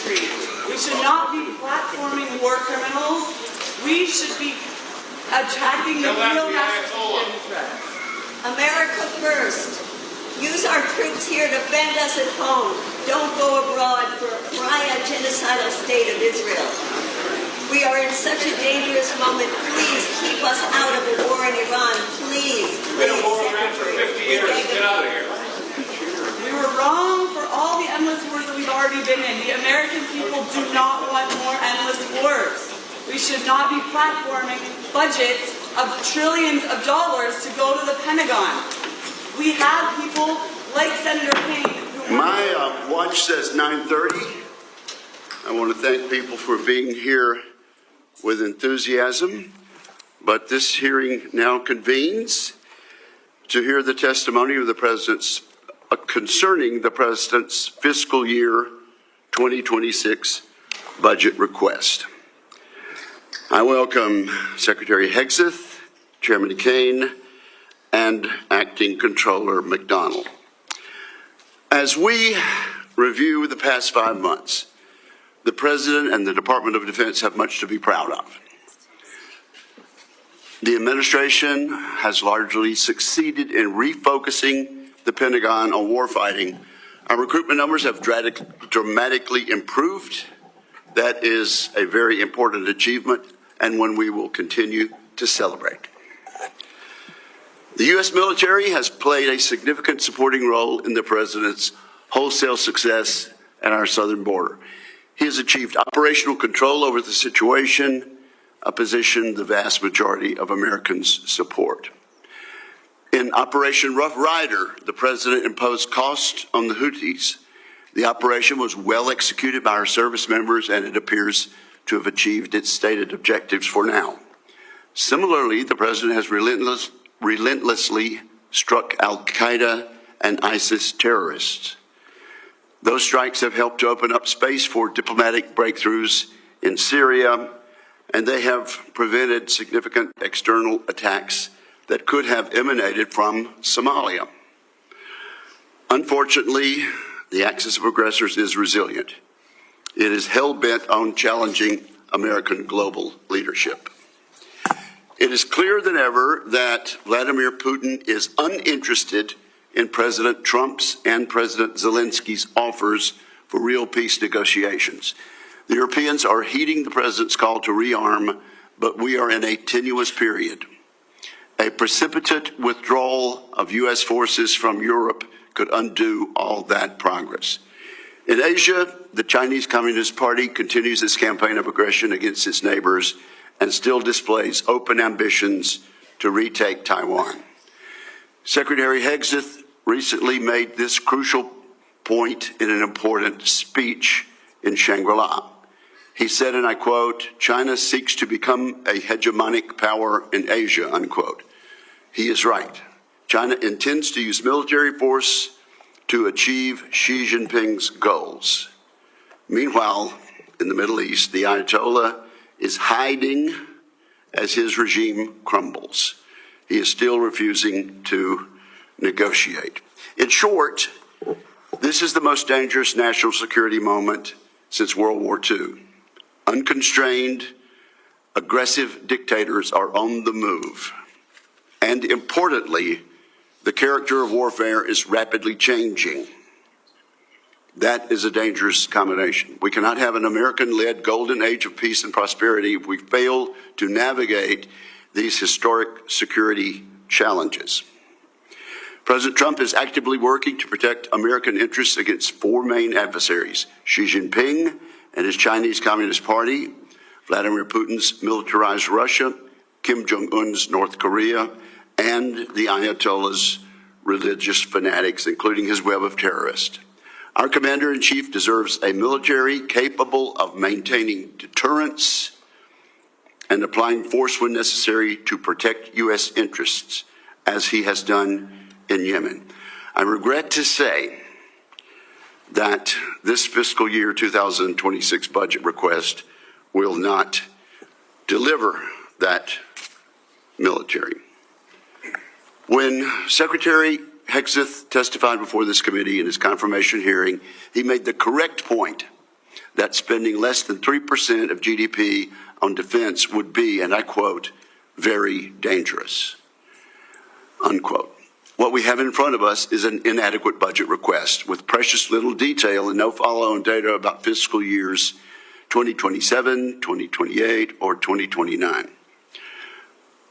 country. We should not be platforming war criminals. We should be attacking the real national security threats. America first. Use our troops here to defend us at home. Don't go abroad for a pariah genocidal state of Israel. We are in such a dangerous moment. Please keep us out of a war in Iran. Please. We've been in war around for 50 years. Get out of here. We were wrong for all the endless wars that we've already been in. The American people do not want more endless wars. We should not be platforming budgets of trillions of dollars to go to the Pentagon. We have people like Senator Payne who... My watch says 9:30. I want to thank people for being here with enthusiasm, but this hearing now convenes to hear the testimony of the President's concerning the President's fiscal year 2026 budget request. I welcome Secretary Hegseth, Chairman Kane, and Acting Controller McDonald. As we review the past 5 months, the President and the Department of Defense have much to be proud of. The administration has largely succeeded in refocusing the Pentagon on warfighting. Our recruitment numbers have dramatically improved. That is a very important achievement and one we will continue to celebrate. The U.S. military has played a significant supporting role in the President's wholesale success at our southern border. He has achieved operational control over the situation, a position the vast majority of Americans support. In Operation Rough Rider, the President imposed costs on the Houthis. The operation was well executed by our service members, and it appears to have achieved its stated objectives for now. Similarly, the President has relentlessly struck al-Qaeda and ISIS terrorists. Those strikes have helped to open up space for diplomatic breakthroughs in Syria, and they have prevented significant external attacks that could have emanated from Somalia. Unfortunately, the axis of aggressors is resilient. It is hell-bent on challenging American global leadership. It is clearer than ever that Vladimir Putin is uninterested in President Trump's and President Zelensky's offers for real peace negotiations. The Europeans are heeding the President's call to rearm, but we are in a tenuous period. A precipitate withdrawal of U.S. forces from Europe could undo all that progress. In Asia, the Chinese Communist Party continues its campaign of aggression against its neighbors and still displays open ambitions to retake Taiwan. Secretary Hegseth recently made this crucial point in an important speech in Shangri-La. He said, and I quote, "China seeks to become a hegemonic power in Asia," unquote. He is right. China intends to use military force to achieve Xi Jinping's goals. Meanwhile, in the Middle East, the Ayatollah is hiding as his regime crumbles. He is still refusing to negotiate. In short, this is the most dangerous national security moment since World War II. Unconstrained, aggressive dictators are on the move. And importantly, the character of warfare is rapidly changing. That is a dangerous combination. We cannot have an American-led golden age of peace and prosperity if we fail to navigate these historic security challenges. President Trump is actively working to protect American interests against four main adversaries: Xi Jinping and his Chinese Communist Party, Vladimir Putin's militarized Russia, Kim Jong-un's North Korea, and the Ayatollah's religious fanatics, including his web of terrorists. Our Commander-in-Chief deserves a military capable of maintaining deterrence and applying force when necessary to protect U.S. interests, as he has done in Yemen. I regret to say that this fiscal year 2026 budget request will not deliver that military. When Secretary Hegseth testified before this committee in his confirmation hearing, he made the correct point that spending less than 3% of GDP on defense would be, and I quote, very dangerous, unquote. What we have in front of us is an inadequate budget request with precious little detail and no follow-on data about fiscal years 2027, 2028, or 2029.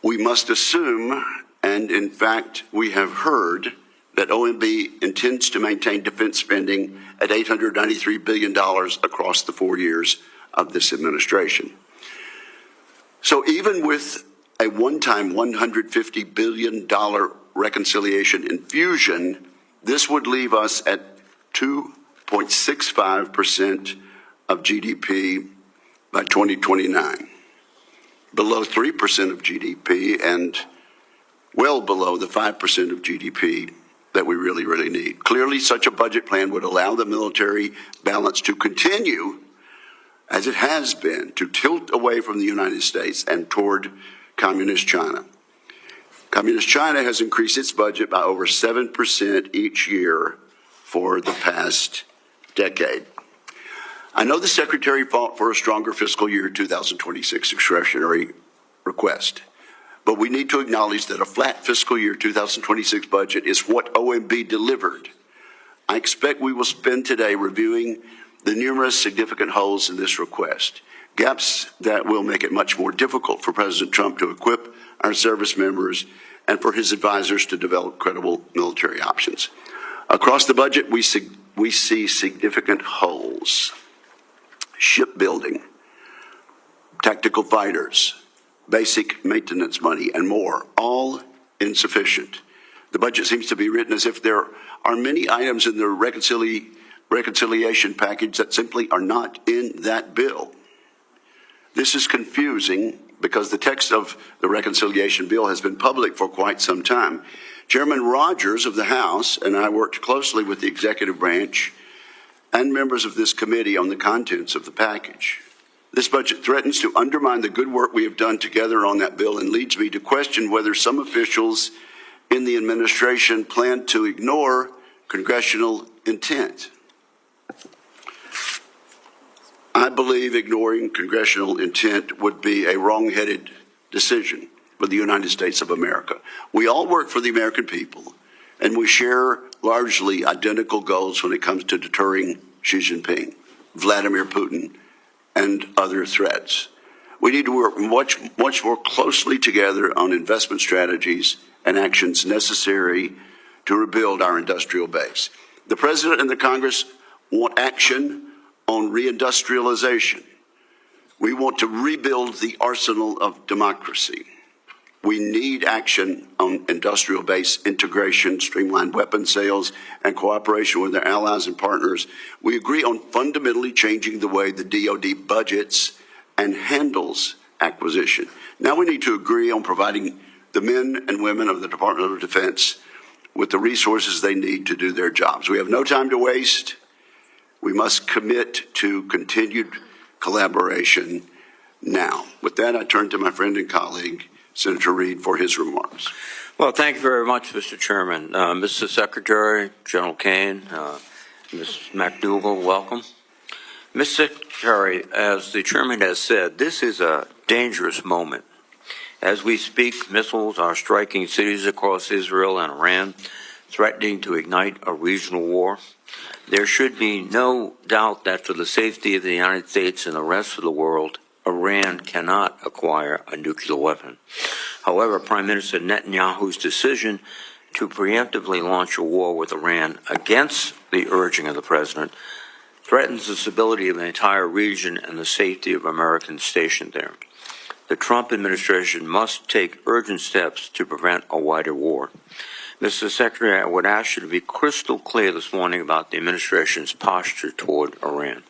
We must assume, and in fact we have heard, that OMB intends to maintain defense spending at $893 billion across the 4 years of this administration. So even with a one-time $150 billion reconciliation infusion, this would leave us at 2.65% of GDP by 2029, below 3% of GDP and well below the 5% of GDP that we really need. Clearly, such a budget plan would allow the military balance to continue, as it has been, to tilt away from the United States and toward Communist China. Communist China has increased its budget by over 7% each year for the past decade. I know the Secretary fought for a stronger fiscal year 2026 discretionary request, but we need to acknowledge that a flat fiscal year 2026 budget is what OMB delivered. I expect we will spend today reviewing the numerous significant holes in this request, gaps that will make it much more difficult for President Trump to equip our service members and for his advisors to develop credible military options. Across the budget, we see significant holes: shipbuilding, tactical fighters, basic maintenance money, and more, all insufficient. The budget seems to be written as if there are many items in the reconciliation package that simply are not in that bill. This is confusing because the text of the reconciliation bill has been public for quite some time. Chairman Rogers of the House and I worked closely with the executive branch and members of this committee on the contents of the package. This budget threatens to undermine the good work we have done together on that bill and leads me to question whether some officials in the administration plan to ignore congressional intent. I believe ignoring congressional intent would be a wrong-headed decision for the United States of America. We all work for the American people, and we share largely identical goals when it comes to deterring Xi Jinping, Vladimir Putin, and other threats. We need to work much more closely together on investment strategies and actions necessary to rebuild our industrial base. The President and the Congress want action on reindustrialization. We want to rebuild the arsenal of democracy. We need action on industrial base integration, streamlined weapons sales, and cooperation with our allies and partners. We agree on fundamentally changing the way the DoD budgets and handles acquisition. Now we need to agree on providing the men and women of the Department of Defense with the resources they need to do their jobs. We have no time to waste. We must commit to continued collaboration now. With that, I turn to my friend and colleague, Senator Reid, for his remarks. Well, thank you very much, Mr. Chairman. Mr. Secretary, General Kane, Ms. McDougall, welcome. Mr. Secretary, as the Chairman has said, this is a dangerous moment. As we speak, missiles are striking cities across Israel and Iran, threatening to ignite a regional war. There should be no doubt that for the safety of the United States and the rest of the world, Iran cannot acquire a nuclear weapon. However, Prime Minister Netanyahu's decision to preemptively launch a war with Iran against the urging of the President threatens the stability of the entire region and the safety of Americans stationed there. The Trump administration must take urgent steps to prevent a wider war. Mr. Secretary, I would ask you to be crystal clear this morning about the administration's posture toward Iran.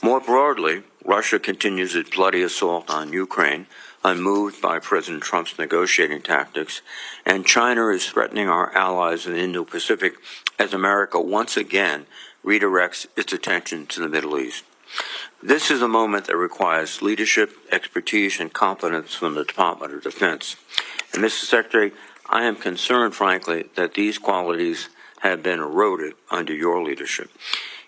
More broadly, Russia continues its bloody assault on Ukraine, unmoved by President Trump's negotiating tactics, and China is threatening our allies in the Indo-Pacific as America once again redirects its attention to the Middle East. This is a moment that requires leadership, expertise, and competence from the Department of Defense. And Mr. Secretary, I am concerned, frankly, that these qualities have been eroded under your leadership.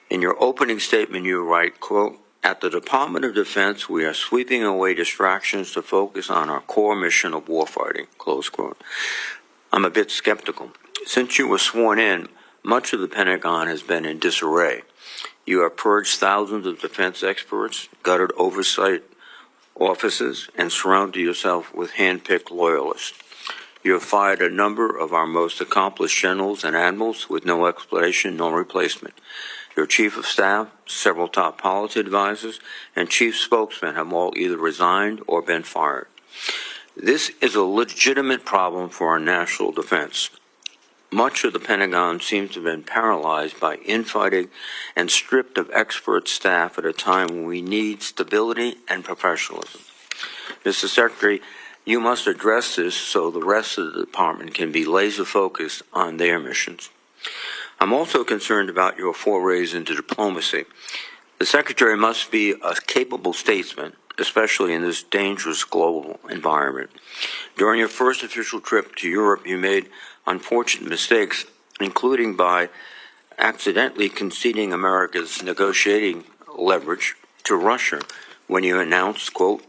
In your opening statement, you write, quote, "At the Department of Defense, we are sweeping away distractions to focus on our core mission of warfighting," close quote. I'm a bit skeptical. Since you were sworn in, much of the Pentagon has been in disarray. You have purged thousands of defense experts, gutted oversight offices, and surrounded yourself with hand-picked loyalists. You have fired a number of our most accomplished generals and admirals with no explanation, no replacement. Your chief of staff, several top policy advisors, and chief spokesmen have all either resigned or been fired. This is a legitimate problem for our national defense. Much of the Pentagon seems to have been paralyzed by infighting and stripped of expert staff at a time when we need stability and professionalism. Mr. Secretary, you must address this so the rest of the department can be laser-focused on their missions. I'm also concerned about your forays into diplomacy. The Secretary must be a capable statesman, especially in this dangerous global environment. During your first official trip to Europe, you made unfortunate mistakes, including by accidentally conceding America's negotiating leverage to Russia when you announced, quote,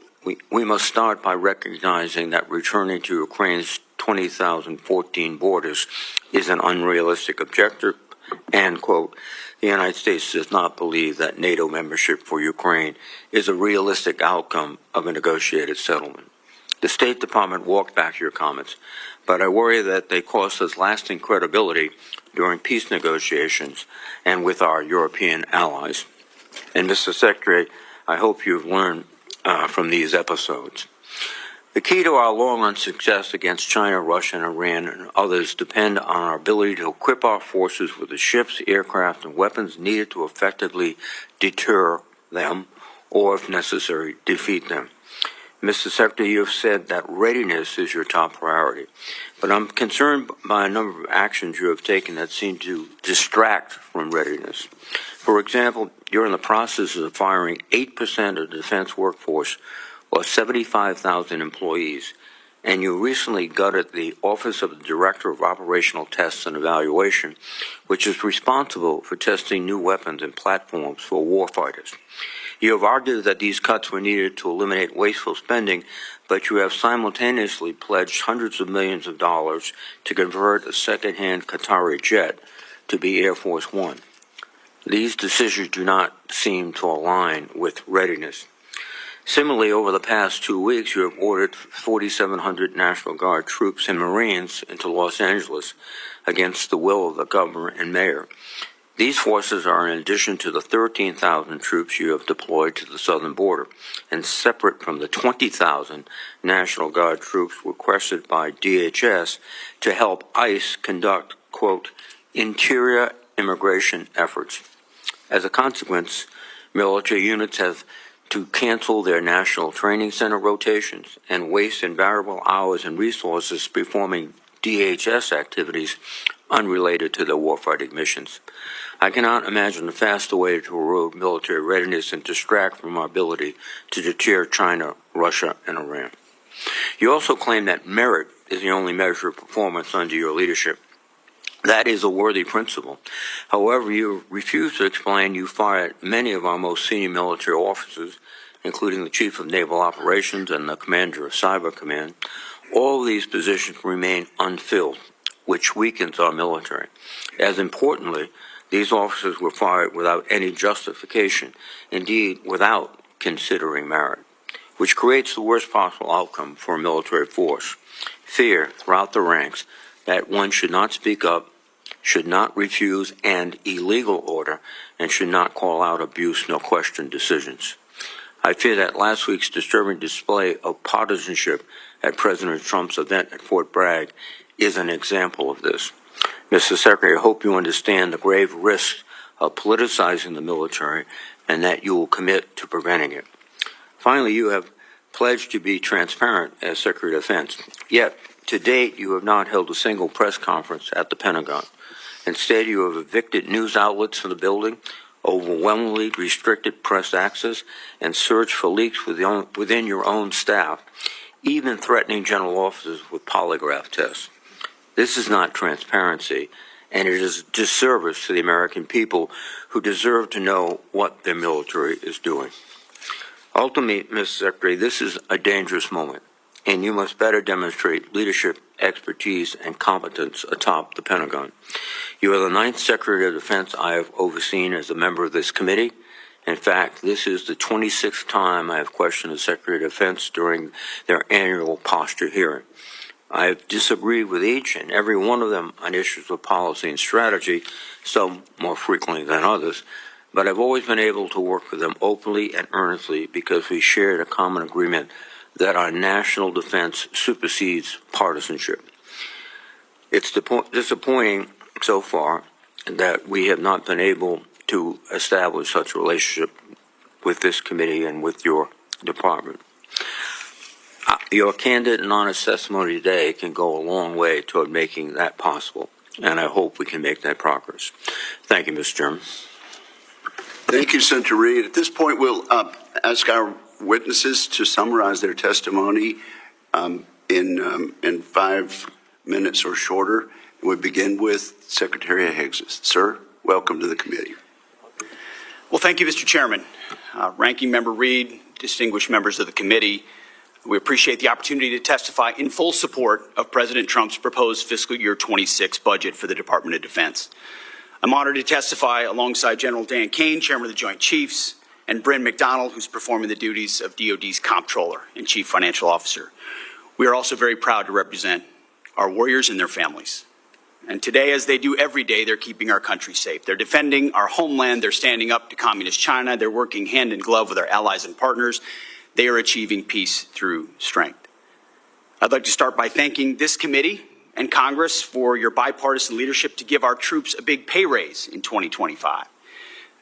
we must start by recognizing that returning to Ukraine's 2014 borders is an unrealistic objective, and, quote, the United States does not believe that NATO membership for Ukraine is a realistic outcome of a negotiated settlement. The State Department walked back your comments, but I worry that they cost us lasting credibility during peace negotiations and with our European allies. And, Mr. Secretary, I hope you've learned from these episodes. The key to our long-run success against China, Russia, and Iran and others depend on our ability to equip our forces with the ships, aircraft, and weapons needed to effectively deter them or, if necessary, defeat them. Mr. Secretary, you have said that readiness is your top priority, but I'm concerned by a number of actions you have taken that seem to distract from readiness. For example, you're in the process of firing 8% of the defense workforce, or 75,000 employees, and you recently gutted the Office of the Director of Operational Tests and Evaluation, which is responsible for testing new weapons and platforms for warfighters. You have argued that these cuts were needed to eliminate wasteful spending, but you have simultaneously pledged hundreds of millions of dollars to convert a second-hand Qatari jet to be Air Force One. These decisions do not seem to align with readiness. Similarly, over the past 2 weeks, you have ordered 4,700 National Guard troops and Marines into Los Angeles against the will of the governor and mayor. These forces are in addition to the 13,000 troops you have deployed to the southern border, and separate from the 20,000 National Guard troops requested by DHS to help ICE conduct, quote, interior immigration efforts. As a consequence, military units have to cancel their national training center rotations and waste invaluable hours and resources performing DHS activities unrelated to their warfighting missions. I cannot imagine a faster way to erode military readiness and distract from our ability to deter China, Russia, and Iran. You also claim that merit is the only measure of performance under your leadership. That is a worthy principle. However, you refuse to explain you fired many of our most senior military officers, including the Chief of Naval Operations and the Commander of Cyber Command. All of these positions remain unfilled, which weakens our military. As importantly, these officers were fired without any justification, indeed without considering merit, which creates the worst possible outcome for a military force. Fear throughout the ranks that one should not speak up, should not refuse an illegal order, and should not call out abuse nor question decisions. I fear that last week's disturbing display of partisanship at President Trump's event at Fort Bragg is an example of this. Mr. Secretary, I hope you understand the grave risks of politicizing the military and that you will commit to preventing it. Finally, you have pledged to be transparent as Secretary of Defense. Yet, to date, you have not held a single press conference at the Pentagon. Instead, you have evicted news outlets from the building, overwhelmingly restricted press access, and searched for leaks within your own staff, even threatening general officers with polygraph tests. This is not transparency, and it is a disservice to the American people who deserve to know what their military is doing. Ultimately, Mr. Secretary, this is a dangerous moment, and you must better demonstrate leadership, expertise, and competence atop the Pentagon. You are the 9th Secretary of Defense I have overseen as a member of this committee. In fact, this is the 26th time I have questioned the Secretary of Defense during their annual posture hearing. I have disagreed with each and every one of them on issues of policy and strategy, some more frequently than others, but I've always been able to work with them openly and earnestly because we shared a common agreement that our national defense supersedes partisanship. It's disappointing so far that we have not been able to establish such a relationship with this committee and with your department. Your candid and honest testimony today can go a long way toward making that possible, and I hope we can make that progress. Thank you, Mr. Chairman. Thank you, Senator Reid. At this point, we'll ask our witnesses to summarize their testimony in 5 minutes or shorter. We begin with Secretary Higgs. Sir, welcome to the committee. Well, thank you, Mr. Chairman. Ranking Member Reid, distinguished members of the committee, we appreciate the opportunity to testify in full support of President Trump's proposed fiscal year 26 budget for the Department of Defense. I'm honored to testify alongside General Dan Kane, Chairman of the Joint Chiefs, and Bryn McDonald, who's performing the duties of DoD's Comptroller and Chief Financial Officer. We are also very proud to represent our warriors and their families. And today, as they do every day, they're keeping our country safe. They're defending our homeland. They're standing up to communist China. They're working hand in glove with our allies and partners. They are achieving peace through strength. I'd like to start by thanking this committee and Congress for your bipartisan leadership to give our troops a big pay raise in 2025.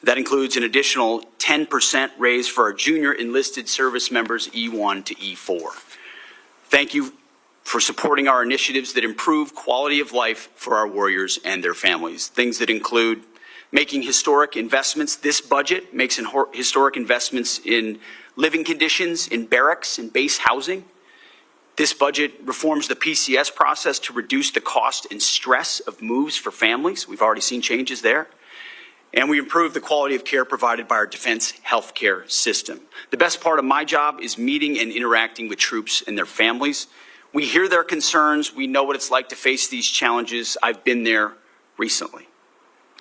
That includes an additional 10% raise for our junior enlisted service members E1 to E4. Thank you for supporting our initiatives that improve quality of life for our warriors and their families. Things that include making historic investments. This budget makes historic investments in living conditions, in barracks and base housing. This budget reforms the PCS process to reduce the cost and stress of moves for families. We've already seen changes there. And we improve the quality of care provided by our defense healthcare system. The best part of my job is meeting and interacting with troops and their families. We hear their concerns. We know what it's like to face these challenges. I've been there recently.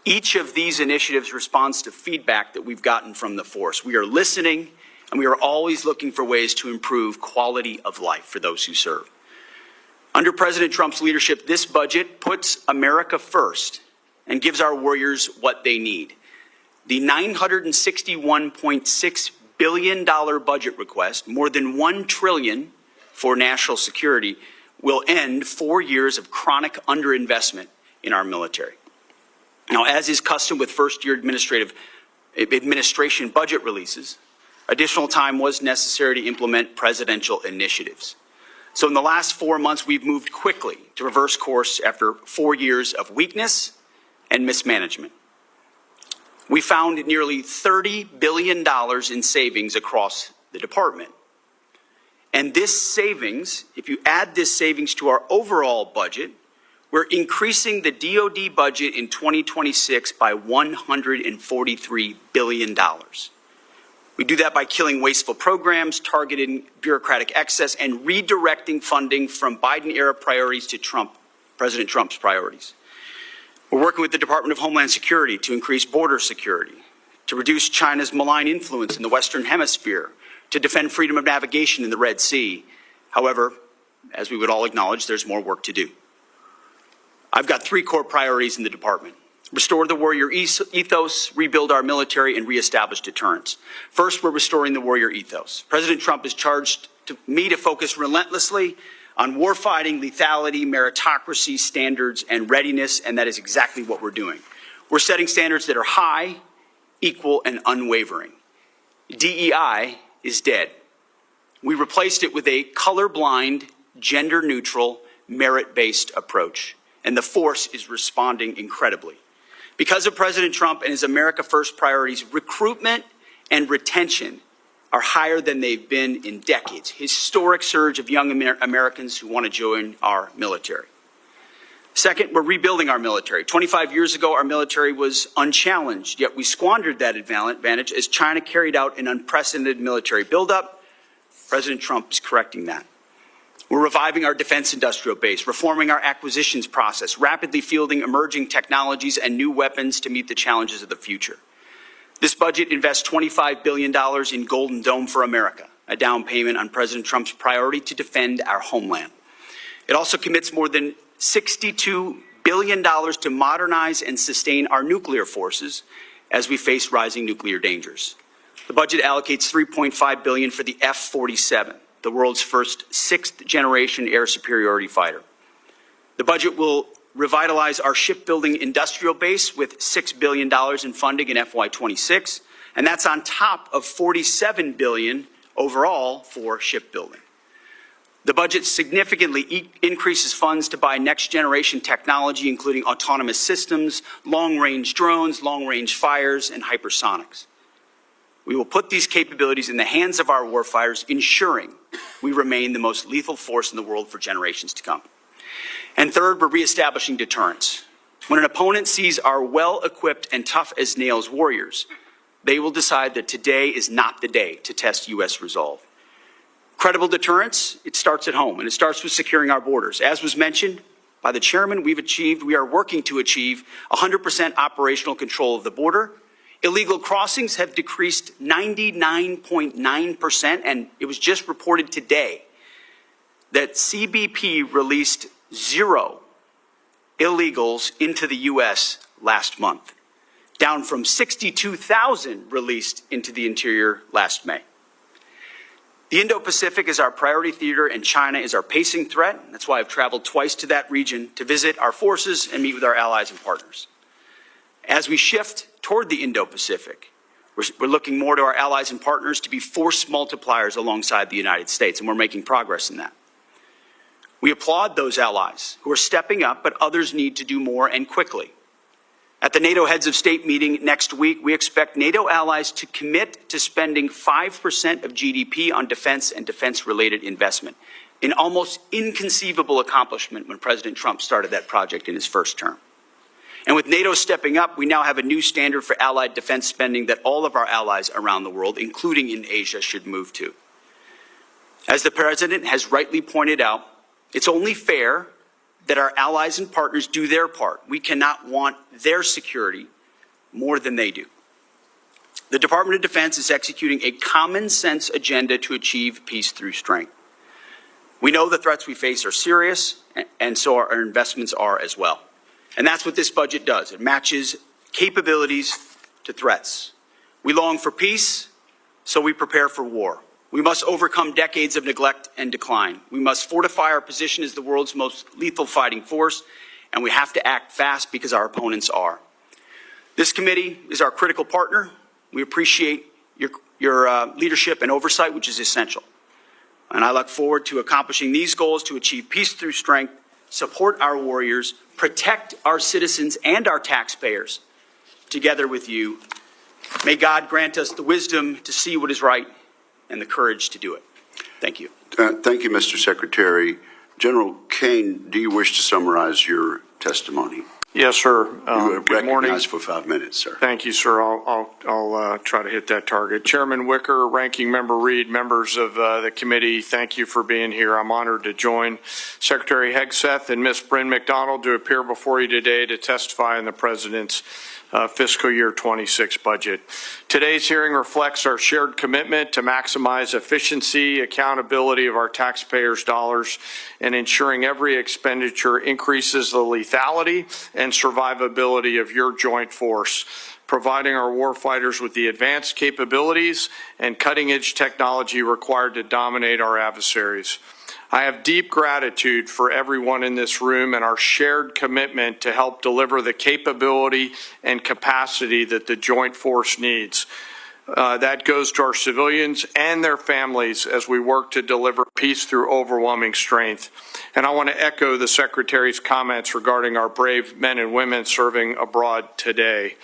Each of these initiatives responds to feedback that we've gotten from the force. We are listening, and we are always looking for ways to improve quality of life for those who serve. Under President Trump's leadership, this budget puts America first and gives our warriors what they need. The $961.6 billion budget request, more than $1 trillion for national security, will end 4 years of chronic underinvestment in our military. Now, as is custom with first-year administration budget releases, additional time was necessary to implement presidential initiatives. So in the last 4 months, we've moved quickly to reverse course after 4 years of weakness and mismanagement. We found nearly $30 billion in savings across the department. And this savings, if you add this savings to our overall budget, we're increasing the DoD budget in 2026 by $143 billion. We do that by killing wasteful programs, targeting bureaucratic excess, and redirecting funding from Biden-era priorities to President Trump's priorities. We're working with the Department of Homeland Security to increase border security, to reduce China's malign influence in the Western Hemisphere, to defend freedom of navigation in the Red Sea. However, as we would all acknowledge, there's more work to do. I've got 3 core priorities in the department: restore the warrior ethos, rebuild our military, and reestablish deterrence. First, we're restoring the warrior ethos. President Trump has charged me to focus relentlessly on warfighting, lethality, meritocracy, standards, and readiness, and that is exactly what we're doing. We're setting standards that are high, equal, and unwavering. DEI is dead. We replaced it with a colorblind, gender-neutral, merit-based approach, and the force is responding incredibly. Because of President Trump and his America First priorities, recruitment and retention are higher than they've been in decades. Historic surge of young Americans who want to join our military. Second, we're rebuilding our military. 25 years ago, our military was unchallenged, yet we squandered that advantage as China carried out an unprecedented military buildup. President Trump is correcting that. We're reviving our defense industrial base, reforming our acquisitions process, rapidly fielding emerging technologies and new weapons to meet the challenges of the future. This budget invests $25 billion in Golden Dome for America, a down payment on President Trump's priority to defend our homeland. It also commits more than $62 billion to modernize and sustain our nuclear forces as we face rising nuclear dangers. The budget allocates $3.5 billion for the F-47, the world's first sixth-generation air superiority fighter. The budget will revitalize our shipbuilding industrial base with $6 billion in funding in FY26, and that's on top of $47 billion overall for shipbuilding. The budget significantly increases funds to buy next-generation technology, including autonomous systems, long-range drones, long-range fires, and hypersonics. We will put these capabilities in the hands of our warfighters, ensuring we remain the most lethal force in the world for generations to come. And third, we're reestablishing deterrence. When an opponent sees our well-equipped and tough-as-nails warriors, they will decide that today is not the day to test U.S. resolve. Credible deterrence, it starts at home, and it starts with securing our borders. As was mentioned by the chairman, we are working to achieve 100% operational control of the border. Illegal crossings have decreased 99.9%, and it was just reported today that CBP released 0 illegals into the U.S. last month, down from 62,000 released into the interior last May. The Indo-Pacific is our priority theater, and China is our pacing threat. That's why I've traveled twice to that region to visit our forces and meet with our allies and partners. As we shift toward the Indo-Pacific, we're looking more to our allies and partners to be force multipliers alongside the United States, and we're making progress in that. We applaud those allies who are stepping up, but others need to do more and quickly. At the NATO Heads of State meeting next week, we expect NATO allies to commit to spending 5% of GDP on defense and defense-related investment, an almost inconceivable accomplishment when President Trump started that project in his first term. And with NATO stepping up, we now have a new standard for allied defense spending that all of our allies around the world, including in Asia, should move to. As the President has rightly pointed out, it's only fair that our allies and partners do their part. We cannot want their security more than they do. The Department of Defense is executing a common-sense agenda to achieve peace through strength. We know the threats we face are serious, and so our investments are as well. And that's what this budget does. It matches capabilities to threats. We long for peace, so we prepare for war. We must overcome decades of neglect and decline. We must fortify our position as the world's most lethal fighting force, and we have to act fast because our opponents are. This committee is our critical partner. We appreciate your leadership and oversight, which is essential. And I look forward to accomplishing these goals to achieve peace through strength, support our warriors, protect our citizens and our taxpayers together with you. May God grant us the wisdom to see what is right and the courage to do it. Thank you. Thank you, Mr. Secretary. General Kane, do you wish to summarize your testimony? Yes, sir. You are Good morning. recognized for 5 minutes, sir. Thank you, sir. I'll try to hit that target. Chairman Wicker, Ranking Member Reed, members of the committee, thank you for being here. I'm honored to join Secretary Hegseth and Ms. Bryn McDonald to appear before you today to testify on the President's fiscal year 26 budget. Today's hearing reflects our shared commitment to maximize efficiency, accountability of our taxpayers' dollars, and ensuring every expenditure increases the lethality and survivability of your joint force, providing our warfighters with the advanced capabilities and cutting-edge technology required to dominate our adversaries. I have deep gratitude for everyone in this room and our shared commitment to help deliver the capability and capacity that the joint force needs. That goes to our civilians and their families as we work to deliver peace through overwhelming strength. And I want to echo the Secretary's comments regarding our brave men and women serving abroad today.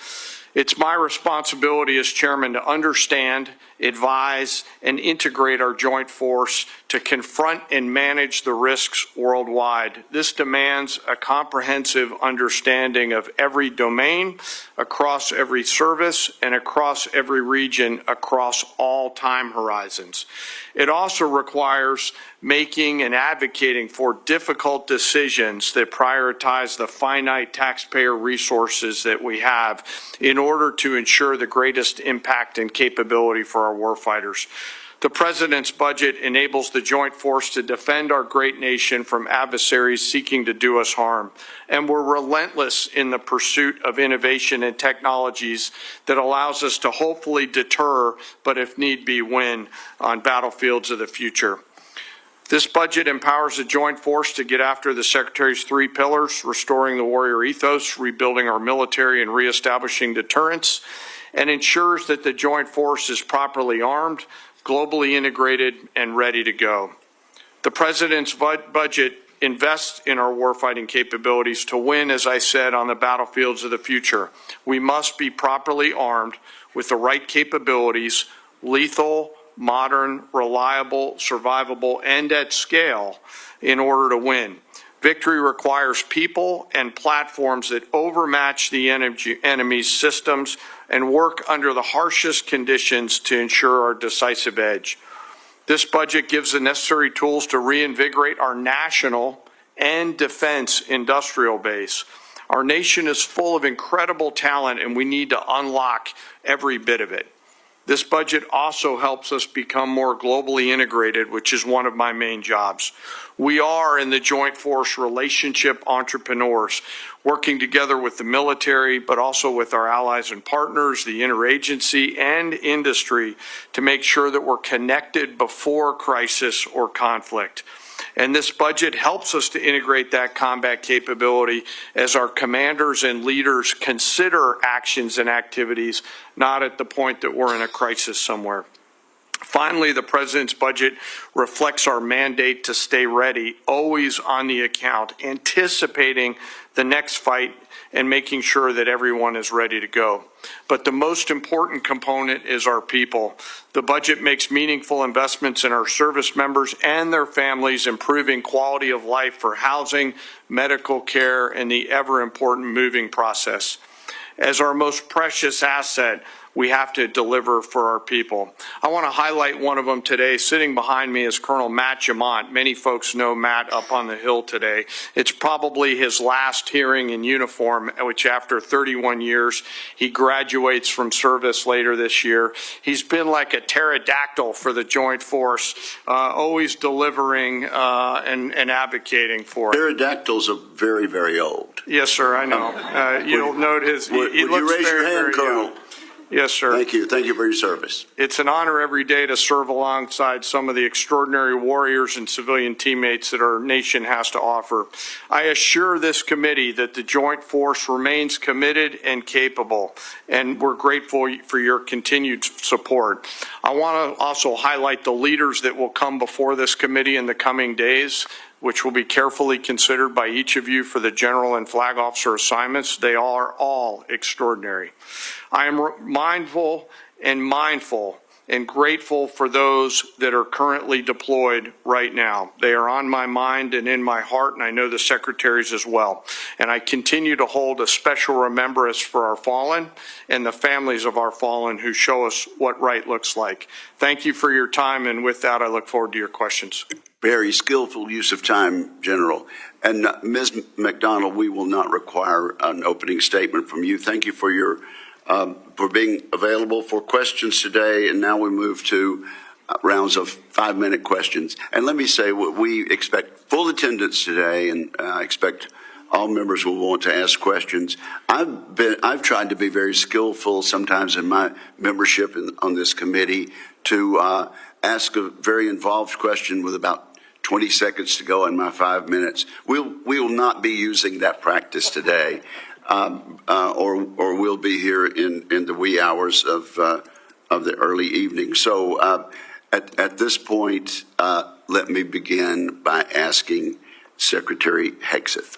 It's my responsibility as chairman to understand advise, and integrate our joint force to confront and manage the risks worldwide. This demands a comprehensive understanding of every domain, across every service, and across every region, across all time horizons. It also requires making and advocating for difficult decisions that prioritize the finite taxpayer resources that we have in order to ensure the greatest impact and capability for our warfighters. The President's budget enables the joint force to defend our great nation from adversaries seeking to do us harm. And we're relentless in the pursuit of innovation and technologies that allows us to hopefully deter, but if need be, win on battlefields of the future. This budget empowers the joint force to get after the Secretary's 3 pillars: restoring the warrior ethos, rebuilding our military, and reestablishing deterrence, and ensures that the joint force is properly armed, globally integrated, and ready to go. The President's budget invests in our warfighting capabilities to win, as I said, on the battlefields of the future. We must be properly armed with the right capabilities, lethal, modern, reliable, survivable, and at scale in order to win. Victory requires people and platforms that overmatch the enemy's systems and work under the harshest conditions to ensure our decisive edge. This budget gives the necessary tools to reinvigorate our national and defense industrial base. Our nation is full of incredible talent, and we need to unlock every bit of it. This budget also helps us become more globally integrated, which is one of my main jobs. We are in the joint force relationship entrepreneurs, working together with the military, but also with our allies and partners, the interagency and industry, to make sure that we're connected before crisis or conflict. And this budget helps us to integrate that combat capability as our commanders and leaders consider actions and activities, not at the point that we're in a crisis somewhere. Finally, the President's budget reflects our mandate to stay ready, always on the account, anticipating the next fight and making sure that everyone is ready to go. But the most important component is our people. The budget makes meaningful investments in our service members and their families, improving quality of life for housing, medical care, and the ever-important moving process. As our most precious asset, we have to deliver for our people. I want to highlight one of them today. Sitting behind me is Colonel Matt Jamont. Many folks know Matt up on the Hill today. It's probably his last hearing in uniform, which after 31 years, he graduates from service later this year. He's been like a pterodactyl for the joint force, always delivering and advocating for it. Pterodactyls are very, very old. Yes, sir, I know. You'll note his, Would he you looks raise your very, hand, very Colonel? young. Yes, sir. Thank you. Thank you for your service. It's an honor every day to serve alongside some of the extraordinary warriors and civilian teammates that our nation has to offer. I assure this committee that the joint force remains committed and capable, and we're grateful for your continued support. I want to also highlight the leaders that will come before this committee in the coming days, which will be carefully considered by each of you for the general and flag officer assignments. They are all extraordinary. I am mindful and grateful for those that are currently deployed right now. They are on my mind and in my heart, and I know the secretaries as well. And I continue to hold a special remembrance for our fallen and the families of our fallen who show us what right looks like. Thank you for your time, and with that, I look forward to your questions. Very skillful use of time, General. And Ms. McDonald, we will not require an opening statement from you. Thank you for your for being available for questions today. And now we move to rounds of 5-minute questions. And let me say, we expect full attendance today, and I expect all members will want to ask questions. I've tried to be very skillful sometimes in my membership on this committee to ask a very involved question with about 20 seconds to go in my 5 minutes. We will not be using that practice today, or we'll be here in the wee hours of the early evening. So at this point, let me begin by asking Secretary Hegseth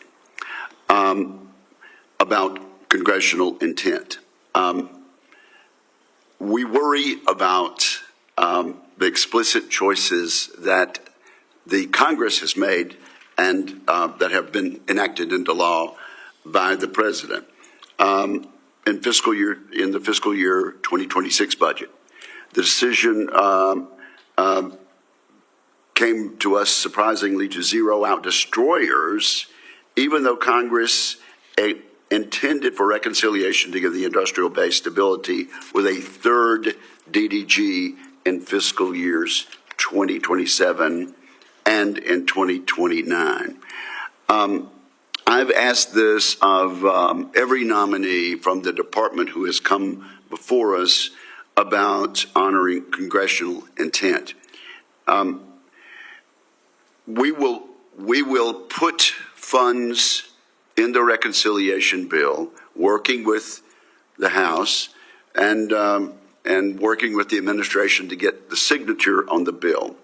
about congressional intent. We worry about the explicit choices that the Congress has made and that have been enacted into law by the president in the fiscal year 2026 budget. The decision came to us surprisingly to zero out destroyers, even though Congress intended for reconciliation to give the industrial base stability with a third DDG in fiscal years 2027 and in 2029. I've asked this of every nominee from the department who has come before us about honoring congressional intent. We will put funds in the reconciliation bill, working with the House and working with the administration to get the signature on the bill.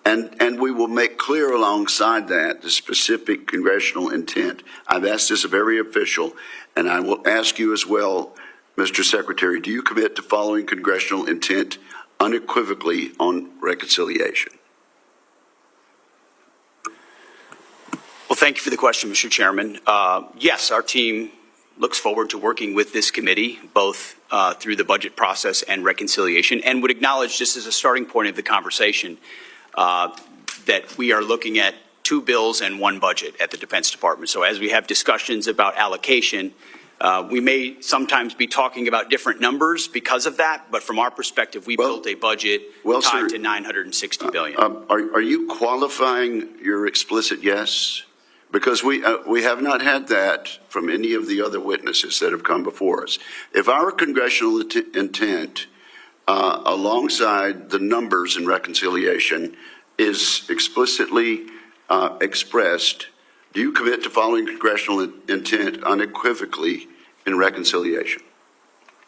And we will make clear alongside that the specific congressional intent. I've asked this of every official, and I will ask you as well, Mr. Secretary, do you commit to following congressional intent unequivocally on reconciliation? Well, thank you for the question, Mr. Chairman. Yes, our team looks forward to working with this committee, both through the budget process and reconciliation, and would acknowledge, just as a starting point of the conversation, that we are looking at two bills and one budget at the Defense Department. So as we have discussions about allocation, we may sometimes be talking about different numbers because of that, but from our perspective, we built a budget tied to $960 billion. Are you qualifying your explicit yes? Because we have not had that from any of the other witnesses that have come before us. If our congressional intent, alongside the numbers in reconciliation, is explicitly expressed, do you commit to following congressional intent unequivocally in reconciliation?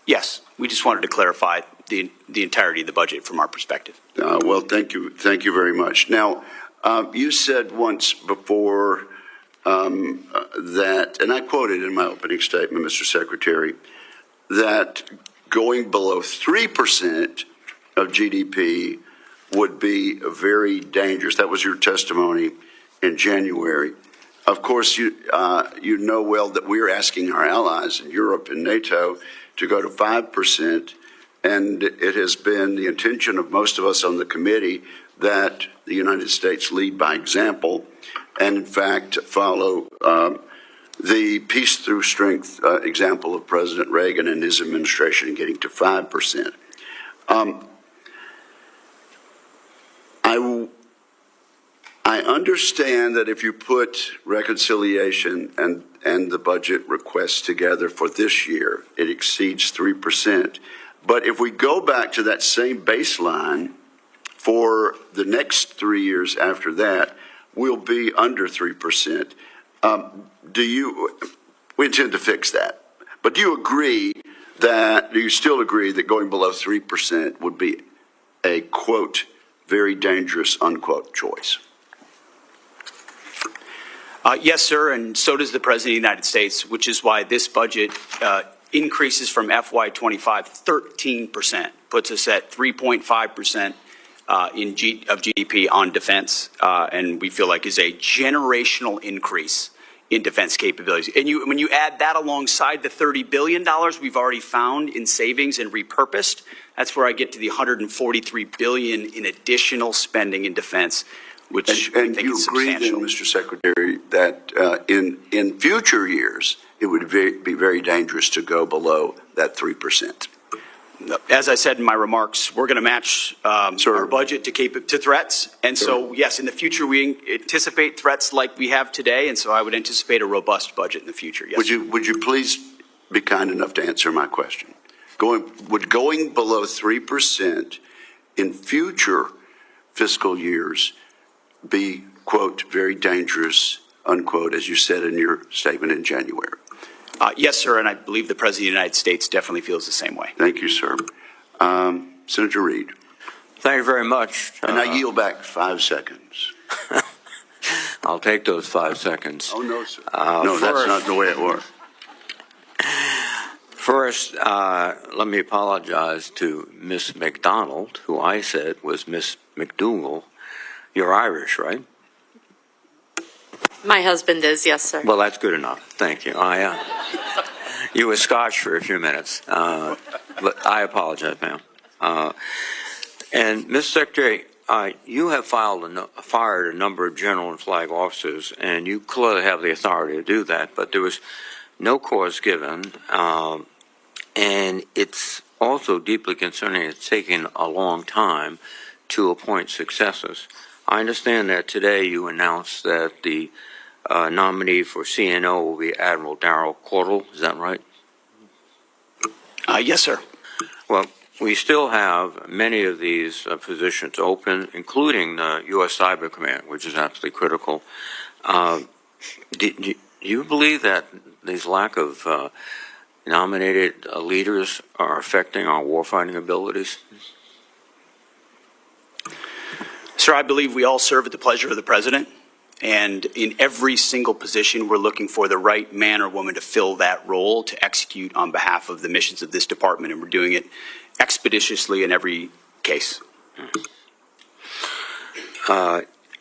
Yes, we just wanted to clarify the entirety of the budget from our perspective. Well, thank you very much. Now, you said once before that, and I quoted in my opening statement, Mr. Secretary, that going below 3% of GDP would be very dangerous. That was your testimony in January. Of course, you know well that we're asking our allies in Europe and NATO to go to 5%, and it has been the intention of most of us on the committee that the United States lead by example and, in fact, follow the peace through strength example of President Reagan and his administration in getting to 5%. I understand that if you put reconciliation and the budget requests together for this year, it exceeds 3%. But if we go back to that same baseline for the next 3 years after that, we'll be under 3%. We intend to fix that. But do you still agree that going below 3% would be a, quote, very dangerous, unquote, choice? Yes, sir, and so does the President of the United States, which is why this budget increases from FY25 13%, puts us at 3.5% of GDP on defense, and we feel like is a generational increase in defense capabilities. And when you add that alongside the $30 billion we've already found in savings and repurposed, that's where I get to the $143 billion in additional spending in defense, which I think is substantial. And you agree then, Mr. Secretary, that in future years it would be very dangerous to go below that 3%? As I said in my remarks, we're going to match our budget to threats. And so, yes, in the future, we anticipate threats like we have today. And so I would anticipate a robust budget in the future. Yes. Would you please be kind enough to answer my question? Would going below 3% in future fiscal years be, quote, very dangerous, unquote, as you said in your statement in January? Yes, sir, and I believe the President of the United States definitely feels the same way. Thank you, sir. Senator Reid. Thank you very much. And I yield back 5 seconds. I'll take those 5 seconds. Oh, no, sir. No, that's not the way it works. First, let me apologize to Miss McDonald, who I said was Miss McDougal. You're Irish, right? My husband is, yes, sir. Well, that's good enough. Thank you. You were Scotch for a few minutes, but I apologize, ma'am. And, Mr. Secretary, you have fired a number of general and flag officers, and you clearly have the authority to do that, but there was no cause given, and it's also deeply concerning it's taking a long time to appoint successors. I understand that today you announced that the nominee for CNO will be Admiral Darrell Caudle. Is that right? Yes, sir. Well, we still have many of these positions open, including the U.S. Cyber Command, which is absolutely critical. Do you believe that these lack of nominated leaders are affecting our warfighting abilities? Sir, I believe we all serve at the pleasure of the President, and in every single position, we're looking for the right man or woman to fill that role to execute on behalf of the missions of this department, and we're doing it expeditiously in every case.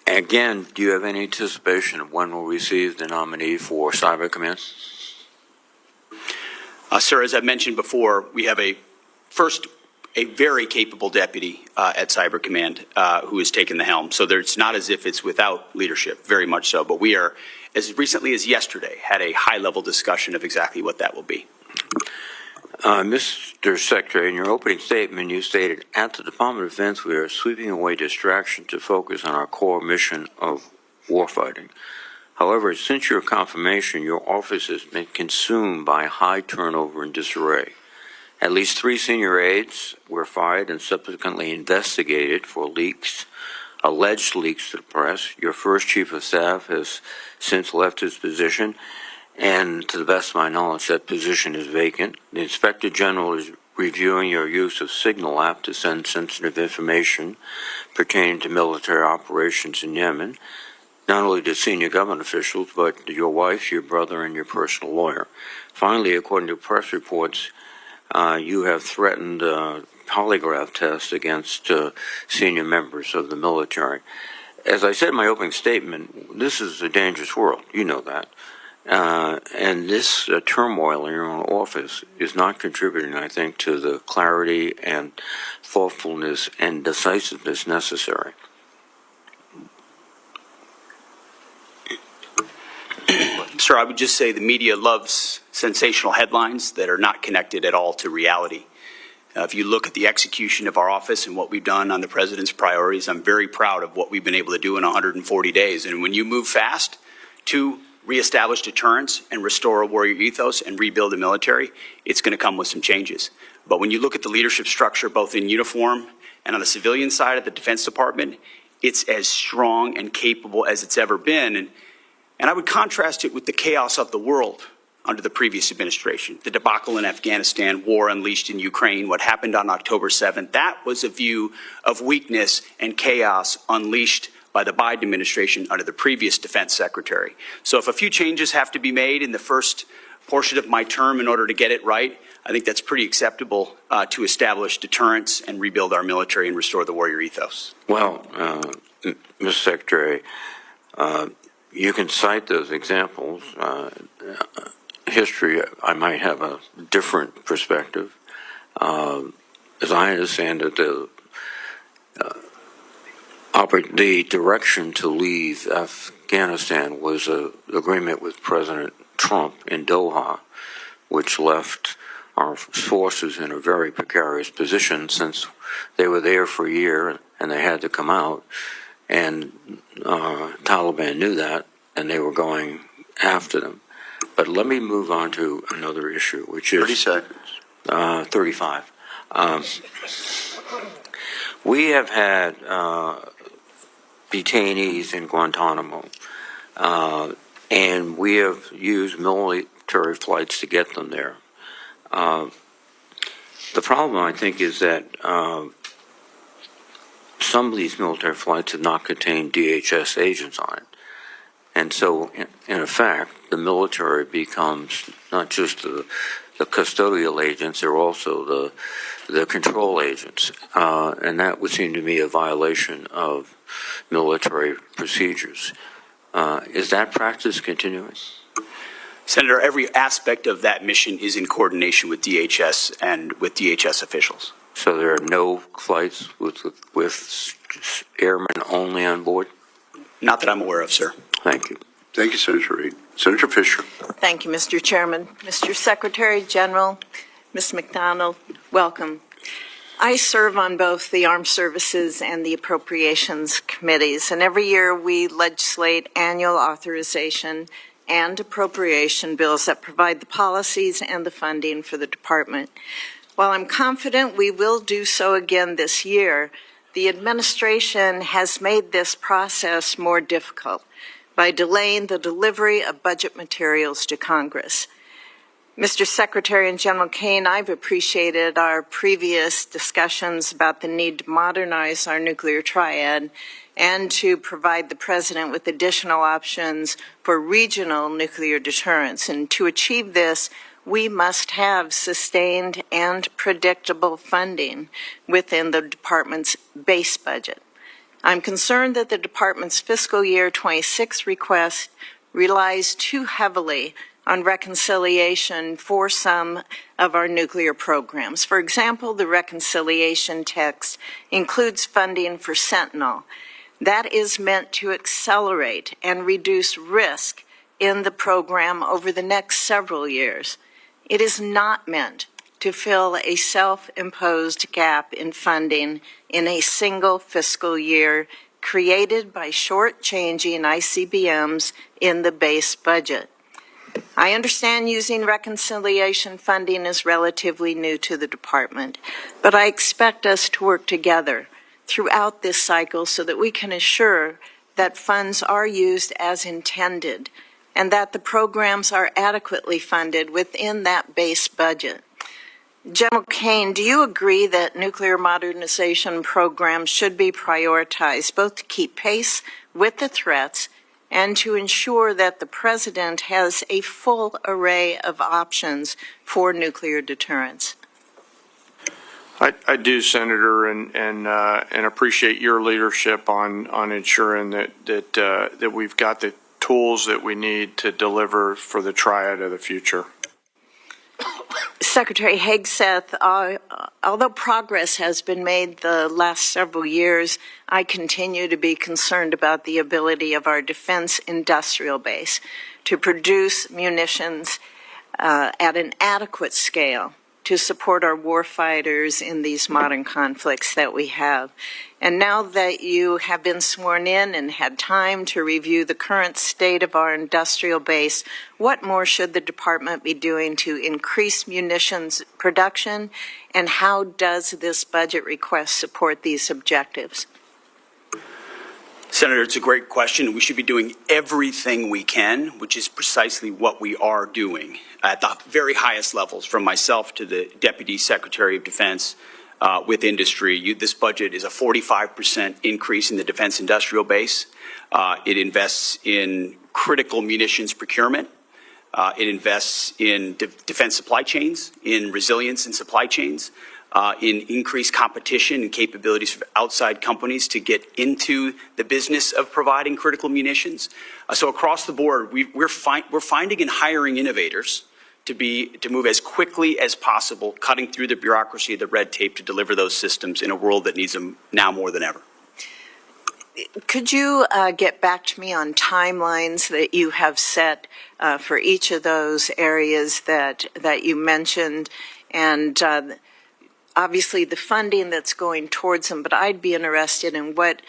Again, do you have any anticipation of when we'll receive the nominee for Cyber Command? Sir, as I mentioned before, we have a very capable deputy at Cyber Command who has taken the helm. So it's not as if it's without leadership, very much so. But we are, as recently as yesterday, had a high-level discussion of exactly what that will be. Mr. Secretary, in your opening statement, you stated, at the Department of Defense, we are sweeping away distraction to focus on our core mission of warfighting. However, since your confirmation, your office has been consumed by high turnover and disarray. At least 3 senior aides were fired and subsequently investigated for leaks, alleged leaks to the press. Your first chief of staff has since left his position, and to the best of my knowledge, that position is vacant. The Inspector General is reviewing your use of Signal app to send sensitive information pertaining to military operations in Yemen, not only to senior government officials, but to your wife, your brother, and your personal lawyer. Finally, according to press reports, you have threatened polygraph tests against senior members of the military. As I said in my opening statement, this is a dangerous world. You know that. And this turmoil in your own office is not contributing, I think, to the clarity and thoughtfulness and decisiveness necessary. Sir, I would just say the media loves sensational headlines that are not connected at all to reality. If you look at the execution of our office and what we've done on the President's priorities, I'm very proud of what we've been able to do in 140 days. And when you move fast to reestablish deterrence and restore a warrior ethos and rebuild the military, it's going to come with some changes. But when you look at the leadership structure, both in uniform and on the civilian side of the Defense Department, it's as strong and capable as it's ever been. And I would contrast it with the chaos of the world under the previous administration. The debacle in Afghanistan, war unleashed in Ukraine, what happened on October 7th, that was a view of weakness and chaos unleashed by the Biden administration under the previous defense secretary. So if a few changes have to be made in the first portion of my term in order to get it right, I think that's pretty acceptable to establish deterrence and rebuild our military and restore the warrior ethos. Well, Mr. Secretary, you can cite those examples. History, I might have a different perspective. As I understand it, the direction to leave Afghanistan was an agreement with President Trump in Doha, which left our forces in a very precarious position since they were there for a year and they had to come out. And Taliban knew that, and they were going after them. But let me move on to another issue, which is 30 seconds. 35. We have had detainees in Guantanamo, and we have used military flights to get them there. The problem, I think, is that some of these military flights have not contained DHS agents on it. And so, in effect, the military becomes not just the the custodial agents, they're also the control agents, and that would seem to me a violation of military procedures. Is that practice continuing? Senator, every aspect of that mission is in coordination with DHS and with DHS officials. So there are no flights with airmen only on board? Not that I'm aware of, sir. Thank you. Thank you, Senator Reid. Senator Fisher. Thank you, Mr. Chairman. Mr. Secretary General, Ms. McDonald, welcome. I serve on both the Armed Services and the Appropriations Committees, and every year we legislate annual authorization and appropriation bills that provide the policies and the funding for the department. While I'm confident we will do so again this year, the administration has made this process more difficult by delaying the delivery of budget materials to Congress. Mr. Secretary and General Kane, I've appreciated our previous discussions about the need to modernize our nuclear triad and to provide the President with additional options for regional nuclear deterrence. And to achieve this, we must have sustained and predictable funding within the department's base budget. I'm concerned that the department's fiscal year 26 request relies too heavily on reconciliation for some of our nuclear programs. For example, the reconciliation text includes funding for Sentinel. That is meant to accelerate and reduce risk in the program over the next several years. It is not meant to fill a self-imposed gap in funding in a single fiscal year created by short-changing ICBMs in the base budget. I understand using reconciliation funding is relatively new to the department, but I expect us to work together throughout this cycle so that we can assure that funds are used as intended and that the programs are adequately funded within that base budget. General Kane, do you agree that nuclear modernization programs should be prioritized both to keep pace with the threats and to ensure that the President has a full array of options for nuclear deterrence? I do, Senator, and appreciate your leadership on ensuring that we've got the tools that we need to deliver for the triad of the future. Secretary Hegseth, although progress has been made the last several years, I continue to be concerned about the ability of our defense industrial base to produce munitions at an adequate scale to support our warfighters in these modern conflicts that we have. And now that you have been sworn in and had time to review the current state of our industrial base, what more should the department be doing to increase munitions production, and how does this budget request support these objectives? Senator, it's a great question. We should be doing everything we can, which is precisely what we are doing at the very highest levels, from myself to the Deputy Secretary of Defense with industry. This budget is a 45% increase in the defense industrial base. It invests in critical munitions procurement. It invests in defense supply chains, in resilience in supply chains, in increased competition and capabilities for outside companies to get into the business of providing critical munitions. So across the board, we're finding and hiring innovators to move as quickly as possible, cutting through the bureaucracy, the red tape to deliver those systems in a world that needs them now more than ever. Could you get back to me on timelines that you have set for each of those areas that you mentioned, and obviously the funding that's going towards them, but I'd be interested in what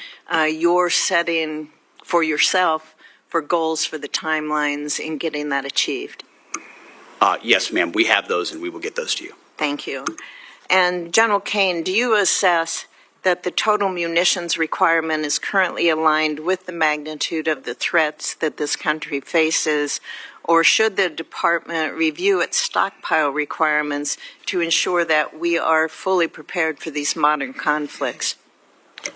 you're setting for yourself for goals for the timelines in getting that achieved. Yes, ma'am, we have those and we will get those to you. Thank you. And General Kane, do you assess that the total munitions requirement is currently aligned with the magnitude of the threats that this country faces, or should the department review its stockpile requirements to ensure that we are fully prepared for these modern conflicts?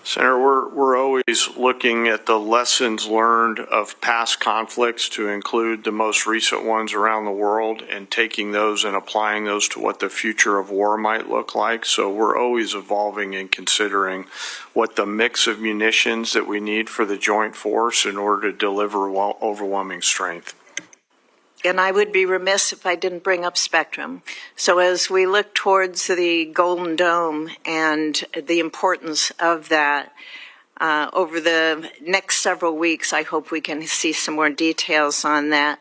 Senator, we're always looking at the lessons learned of past conflicts to include the most recent ones around the world and taking those and applying those to what the future of war might look like. So we're always evolving and considering what the mix of munitions that we need for the joint force in order to deliver overwhelming strength. And I would be remiss if I didn't bring up spectrum. So as we look towards the Golden Dome and the importance of that, over the next several weeks, I hope we can see some more details on that,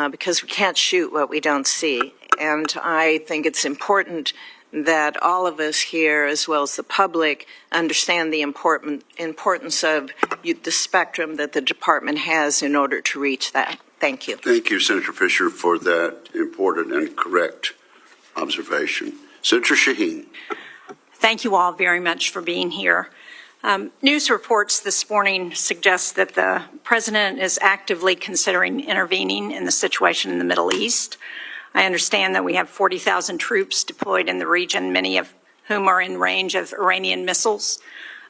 because we can't shoot what we don't see. And I think it's important that all of us here, as well as the public, understand the importance of the spectrum that the department has in order to reach that. Thank you. Thank you, Senator Fisher, for that important and correct observation. Senator Shaheen. Thank you all very much for being here. News reports this morning suggest that the President is actively considering intervening in the situation in the Middle East. I understand that we have 40,000 troops deployed in the region, many of whom are in range of Iranian missiles.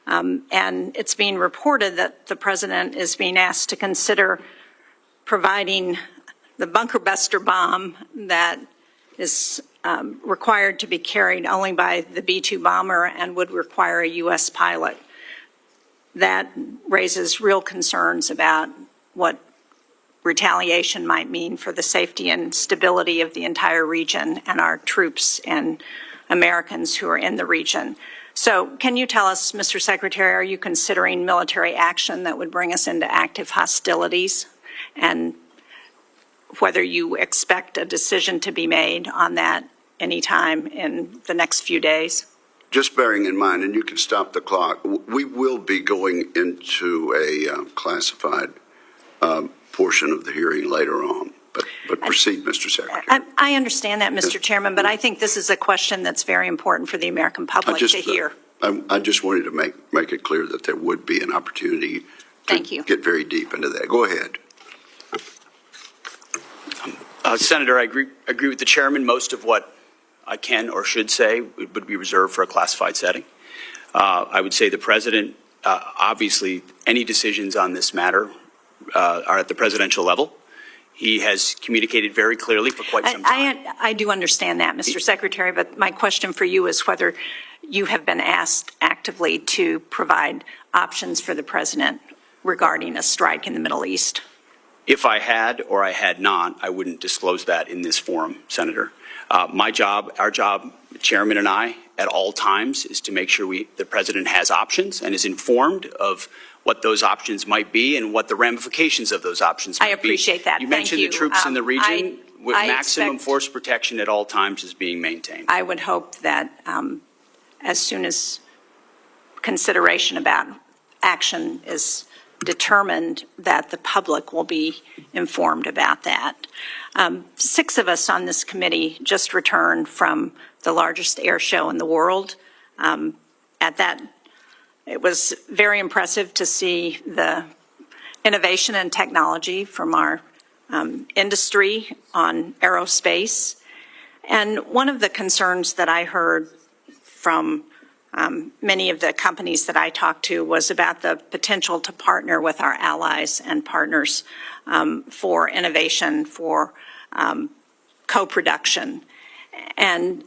And it's being reported that the President is being asked to consider providing the bunker buster bomb that is required to be carried only by the B-2 bomber and would require a U.S. pilot. That raises real concerns about what retaliation might mean for the safety and stability of the entire region and our troops and Americans who are in the region. So can you tell us, Mr. Secretary, are you considering military action that would bring us into active hostilities? And whether you expect a decision to be made on that anytime in the next few days? Just bearing in mind, and you can stop the clock, we will be going into a classified portion of the hearing later on. But proceed, Mr. Secretary. I understand that, Mr. Chairman, but I think this is a question that's very important for the American public to hear. I just wanted to make it clear that there would be an opportunity to get very deep into that. Go ahead. Senator, I agree with the chairman. Most of what I can or should say would be reserved for a classified setting. I would say the president, obviously, any decisions on this matter are at the presidential level. He has communicated very clearly for quite some time. I do understand that, Mr. Secretary, but my question for you is whether you have been asked actively to provide options for the president regarding a strike in the Middle East. If I had or I had not, I wouldn't disclose that in this forum, Senator. My job, our job, Chairman and I, at all times, is to make sure the president has options and is informed of what those options might be and what the ramifications of those options might be. I appreciate that. You mentioned the troops in the region with maximum expect force protection at all times is being maintained. I would hope that as soon as consideration about action is determined, that the public will be informed about that. 6 of us on this committee just returned from the largest air show in the world. It was very impressive to see the innovation and technology from our industry on aerospace. And one of the concerns that I heard from many of the companies that I talked to was about the potential to partner with our allies and partners for innovation, for co-production. And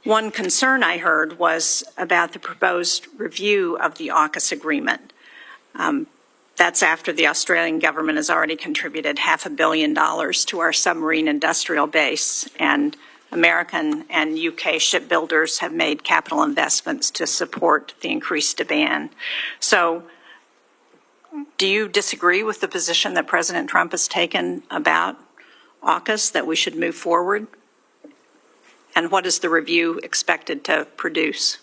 one concern I heard was about the proposed review of the AUKUS agreement. That's after the Australian government has already contributed $500 million to our submarine industrial base, and American and UK shipbuilders have made capital investments to support the increased demand. So do you disagree with the position that President Trump has taken about AUKUS, that we should move forward? And what is the review expected to produce?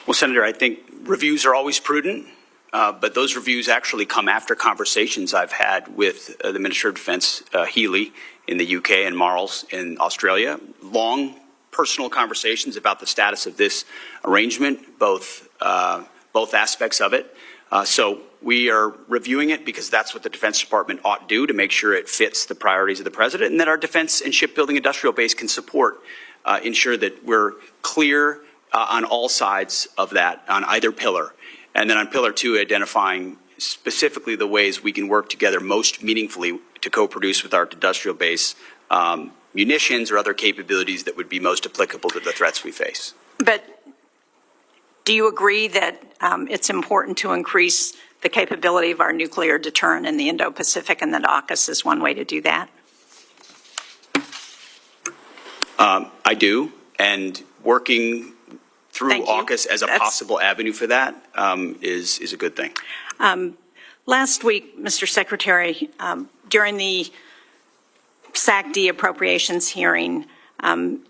Well, Senator, I think reviews are always prudent, but those reviews actually come after conversations I've had with the Minister of Defense, Healy, in the UK, and Marles in Australia. Long personal conversations about the status of this arrangement, both aspects of it. So we are reviewing it because that's what the Defense Department ought to do to make sure it fits the priorities of the President, and that our defense and shipbuilding industrial base can ensure that we're clear on all sides of that, on either pillar. And then on pillar 2, identifying specifically the ways we can work together most meaningfully to co-produce with our industrial base munitions or other capabilities that would be most applicable to the threats we face. But do you agree that it's important to increase the capability of our nuclear deterrent in the Indo-Pacific, and that AUKUS is one way to do that? I do, and working through AUKUS as a possible avenue for that is a good thing. Last week, Mr. Secretary, during the SAC-D appropriations hearing,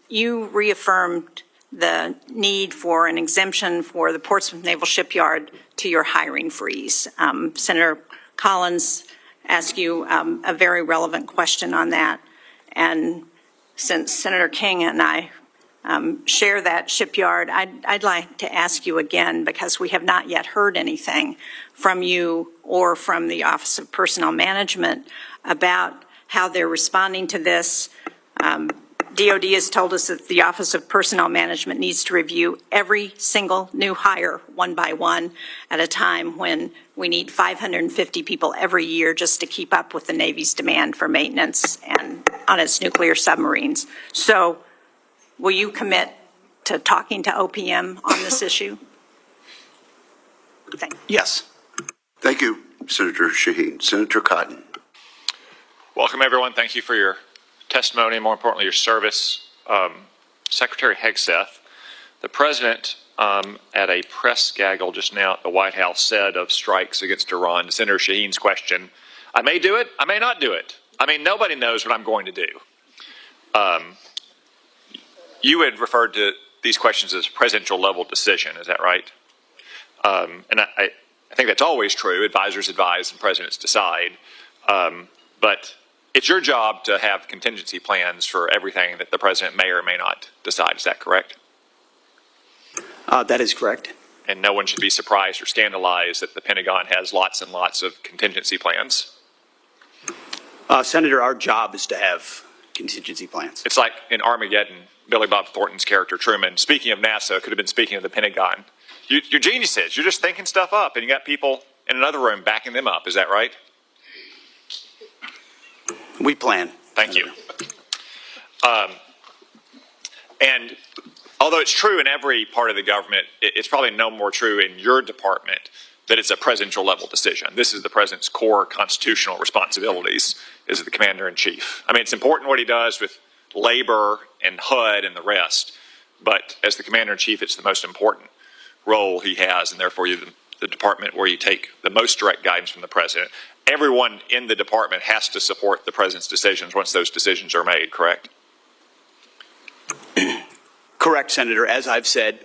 you reaffirmed the need for an exemption for the Portsmouth Naval Shipyard to your hiring freeze. Senator Collins asked you a very relevant question on that, and since Senator King and I share that shipyard, I'd like to ask you again, because we have not yet heard anything from you or from the Office of Personnel Management about how they're responding to this. DOD has told us that the Office of Personnel Management needs to review every single new hire one by one at a time, when we need 550 people every year just to keep up with the Navy's demand for maintenance and on its nuclear submarines. So will you commit to talking to OPM on this issue? Thank you. Yes. Thank you, Senator Shaheen. Senator Cotton. Welcome, everyone. Thank you for your testimony, and more importantly, your service. Secretary Hegseth, the President, at a press gaggle just now at the White House, said of strikes against Iran, to Senator Shaheen's question, I may do it, I may not do it. I mean, nobody knows what I'm going to do. You had referred to these questions as presidential level decision, is that right? And I think that's always true. Advisors advise and presidents decide. But it's your job to have contingency plans for everything that the president may or may not decide. Is that correct? That is correct. And no one should be surprised or scandalized that the Pentagon has lots and lots of contingency plans. Senator, our job is to have contingency plans. It's like in Armageddon, Billy Bob Thornton's character Truman, speaking of NASA, could have been speaking of the Pentagon. You're geniuses. You're just thinking stuff up, and you got people in another room backing them up. Is that right? We plan. Thank you. And although it's true in every part of the government, it's probably no more true in your department that it's a presidential level decision. This is the president's core constitutional responsibilities as the commander-in-chief. I mean, it's important what he does with labor and HUD and the rest, but as the commander-in-chief, it's the most important role he has, and therefore you're the department where you take the most direct guidance from the president. Everyone in the department has to support the president's decisions once those decisions are made, correct? Correct, Senator. As I've said,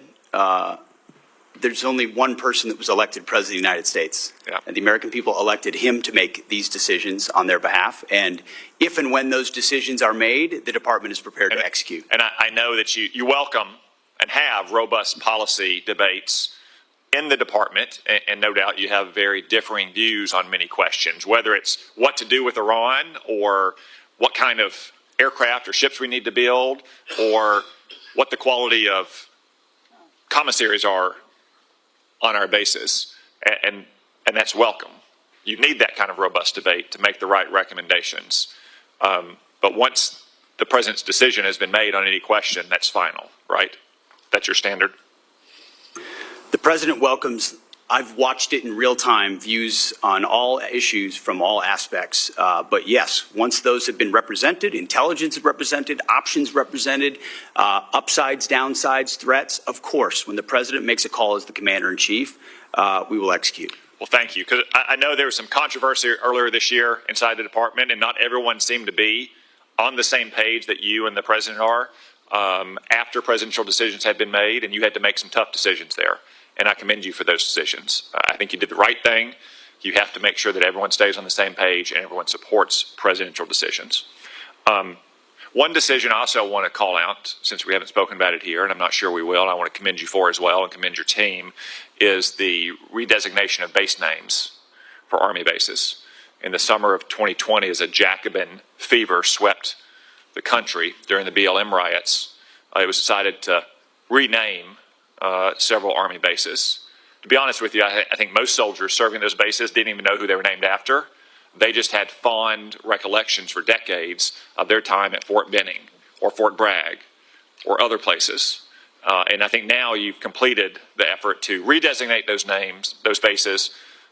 there's only one person that was elected president of the United States. Yeah. And the American people elected him to make these decisions on their behalf. And if and when those decisions are made, the department is prepared to execute. And I know that you welcome and have robust policy debates in the department, and no doubt you have very differing views on many questions, whether it's what to do with Iran, or what kind of aircraft or ships we need to build, or what the quality of commissaries are on our bases, and that's welcome. You need that kind of robust debate to make the right recommendations. But once the president's decision has been made on any question, that's final, right? That's your standard? The president welcomes, I've watched it in real time, views on all issues from all aspects. But yes, once those have been represented, intelligence represented, options represented, upsides, downsides, threats, of course, when the president makes a call as the commander-in-chief, we will execute. Well, Thank you, because I know there was some controversy earlier this year inside the department, and not everyone seemed to be on the same page that you and the president are after presidential decisions had been made, and you had to make some tough decisions there. And I commend you for those decisions. I think you did the right thing. You have to make sure that everyone stays on the same page and everyone supports presidential decisions. One decision I also want to call out, since we haven't spoken about it here, and I'm not sure we will, and I want to commend you for as well, and commend your team, is the redesignation of base names for Army bases. In the summer of 2020, as a Jacobin fever swept the country during the BLM riots, it was decided to rename several Army bases. To be honest with you, I think most soldiers serving those bases didn't even know who they were named after. They just had fond recollections for decades of their time at Fort Benning or Fort Bragg or other places. And I think now you've completed the effort to redesignate those names, those bases,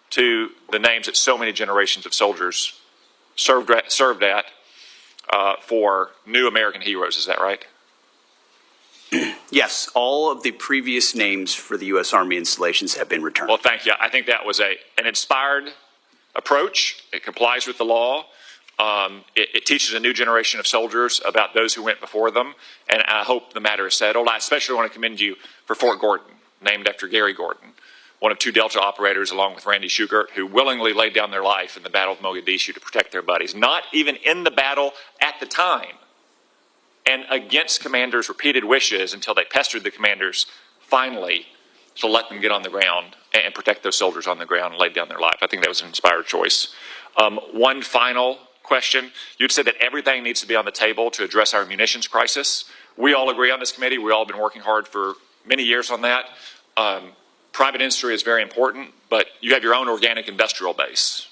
to the names that so many generations of soldiers served at for new American heroes. Is that right? Yes, all of the previous names for the U.S. Army installations have been returned. Well, thank you. I think that was an inspired approach. It complies with the law. It teaches a new generation of soldiers about those who went before them, and I hope the matter is settled. I especially want to commend you for Fort Gordon, named after Gary Gordon, one of two Delta operators along with Randy Shugart, who willingly laid down their life in the Battle of Mogadishu to protect their buddies, not even in the battle at the time, and against commanders' repeated wishes until they pestered the commanders finally to let them get on the ground and protect those soldiers on the ground and laid down their life. I think that was an inspired choice. One final question. You'd said that everything needs to be on the table to address our munitions crisis. We all agree on this committee. We all have been working hard for many years on that. Private industry is very important, but you have your own organic industrial base.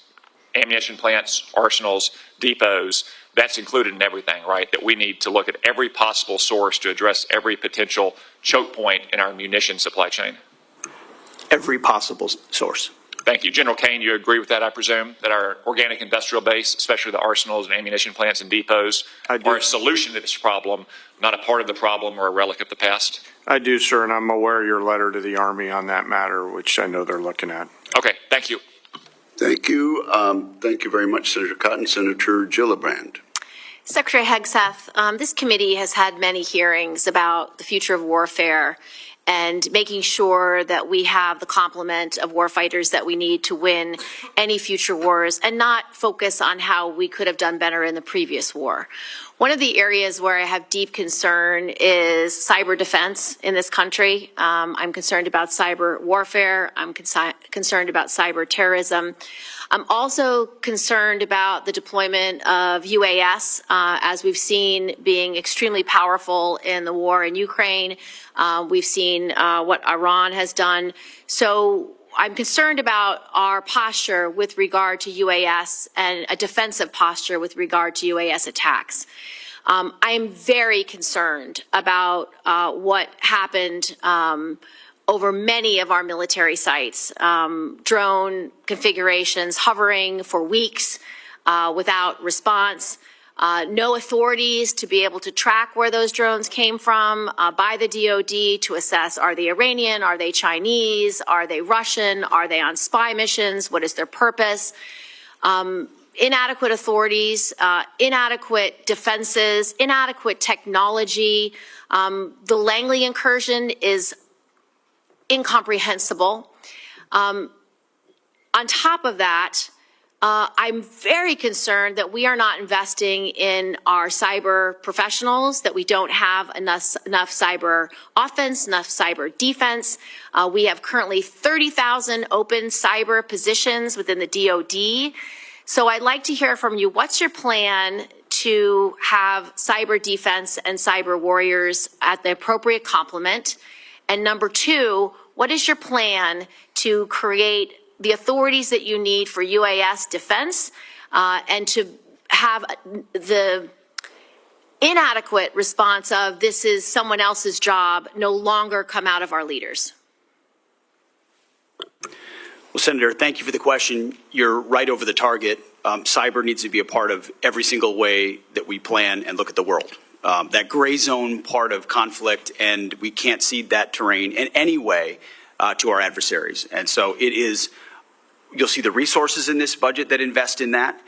Ammunition plants, arsenals, depots, that's included in everything, right? That we need to look at every possible source to address every potential choke point in our munition supply chain. Every possible source. Thank you. General Kane, you agree with that, I presume, that our organic industrial base, especially the arsenals and ammunition plants and depots, are a solution to this problem, not a part of the problem or a relic of the past? I do, sir, and I'm aware of your letter to the Army on that matter, which I know they're looking at. Okay, thank you. Thank you. Thank you very much, Senator Cotton. Senator Gillibrand. Secretary Hegseth, this committee has had many hearings about the future of warfare and making sure that we have the complement of warfighters that we need to win any future wars and not focus on how we could have done better in the previous war. One of the areas where I have deep concern is cyber defense in this country. I'm concerned about cyber warfare. I'm concerned about cyber terrorism. I'm also concerned about the deployment of UAS, as we've seen being extremely powerful in the war in Ukraine. We've seen what Iran has done. So I'm concerned about our posture with regard to UAS and a defensive posture with regard to UAS attacks. I'm very concerned about what happened over many of our military sites, drone configurations hovering for weeks without response, no authorities to be able to track where those drones came from by the DoD to assess, are they Iranian, are they Chinese, are they Russian, are they on spy missions, what is their purpose? Inadequate authorities, inadequate defenses, inadequate technology. The Langley incursion is incomprehensible. On top of that, I'm very concerned that we are not investing in our cyber professionals, that we don't have enough cyber offense, enough cyber defense. We have currently 30,000 open cyber positions within the DoD. So I'd like to hear from you. What's your plan to have cyber defense and cyber warriors at the appropriate complement? And number two, what is your plan to create the authorities that you need for UAS defense and to have the inadequate response of this is someone else's job no longer come out of our leaders? Well, Senator, thank you for the question. You're right over the target. Cyber needs to be a part of every single way that we plan and look at the world. That gray zone part of conflict, and we can't cede that terrain in any way to our adversaries. And so it is, you'll see the resources in this budget that invest in that.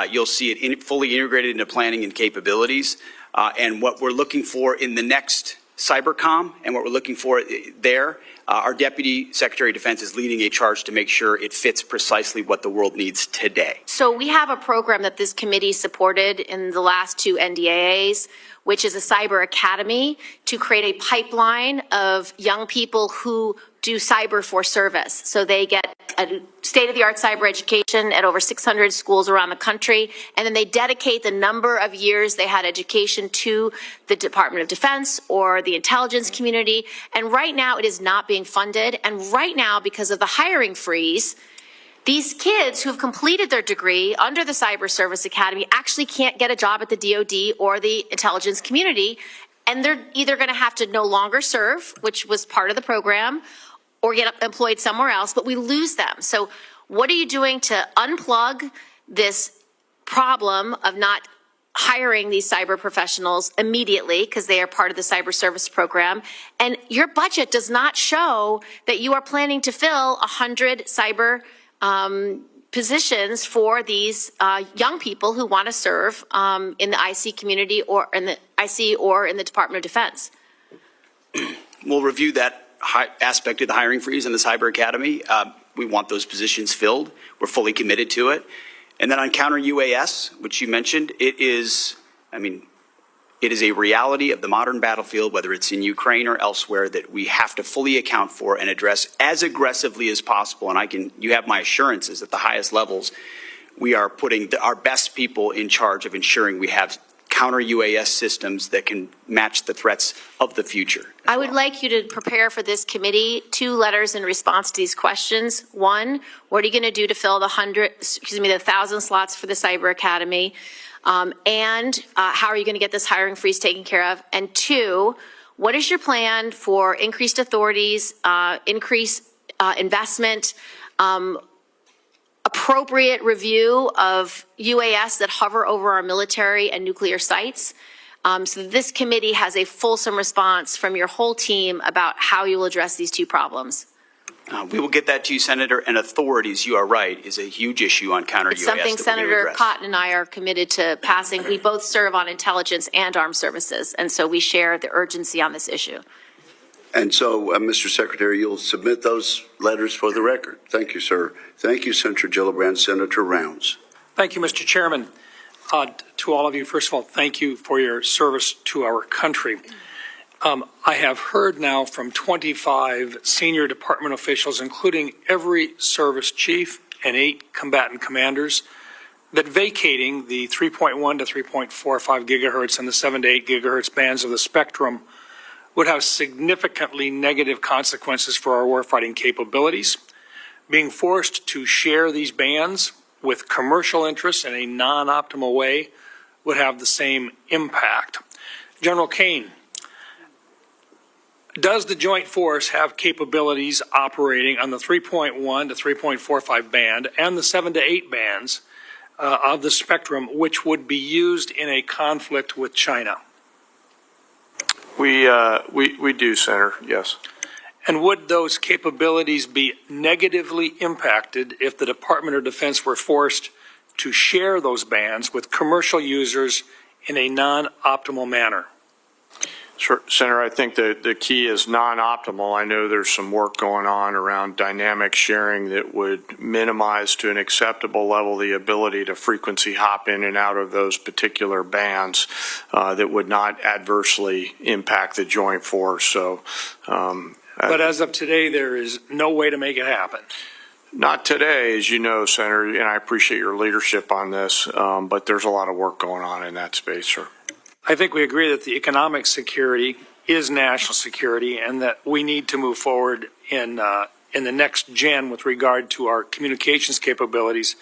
You'll see it fully integrated into planning and capabilities. And what we're looking for in the next cybercom and what we're looking for there Our Deputy Secretary of Defense is leading a charge to make sure it fits precisely what the world needs today. So we have a program that this committee supported in the last two NDAAs, which is a cyber academy to create a pipeline of young people who do cyber for service. So they get a state-of-the-art cyber education at over 600 schools around the country, and then they dedicate the number of years they had education to the Department of Defense or the intelligence community. And right now it is not being funded. And right now, because of the hiring freeze, these kids who have completed their degree under the Cyber Service Academy actually can't get a job at the DoD or the intelligence community, and they're either going to have to no longer serve, which was part of the program, or get employed somewhere else, but we lose them. So what are you doing to unplug this problem of not hiring these cyber professionals immediately because they are part of the cyber service program? And your budget does not show that you are planning to fill 100 cyber positions for these young people who want to serve in the IC community or in the IC or in the Department of Defense. We'll review that aspect of the hiring freeze in the Cyber Academy. We want those positions filled. We're fully committed to it. And then on counter UAS, which you mentioned, it is a reality of the modern battlefield, whether it's in Ukraine or elsewhere, that we have to fully account for and address as aggressively as possible. And you have my assurances at the highest levels, we are putting our best people in charge of ensuring we have counter UAS systems that can match the threats of the future. I would like you to prepare for this committee 2 letters in response to these questions. 1, what are you going to do to fill the 1,000 slots for the Cyber Academy? And how are you going to get this hiring freeze taken care of? And 2, what is your plan for increased authorities, increased investment, appropriate review of UAS that hover over our military and nuclear sites? So this committee has a fulsome response from your whole team about how you will address these 2 problems. We will get that to you, Senator. And authorities, you are right, is a huge issue on counter UAS. It's something Senator Cotton and I are committed to passing. We both serve on intelligence and armed services, and so we share the urgency on this issue. And so, Mr. Secretary, you'll submit those letters for the record. Thank you, sir. Thank you, Senator Gillibrand. Senator Rounds. Thank you, Mr. Chairman. To all of you, first of all, thank you for your service to our country. I have heard now from 25 senior department officials, including every service chief and 8 combatant commanders, that vacating the 3.1 to 3.45 gigahertz and the 7 to 8 gigahertz bands of the spectrum would have significantly negative consequences for our warfighting capabilities. Being forced to share these bands with commercial interests in a non-optimal way would have the same impact. General Kane, does the Joint Force have capabilities operating on the 3.1 to 3.45 band and the 7 to 8 bands of the spectrum which would be used in a conflict with China? We do, Senator, yes. And would those capabilities be negatively impacted if the Department of Defense were forced to share those bands with commercial users in a non-optimal manner? Sure, Senator, I think the key is non-optimal. I know there's some work going on around dynamic sharing that would minimize to an acceptable level the ability to frequency hop in and out of those particular bands that would not adversely impact the Joint Force. So, but as of today, there is no way to make it happen. Not today, as you know, Senator, and I appreciate your leadership on this, but there's a lot of work going on in that space, sir. I think we agree that the economic security is national security and that we need to move forward in the next gen with regard to our communications capabilities.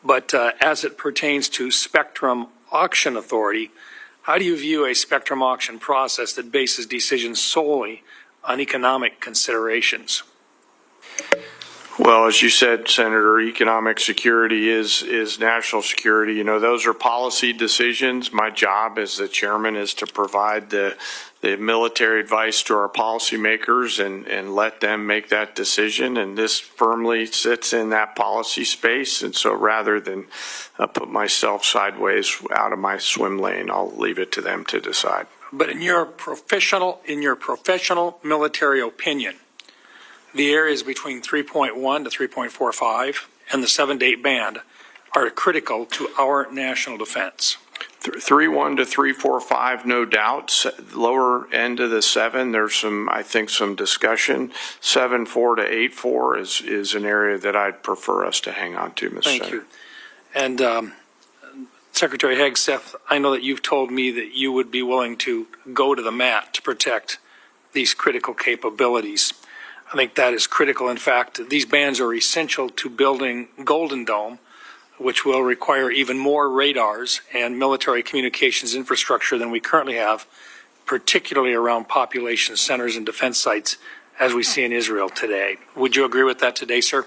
But as it pertains to spectrum auction authority, how do you view a spectrum auction process that bases decisions solely on economic considerations? Well, as you said, Senator, economic security is national security. You know, those are policy decisions. My job as the chairman is to provide the military advice to our policymakers and let them make that decision. And this firmly sits in that policy space. And so rather than put myself sideways out of my swim lane, I'll leave it to them to decide. But in your professional military opinion, the areas between 3.1 to 3.45 and the 7 to 8 band are critical to our national defense. 3.1 to 3.45, no doubt. Lower end of the 7, there's I think some discussion. 7.4 to 8.4 is an area that I'd prefer us to hang on to, Mr. Thank Senator. you. And Secretary Hegseth, I know that you've told me that you would be willing to go to the mat to protect these critical capabilities. I think that is critical. In fact, these bands are essential to building Golden Dome, which will require even more radars and military communications infrastructure than we currently have, particularly around population centers and defense sites, as we see in Israel today. Would you agree with that today, sir?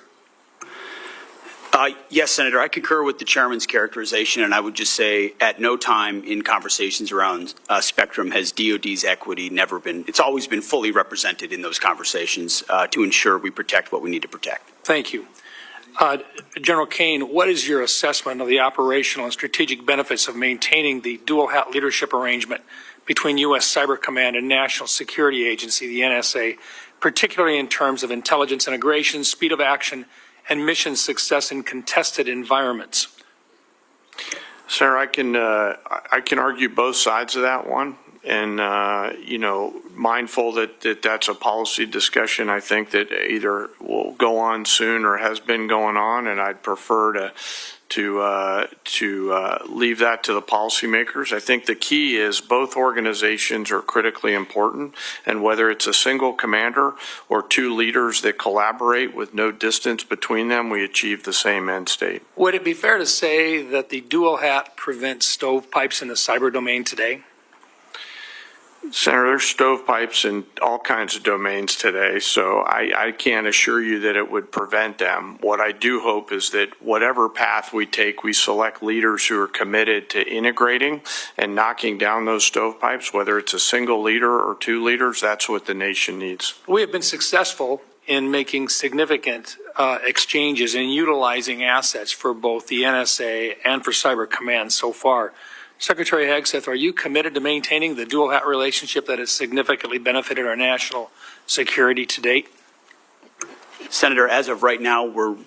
Yes, Senator, I concur with the chairman's characterization, and I would just say at no time in conversations around spectrum has DOD's equity it's always been fully represented in those conversations to ensure we protect what we need to protect. Thank you. General Kane, what is your assessment of the operational and strategic benefits of maintaining the dual-hat leadership arrangement between U.S. Cyber Command and National Security Agency, the NSA, particularly in terms of intelligence integration, speed of action, and mission success in contested environments? Sir, I can argue both sides of that one, and mindful that that's a policy discussion. I think that either will go on soon or has been going on, and I'd prefer to leave that to the policymakers. I think the key is both organizations are critically important, and whether it's a single commander or two leaders that collaborate with no distance between them, we achieve the same end state. Would it be fair to say that the dual hat prevents stovepipes in the cyber domain today? Senator, there's stovepipes in all kinds of domains today, so I can't assure you that it would prevent them. What I do hope is that whatever path we take, we select leaders who are committed to integrating and knocking down those stovepipes, whether it's a single leader or two leaders. That's what the nation needs. We have been successful in making significant exchanges and utilizing assets for both the NSA and for Cyber Command so far. Secretary Hegseth, are you committed to maintaining the dual hat relationship that has significantly benefited our national security to date? Senator, as of right now, we're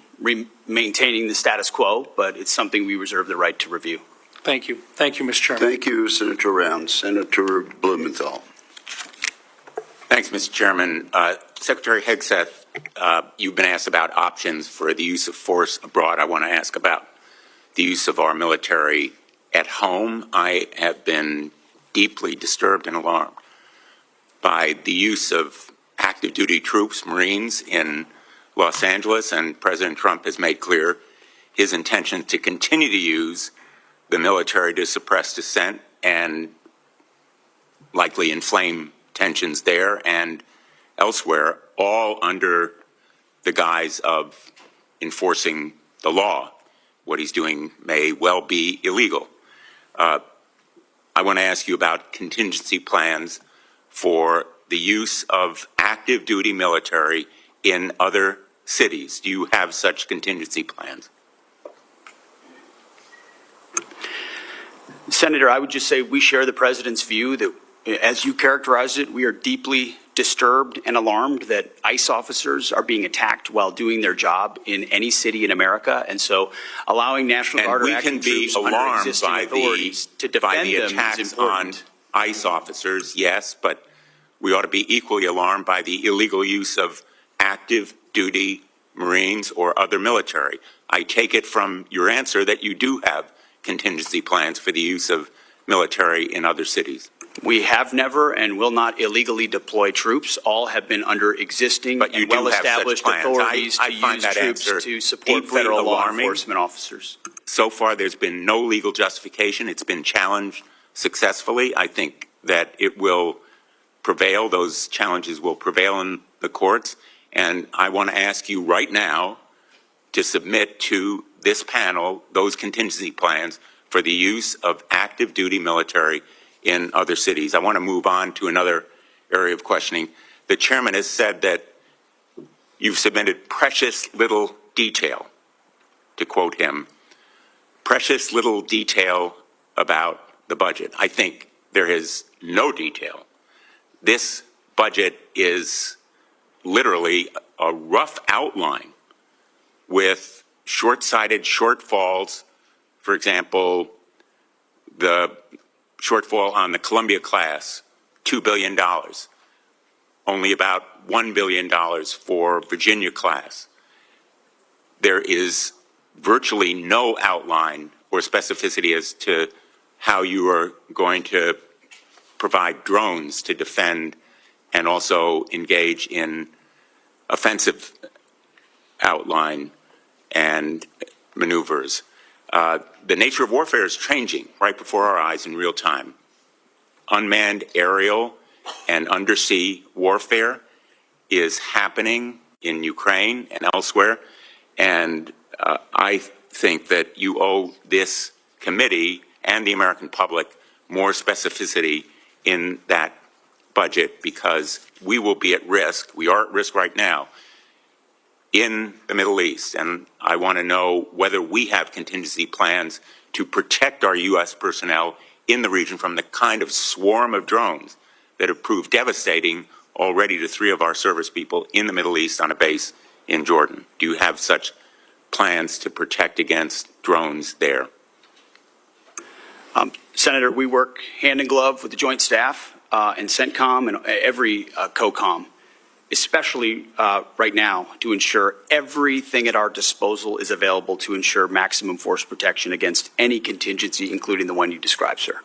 maintaining the status quo, but it's something we reserve the right to review. Thank you. Thank you, Mr. Chairman. Thank you, Senator Round. Senator Blumenthal. Thanks, Mr. Chairman. Secretary Hegseth, you've been asked about options for the use of force abroad. I want to ask about the use of our military at home. I have been deeply disturbed and alarmed by the use of active duty troops, Marines, in Los Angeles, and President Trump has made clear his intention to continue to use the military to suppress dissent and likely inflame tensions there and elsewhere, all under the guise of enforcing the law. What he's doing may well be illegal. I want to ask you about contingency plans for the use of active duty military in other cities. Do you have such contingency plans? Senator, I would just say we share the president's view that, as you characterized it, we are deeply disturbed and alarmed that ICE officers are being attacked while doing their job in any city in America, and so allowing National Guard or active troops under existing authorities to defend them is attacks important. on ICE officers, yes, but we ought to be equally alarmed by the illegal use of active duty Marines or other military. I take it from your answer that you do have contingency plans for the use of military in other cities. We have never and will not illegally deploy troops. All have been under existing and well-established authorities to use troops to support federal law enforcement officers. So far, there's been no legal justification. It's been challenged successfully. I think that it will prevail. Those challenges will prevail in the courts. And I want to ask you right now to submit to this panel those contingency plans for the use of active duty military in other cities. I want to move on to another area of questioning. The chairman has said that you've submitted precious little detail, to quote him, precious little detail about the budget. I think there is no detail. This budget is literally a rough outline with short-sighted shortfalls. For example, the shortfall on the Columbia class, $2 billion. Only about $1 billion for Virginia class. There is virtually no outline or specificity as to how you are going to provide drones to defend and also engage in offensive outline and maneuvers. The nature of warfare is changing right before our eyes in real time. Unmanned aerial and undersea warfare is happening in Ukraine and elsewhere, and I think that you owe this committee and the American public more specificity in that budget, because we will be at risk. We are at risk right now in the Middle East, and I want to know whether we have contingency plans to protect our U.S. personnel in the region from the kind of swarm of drones that have proved devastating already to 3 of our service people in the Middle East on a base in Jordan. Do you have such plans to protect against drones there? Senator, we work hand in glove with the Joint Staff and CENTCOM and every COCOM, especially right now, to ensure everything at our disposal is available to ensure maximum force protection against any contingency, including the one you described, sir.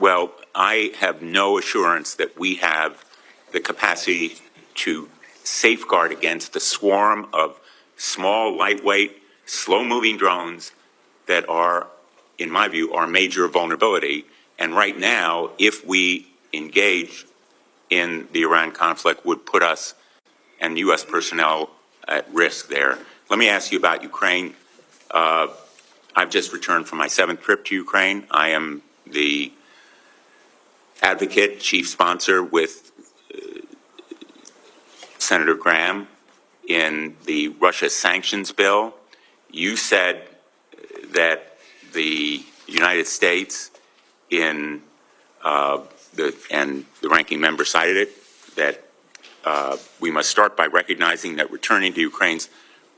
Well, I have no assurance that we have the capacity to safeguard against the swarm of small, lightweight, slow-moving drones that are, in my view, our major vulnerability. And right now, if we engage in the Iran conflict, would put us and U.S. personnel at risk there. Let me ask you about Ukraine. I've just returned from my 7th trip to Ukraine. I am the advocate, chief sponsor with Senator Graham in the Russia sanctions bill. You said that the United States and the ranking member cited it, that we must start by recognizing that returning to Ukraine's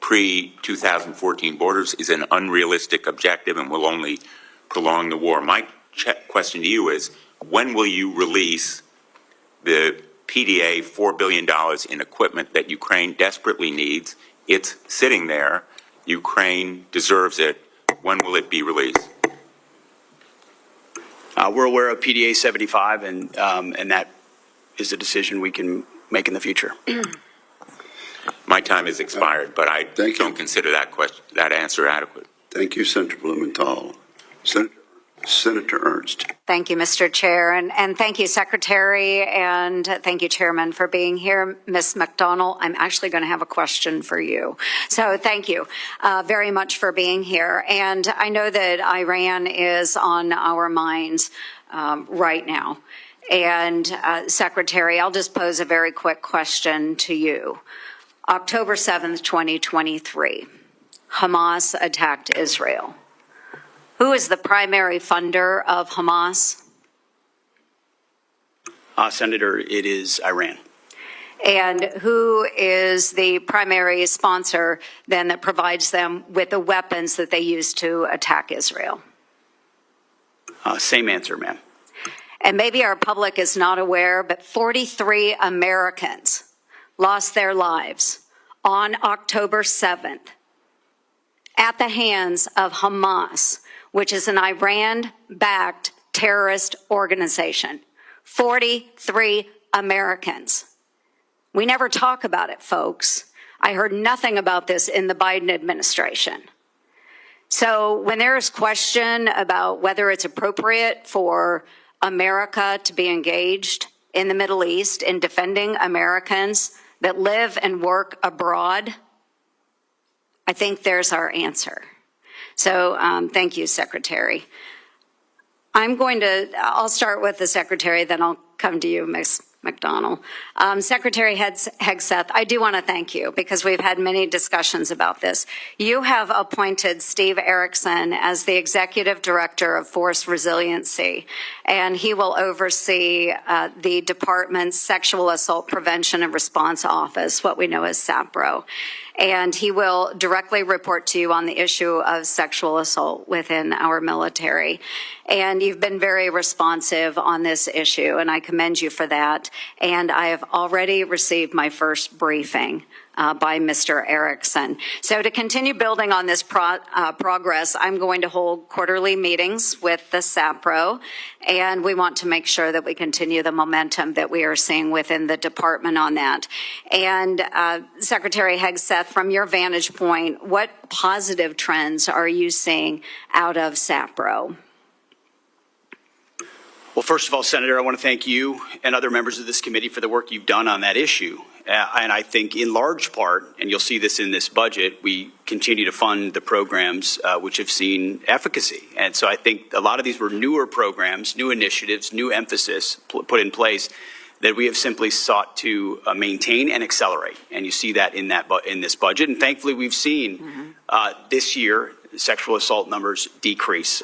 pre-2014 borders is an unrealistic objective and will only prolong the war. My question to you is, when will you release the PDA $4 billion in equipment that Ukraine desperately needs? It's sitting there. Ukraine deserves it. When will it be released? We're aware of PDA 75, and that is a decision we can make in the future. My time has expired, but I don't consider that answer adequate. Thank you, Senator Blumenthal. Senator Ernst. Thank you, Mr. Chair, and thank you, Secretary, and thank you, Chairman, for being here. Ms. McDonnell, I'm actually going to have a question for you. So thank you very much for being here. And I know that Iran is on our minds right now. And Secretary, I'll just pose a very quick question to you. October 7th, 2023, Hamas attacked Israel. Who is the primary funder of Hamas? Senator, it is Iran. And who is the primary sponsor then that provides them with the weapons that they use to attack Israel? Same answer, ma'am. And maybe our public is not aware, but 43 Americans lost their lives on October 7th at the hands of Hamas, which is an Iran-backed terrorist organization. 43 Americans. We never talk about it, folks. I heard nothing about this in the Biden administration. So when there is question about whether it's appropriate for America to be engaged in the Middle East in defending Americans that live and work abroad, I think there's our answer. So thank you, Secretary. I'll start with the Secretary, then I'll come to you, Ms. McDonnell. Secretary Hegseth, I do want to thank you because we've had many discussions about this. You have appointed Steve Erickson as the Executive Director of Force Resiliency, and he will oversee the department's Sexual Assault Prevention and Response Office, what we know as SAPRO. And he will directly report to you on the issue of sexual assault within our military. And you've been very responsive on this issue, and I commend you for that. And I have already received my first briefing by Mr. Erickson. So to continue building on this progress, I'm going to hold quarterly meetings with the SAPRO, and we want to make sure that we continue the momentum that we are seeing within the department on that. And Secretary Hegseth, from your vantage point, what positive trends are you seeing out of SAPRO? Well, first of all, Senator, I want to thank you and other members of this committee for the work you've done on that issue. And I think in large part, and you'll see this in this budget, we continue to fund the programs which have seen efficacy. And so I think a lot of these were newer programs, new initiatives, new emphasis put in place that we have simply sought to maintain and accelerate. And you see that in this budget. And thankfully, we've seen this year sexual assault numbers decrease.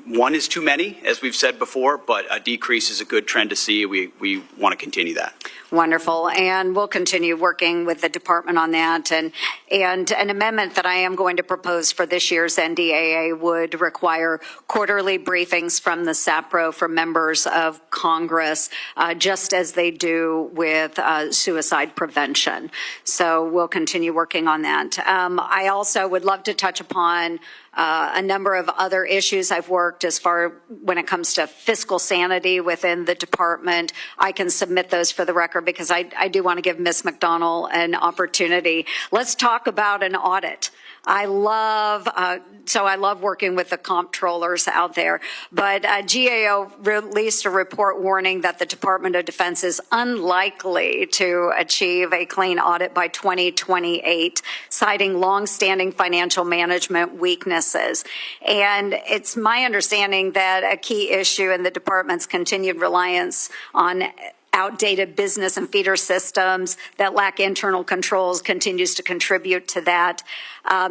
One is too many, as we've said before, but a decrease is a good trend to see. We want to continue that. Wonderful. And we'll continue working with the department on that. And an amendment that I am going to propose for this year's NDAA would require quarterly briefings from the SAPRO for members of Congress, just as they do with suicide prevention. So we'll continue working on that. I also would love to touch upon a number of other issues. I've worked as far when it comes to fiscal sanity within the department. I can submit those for the record because I do want to give Ms. McDonnell an opportunity. Let's talk about an audit. I love working with the comptrollers out there, but GAO released a report warning that the Department of Defense is unlikely to achieve a clean audit by 2028, citing longstanding financial management weaknesses. And it's my understanding that a key issue in the department's continued reliance on outdated business and feeder systems that lack internal controls continues to contribute to that.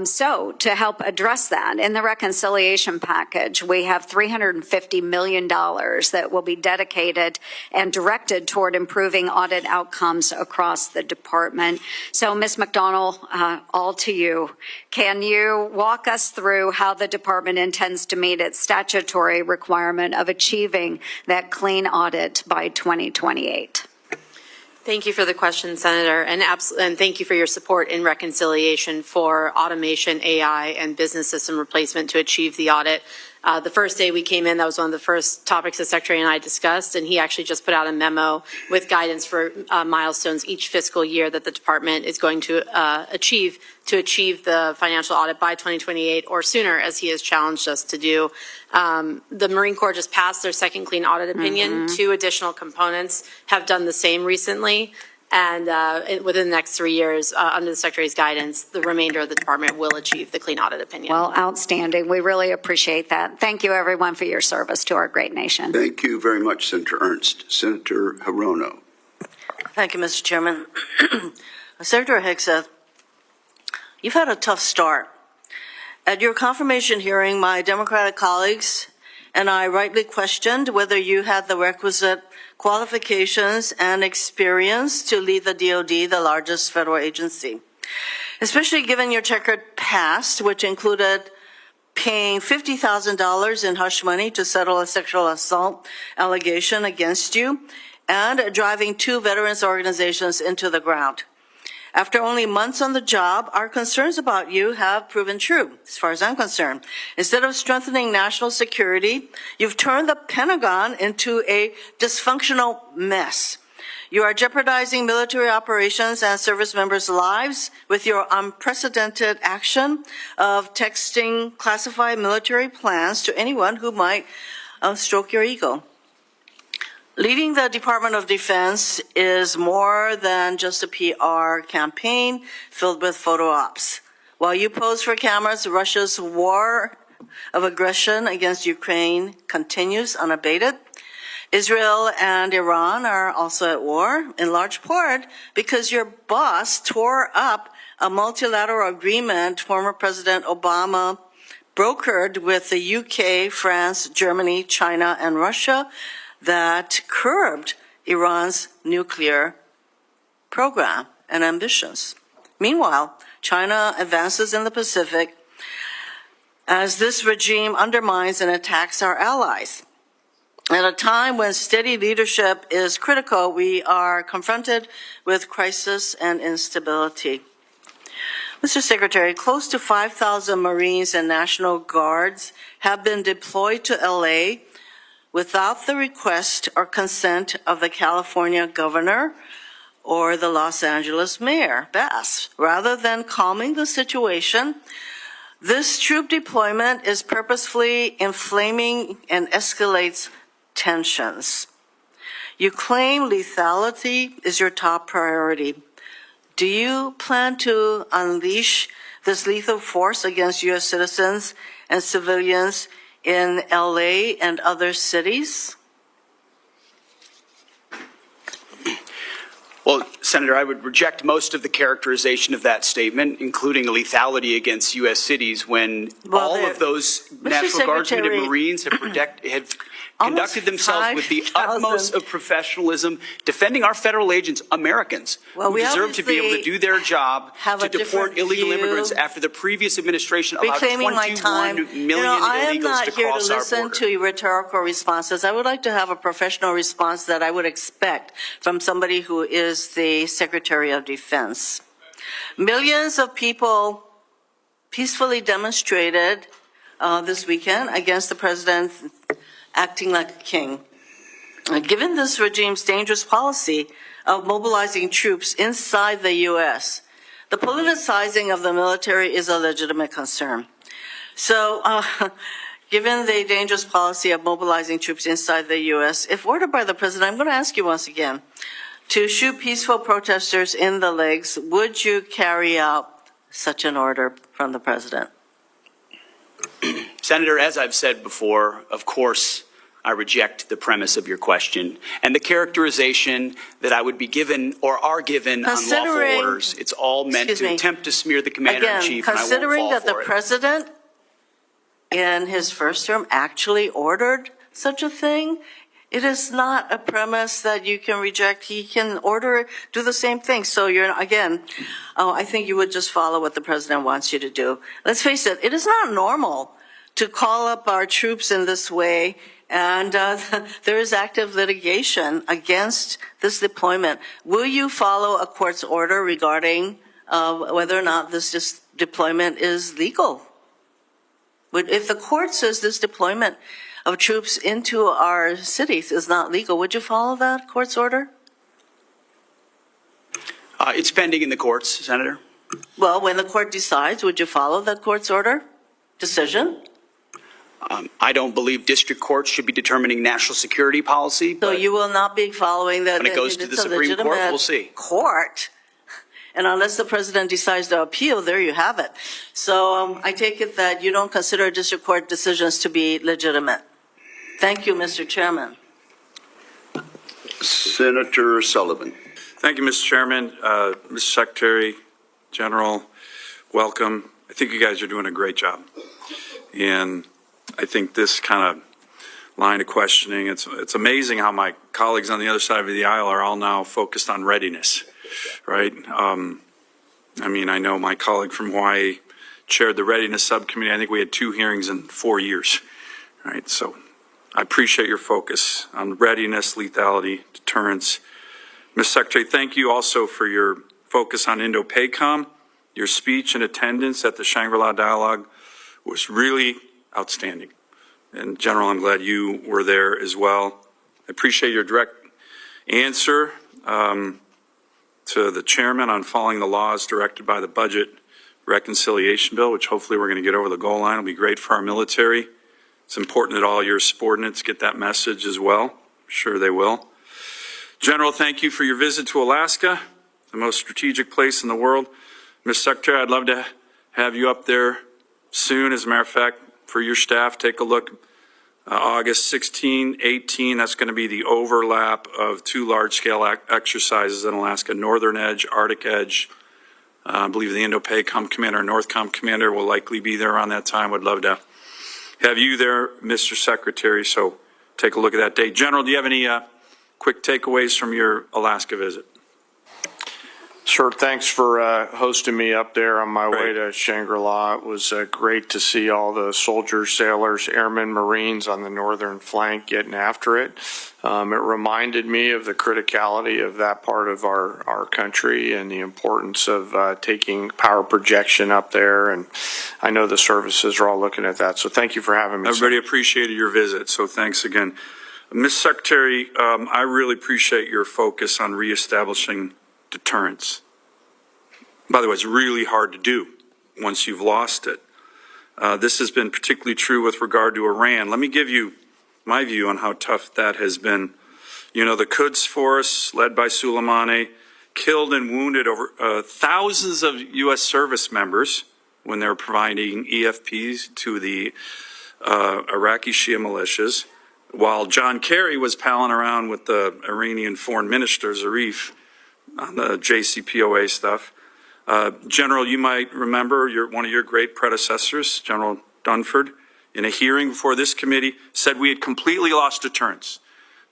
So to help address that, in the reconciliation package, we have $350 million that will be dedicated and directed toward improving audit outcomes across the department. So Ms. McDonnell, all to you. Can you walk us through how the department intends to meet its statutory requirement of achieving that clean audit by 2028? Thank you for the question, Senator, and thank you for your support in reconciliation for automation, AI, and business system replacement to achieve the audit. The first day we came in, that was one of the first topics the Secretary and I discussed, and he actually just put out a memo with guidance for milestones each fiscal year that the department is going to achieve the financial audit by 2028 or sooner, as he has challenged us to do. The Marine Corps just passed their second clean audit opinion. 2 additional components have done the same recently. And within the next 3 years, under the Secretary's guidance, the remainder of the department will achieve the clean audit opinion. Well, outstanding. We really appreciate that. Thank you, everyone, for your service to our great nation. Thank you very much, Senator Ernst. Senator Hirono. Thank you, Mr. Chairman. Secretary Hegseth, you've had a tough start. At your confirmation hearing, my Democratic colleagues and I rightly questioned whether you had the requisite qualifications and experience to lead the DoD, the largest federal agency, especially given your checkered past, which included paying $50,000 in hush money to settle a sexual assault allegation against you and driving 2 veterans organizations into the ground. After only months on the job, our concerns about you have proven true, as far as I'm concerned. Instead of strengthening national security, you've turned the Pentagon into a dysfunctional mess. You are jeopardizing military operations and service members' lives with your unprecedented action of texting classified military plans to anyone who might stroke your ego. Leading the Department of Defense is more than just a PR campaign filled with photo ops. While you pose for cameras, Russia's war of aggression against Ukraine continues unabated. Israel and Iran are also at war, in large part because your boss tore up a multilateral agreement former President Obama brokered with the UK, France, Germany, China, and Russia that curbed Iran's nuclear program and ambitions. Meanwhile, China advances in the Pacific as this regime undermines and attacks our allies. At a time when steady leadership is critical, we are confronted with crisis and instability. Mr. Secretary, close to 5,000 Marines and National Guards have been deployed to LA without the request or consent of the California governor or the Los Angeles mayor, Bass. Rather than calming the situation, this troop deployment is purposefully inflaming and escalates tensions. You claim lethality is your top priority. Do you plan to unleash this lethal force against U.S. citizens and civilians in LA and other cities? Well, Senator, I would reject most of the characterization of that statement, including lethality against U.S. cities, when all of those National Guardsmen and Marines have conducted themselves with the utmost of professionalism, defending our federal agents, Americans, who deserve to be able to do their job to deport illegal immigrants after the previous administration allowed 21 million illegals to cross our border. I am not here to listen to rhetorical responses. I would like to have a professional response that I would expect from somebody who is the Secretary of Defense. Millions of people peacefully demonstrated this weekend against the president acting like a king. Given this regime's dangerous policy of mobilizing troops inside the U.S., the politicizing of the military is a legitimate concern. So, given the dangerous policy of mobilizing troops inside the U.S., if ordered by the president, I'm going to ask you once again, to shoot peaceful protesters in the legs, would you carry out such an order from the president? Senator, as I've said before, of course, I reject the premise of your question and the characterization that I would be given or are given unlawful orders. It's all meant to attempt to smear the commander-in-chief, and I won't fall for it. Considering that the president in his first term actually ordered such a thing, it is not a premise that you can reject. He can order, do the same thing. So you're, again, I think you would just follow what the president wants you to do. Let's face it, it is not normal to call up our troops in this way, and there is active litigation against this deployment. Will you follow a court's order regarding whether or not this deployment is legal? If the court says this deployment of troops into our cities is not legal, would you follow that court's order? It's pending in the courts, Senator. Well, when the court decides, would you follow that court's order decision? I don't believe district courts should be determining national security policy. So you will not be following that. When it goes to the Supreme Court, we'll see. Court. And unless the president decides to appeal, there you have it. So I take it that you don't consider district court decisions to be legitimate. Thank you, Mr. Chairman. Senator Sullivan. Thank you, Mr. Chairman. Mr. Secretary General, welcome. I think you guys are doing a great job. And I think this kind of line of questioning, it's amazing how my colleagues on the other side of the aisle are all now focused on readiness, right? I mean, I know my colleague from Hawaii chaired the readiness subcommittee. I think we had 2 hearings in 4 years, right? So I appreciate your focus on readiness, lethality, deterrence. Ms. Secretary, thank you also for your focus on Indo-PACOM. Your speech and attendance at the Shangri-La Dialogue was really outstanding. And General, I'm glad you were there as well. I appreciate your direct answer to the chairman on following the laws directed by the budget reconciliation bill, which hopefully we're going to get over the goal line. It'll be great for our military. It's important that all your subordinates get that message as well. I'm sure they will. General, thank you for your visit to Alaska, the most strategic place in the world. Ms. Secretary, I'd love to have you up there soon. As a matter of fact, for your staff, take a look August 16, 18, that's going to be the overlap of two large-scale exercises in Alaska, Northern Edge, Arctic Edge. I believe the Indo-PACOM commander, Northcom commander will likely be there around that time. Would love to have you there, Mr. Secretary, so take a look at that date. General, do you have any quick takeaways from your Alaska visit? Sure. Thanks for hosting me up there on my way to Shangri-La. It was great to see all the soldiers, sailors, airmen, Marines on the northern flank getting after it. It reminded me of the criticality of that part of our country and the importance of taking power projection up there. And I know the services are all looking at that. So thank you for having me. Everybody appreciated your visit, so thanks again. Ms. Secretary, I really appreciate your focus on reestablishing deterrence. By the way, it's really hard to do once you've lost it. This has been particularly true with regard to Iran. Let me give you my view on how tough that has been. You know, the Quds force, led by Soleimani, killed and wounded over thousands of U.S. service members when they were providing EFPs to the Iraqi Shia militias, while John Kerry was palling around with the Iranian foreign minister, Zarif, on the JCPOA stuff. General, you might remember one of your great predecessors, General Dunford, in a hearing before this committee, said we had completely lost deterrence,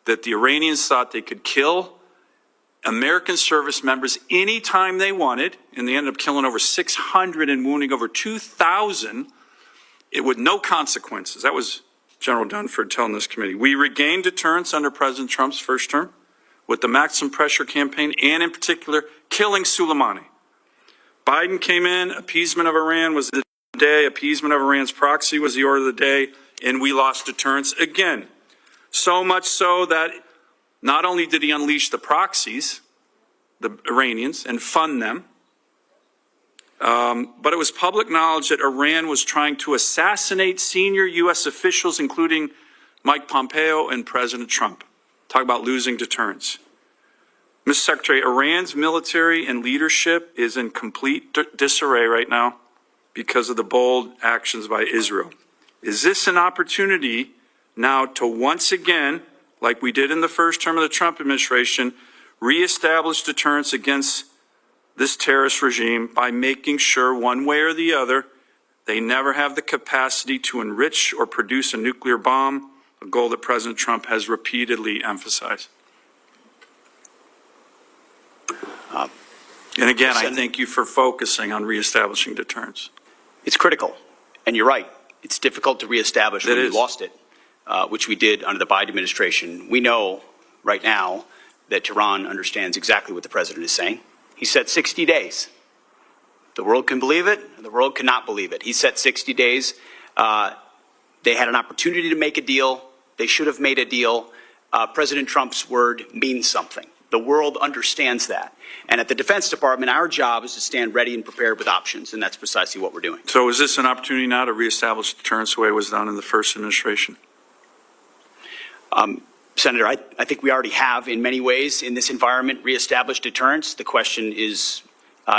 that the Iranians thought they could kill American service members anytime they wanted, and they ended up killing over 600 and wounding over 2,000 with no consequences. That was General Dunford telling this committee. We regained deterrence under President Trump's first term with the maximum pressure campaign and, in particular, killing Soleimani. Biden came in, appeasement of Iran was the day, appeasement of Iran's proxy was the order of the day, and we lost deterrence again. So much so that not only did he unleash the proxies, the Iranians, and fund them, but it was public knowledge that Iran was trying to assassinate senior U.S. officials, including Mike Pompeo and President Trump. Talk about losing deterrence. Mr. Secretary, Iran's military and leadership is in complete disarray right now because of the bold actions by Israel. Is this an opportunity now to once again, like we did in the first term of the Trump administration, reestablish deterrence against this terrorist regime by making sure one way or the other they never have the capacity to enrich or produce a nuclear bomb, a goal that President Trump has repeatedly emphasized? And again, I thank you for focusing on reestablishing deterrence. It's critical, and you're right. It's difficult to reestablish when we lost it, which we did under the Biden administration. We know right now that Tehran understands exactly what the president is saying. He said 60 days. The world can believe it, and the world cannot believe it. He said 60 days. They had an opportunity to make a deal. They should have made a deal. President Trump's word means something. The world understands that. And at the Defense Department, our job is to stand ready and prepared with options, and that's precisely what we're doing. So is this an opportunity now to reestablish deterrence the way it was done in the first administration? Senator, I think we already have, in many ways, in this environment, reestablished deterrence. The question is,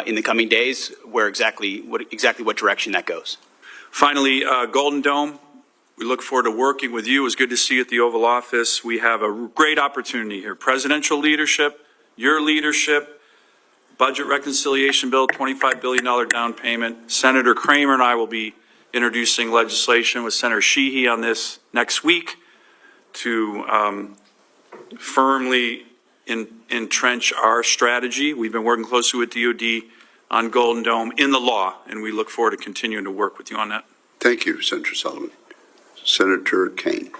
in the coming days, exactly what direction that goes. Finally, Golden Dome. We look forward to working with you. It was good to see you at the Oval Office. We have a great opportunity here. Presidential leadership, your leadership, budget reconciliation bill, $25 billion down payment. Senator Kramer and I will be introducing legislation with Senator Sheehy on this next week to firmly entrench our strategy. We've been working closely with DOD on Golden Dome in the law, and we look forward to continuing to work with you on that. Thank you, Senator Sullivan. Senator Kaine.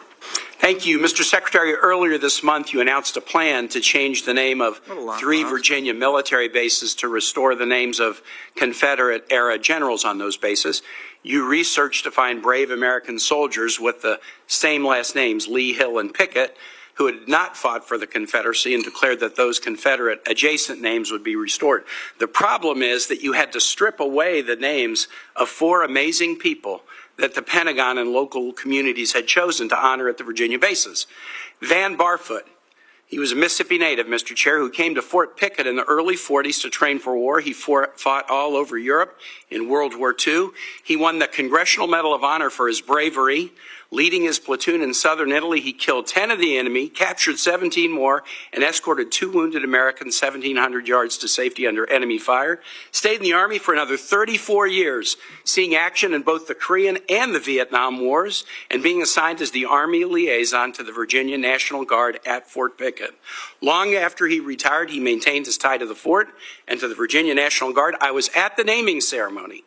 Thank you. Mr. Secretary, earlier this month you announced a plan to change the name of 3 Virginia military bases to restore the names of Confederate-era generals on those bases. You researched to find brave American soldiers with the same last names, Lee, Hill, and Pickett, who had not fought for the Confederacy and declared that those Confederate adjacent names would be restored. The problem is that you had to strip away the names of 4 amazing people that the Pentagon and local communities had chosen to honor at the Virginia bases. Van Barfoot, he was a Mississippi native, Mr. Chair, who came to Fort Pickett in the early 40s to train for war. He fought all over Europe in World War II. He won the Congressional Medal of Honor for his bravery. Leading his platoon in southern Italy, he killed 10 of the enemy, captured 17 more, and escorted 2 wounded Americans 1,700 yards to safety under enemy fire. Stayed in the Army for another 34 years, seeing action in both the Korean and the Vietnam Wars, and being assigned as the Army liaison to the Virginia National Guard at Fort Pickett. Long after he retired, he maintained his tie to the fort and to the Virginia National Guard. I was at the naming ceremony,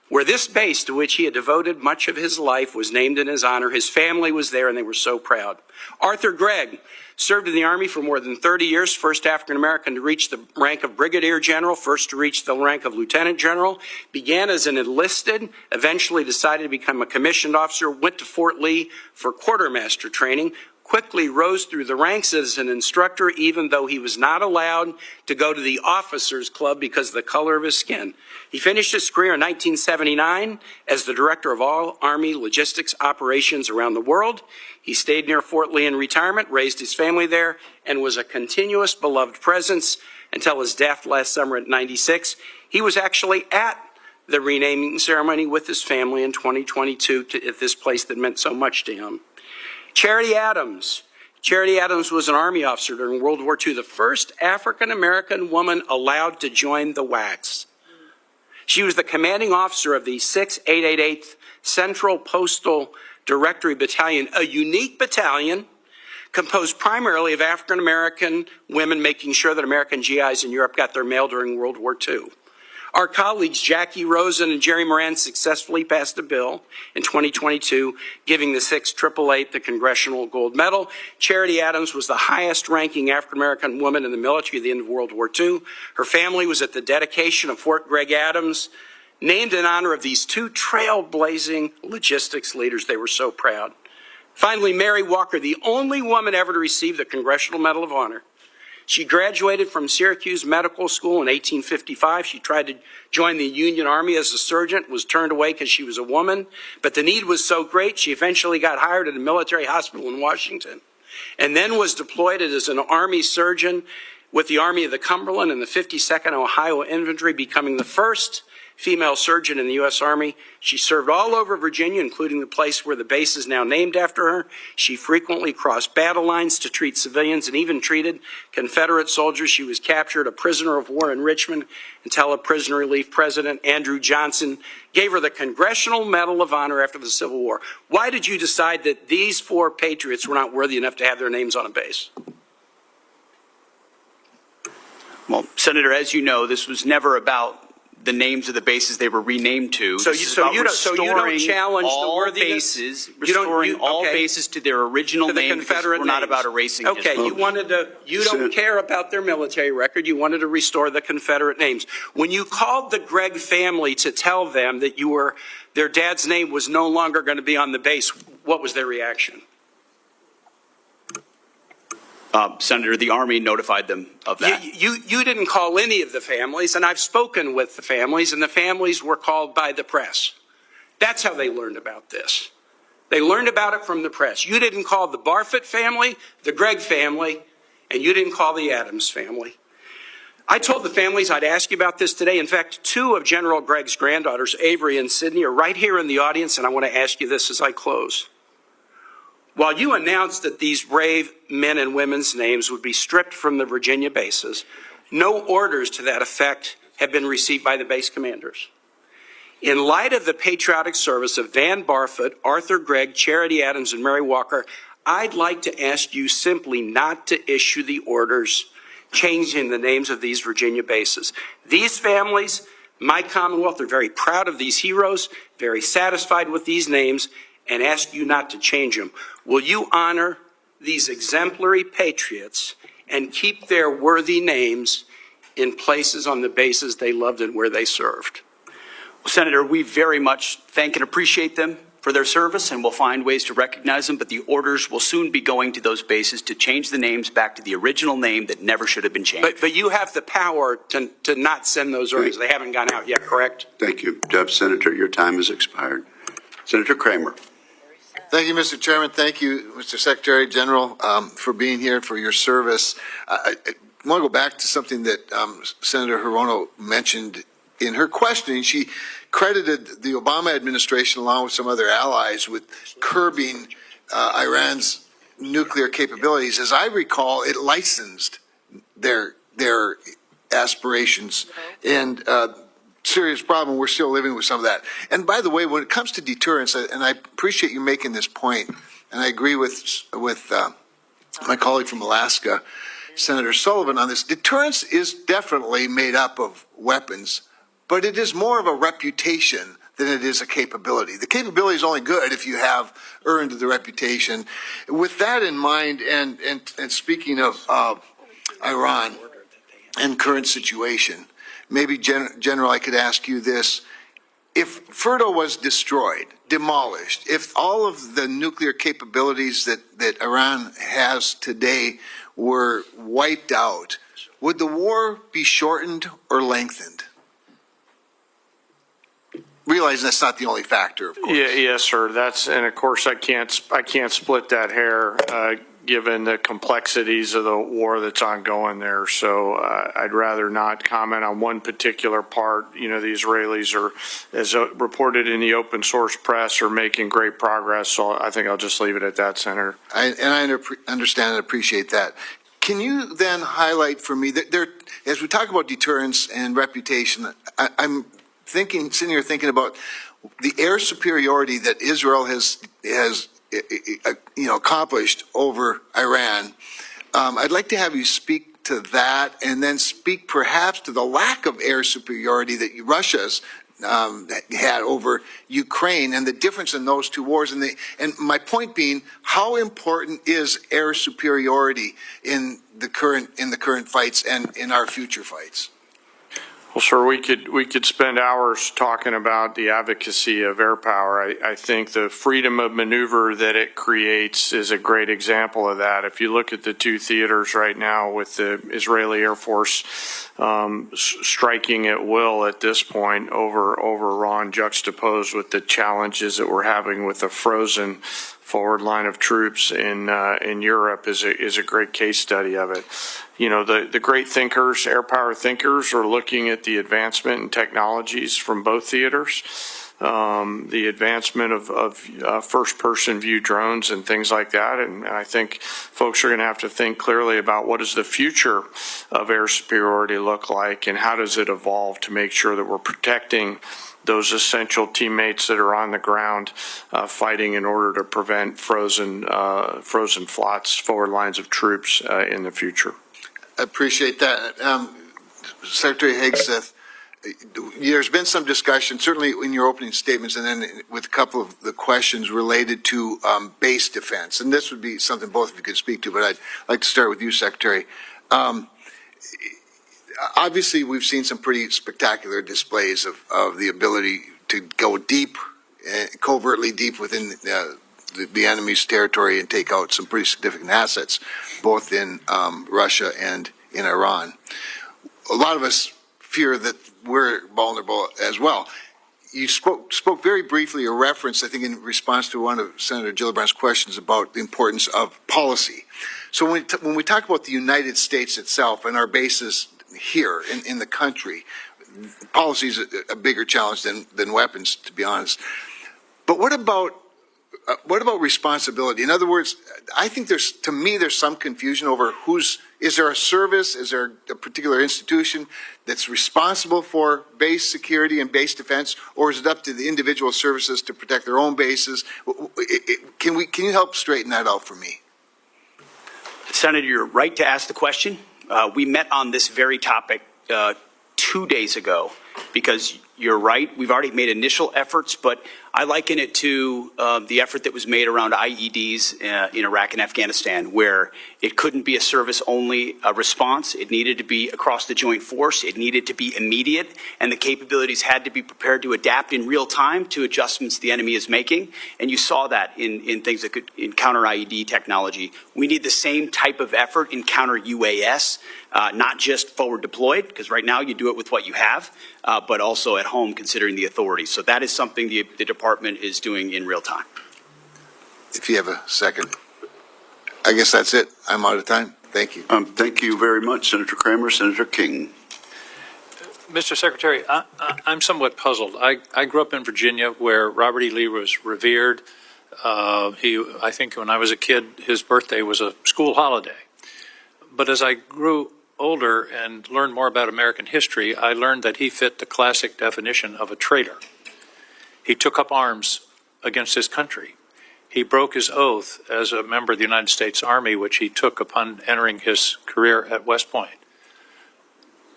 where this base, to which he had devoted much of his life, was named in his honor. His family was there, and they were so proud. Arthur Gregg served in the Army for more than 30 years, first African-American to reach the rank of Brigadier General, first to reach the rank of Lieutenant General, began as an enlisted, eventually decided to become a commissioned officer, went to Fort Lee for quartermaster training, quickly rose through the ranks as an instructor, even though he was not allowed to go to the officers' club because of the color of his skin. He finished his career in 1979 as the director of all Army logistics operations around the world. He stayed near Fort Lee in retirement, raised his family there, and was a continuous beloved presence until his death last summer at 96. He was actually at the renaming ceremony with his family in 2022 at this place that meant so much to him. Charity Adams. Charity Adams was an Army officer during World War II, the first African-American woman allowed to join the WACs. She was the commanding officer of the 6888th Central Postal Directory Battalion, a unique battalion composed primarily of African-American women, making sure that American GIs in Europe got their mail during World War II. Our colleagues Jackie Rosen and Jerry Moran successfully passed a bill in 2022 giving the 688 the Congressional Gold Medal. Charity Adams was the highest-ranking African-American woman in the military at the end of World War II. Her family was at the dedication of Fort Gregg Adams, named in honor of these 2 trailblazing logistics leaders. They were so proud. Finally, Mary Walker, the only woman ever to receive the Congressional Medal of Honor. She graduated from Syracuse Medical School in 1855. She tried to join the Union Army as a surgeon, was turned away because she was a woman. But the need was so great, she eventually got hired at a military hospital in Washington, and then was deployed as an Army surgeon with the Army of the Cumberland and the 52nd Ohio Infantry, becoming the first female surgeon in the U.S. Army. She served all over Virginia, including the place where the base is now named after her. She frequently crossed battle lines to treat civilians and even treated Confederate soldiers. She was captured a prisoner of war in Richmond until a prisoner relief president, Andrew Johnson, gave her the Congressional Medal of Honor after the Civil War. Why did you decide that these 4 patriots were not worthy enough to have their names on a base? Well, Senator, as you know, this was never about the names of the bases they were renamed to. So you don't challenge the worthiness? Restoring all bases to their original name, because we're not about erasing history. Okay, you don't care about their military record. You wanted to restore the Confederate names. When you called the Gregg family to tell them that their dad's name was no longer going to be on the base, what was their reaction? Senator, the Army notified them of that. You didn't call any of the families, and I've spoken with the families, and the families were called by the press. That's how they learned about this. They learned about it from the press. You didn't call the Barfoot family, the Gregg family, and you didn't call the Adams family. I told the families I'd ask you about this today. In fact, 2 of General Gregg's granddaughters, Avery and Sydney, are right here in the audience, and I want to ask you this as I close. While you announced that these brave men and women's names would be stripped from the Virginia bases, no orders to that effect have been received by the base commanders. In light of the patriotic service of Van Barfoot, Arthur Gregg, Charity Adams, and Mary Walker, I'd like to ask you simply not to issue the orders changing the names of these Virginia bases. These families, my Commonwealth, are very proud of these heroes, very satisfied with these names, and ask you not to change them. Will you honor these exemplary patriots and keep their worthy names in places on the bases they loved and where they served? Well, Senator, we very much thank and appreciate them for their service, and we'll find ways to recognize them, but the orders will soon be going to those bases to change the names back to the original name that never should have been changed. But you have the power to not send those orders. They haven't gone out yet, correct? Thank you. Senator, your time has expired. Senator Kramer. Thank you, Mr. Chairman. Thank you, Mr. Secretary General, for being here, for your service. I want to go back to something that Senator Hirono mentioned in her questioning, she credited the Obama administration, along with some other allies, with curbing Iran's nuclear capabilities. As I recall, it licensed their aspirations, and serious problem. We're still living with some of that. And by the way, when it comes to deterrence, and I appreciate you making this point, and I agree with my colleague from Alaska, Senator Sullivan, on this. Deterrence is definitely made up of weapons, but it is more of a reputation than it is a capability. The capability is only good if you have earned the reputation. With that in mind, and speaking of Iran and current situation, maybe, General, I could ask you this. If Fordo was destroyed, demolished, if all of the nuclear capabilities that Iran has today were wiped out, would the war be shortened or lengthened? Realizing that's not the only factor, of course. Yes, sir. And of course I can't split that hair, given the complexities of the war that's ongoing there. So I'd rather not comment on one particular part. You know, the Israelis are, as reported in the open source press, are making great progress. So I think I'll just leave it at that, Senator. I understand and appreciate that. Can you then highlight for me that as we talk about deterrence and reputation, I'm sitting here thinking about the air superiority that Israel has accomplished over Iran. I'd like to have you speak to that, and then speak perhaps to the lack of air superiority that Russia's had over Ukraine, and the difference in those two wars. And my point being, how important is air superiority in the current fights and in our future fights? Well, sir, we could spend hours talking about the advocacy of air power. I think the freedom of maneuver that it creates is a great example of that. If you look at the two theaters right now, with the Israeli Air Force striking at will at this point over Iran, juxtaposed with the challenges that we're having with a frozen forward line of troops in Europe, is a great case study of it. You know, the great thinkers, air power thinkers, are looking at the advancement in technologies from both theaters, the advancement of first-person view drones and things like that. And I think folks are going to have to think clearly about what does the future of air superiority look like, and how does it evolve to make sure that we're protecting those essential teammates that are on the ground fighting in order to prevent frozen flots, forward lines of troops in the future. I appreciate that. Secretary Hegseth, there's been some discussion, certainly in your opening statements, and then with a couple of the questions related to base defense. And this would be something both of you could speak to, but I'd like to start with you, Secretary. Obviously, we've seen some pretty spectacular displays of the ability to go deep, covertly deep within the enemy's territory and take out some pretty significant assets, both in Russia and in Iran. A lot of us fear that we're vulnerable as well. You spoke very briefly, or referenced, I think, in response to one of Senator Gillibrand's questions about the importance of policy. So when we talk about the United States itself and our bases here in the country, policy is a bigger challenge than weapons, to be honest. But what about responsibility? In other words, I think there's some confusion over is there a service, is there a particular institution that's responsible for base security and base defense, or is it up to the individual services to protect their own bases? Can you help straighten that out for me? Senator, you're right to ask the question. We met on this very topic 2 days ago, because you're right, we've already made initial efforts, but I liken it to the effort that was made around IEDs in Iraq and Afghanistan, where it couldn't be a service-only response. It needed to be across the joint force. It needed to be immediate, and the capabilities had to be prepared to adapt in real time to adjustments the enemy is making. And you saw that in things that could in counter IED technology. We need the same type of effort in counter UAS, not just forward deployed, because right now you do it with what you have, but also at home considering the authorities. So that is something the department is doing in real time. If you have a second. I guess that's it. I'm out of time. Thank you. Thank you very much, Senator Kramer. Senator King. Mr. Secretary, I'm somewhat puzzled. I grew up in Virginia where Robert E. Lee was revered. I think when I was a kid, his birthday was a school holiday. But as I grew older and learned more about American history, I learned that he fit the classic definition of a traitor. He took up arms against his country. He broke his oath as a member of the United States Army, which he took upon entering his career at West Point.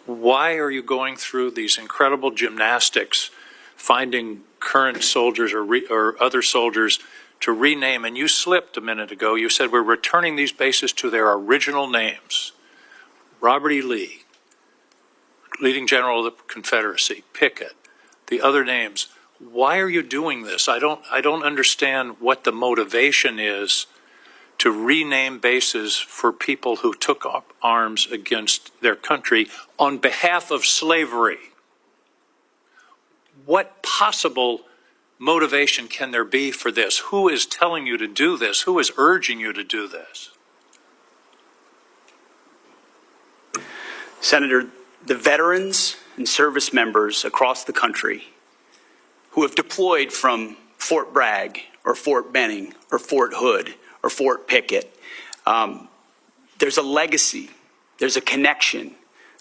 Why are you going through these incredible gymnastics, finding current soldiers or other soldiers to rename? And you slipped a minute ago. You said we're returning these bases to their original names. Robert E. Lee, leading general of the Confederacy, Pickett, the other names. Why are you doing this? I don't understand what the motivation is to rename bases for people who took up arms against their country on behalf of slavery. What possible motivation can there be for this? Who is telling you to do this? Who is urging you to do this? Senator, the veterans and service members across the country who have deployed from Fort Bragg or Fort Benning or Fort Hood or Fort Pickett, there's a legacy, there's a connection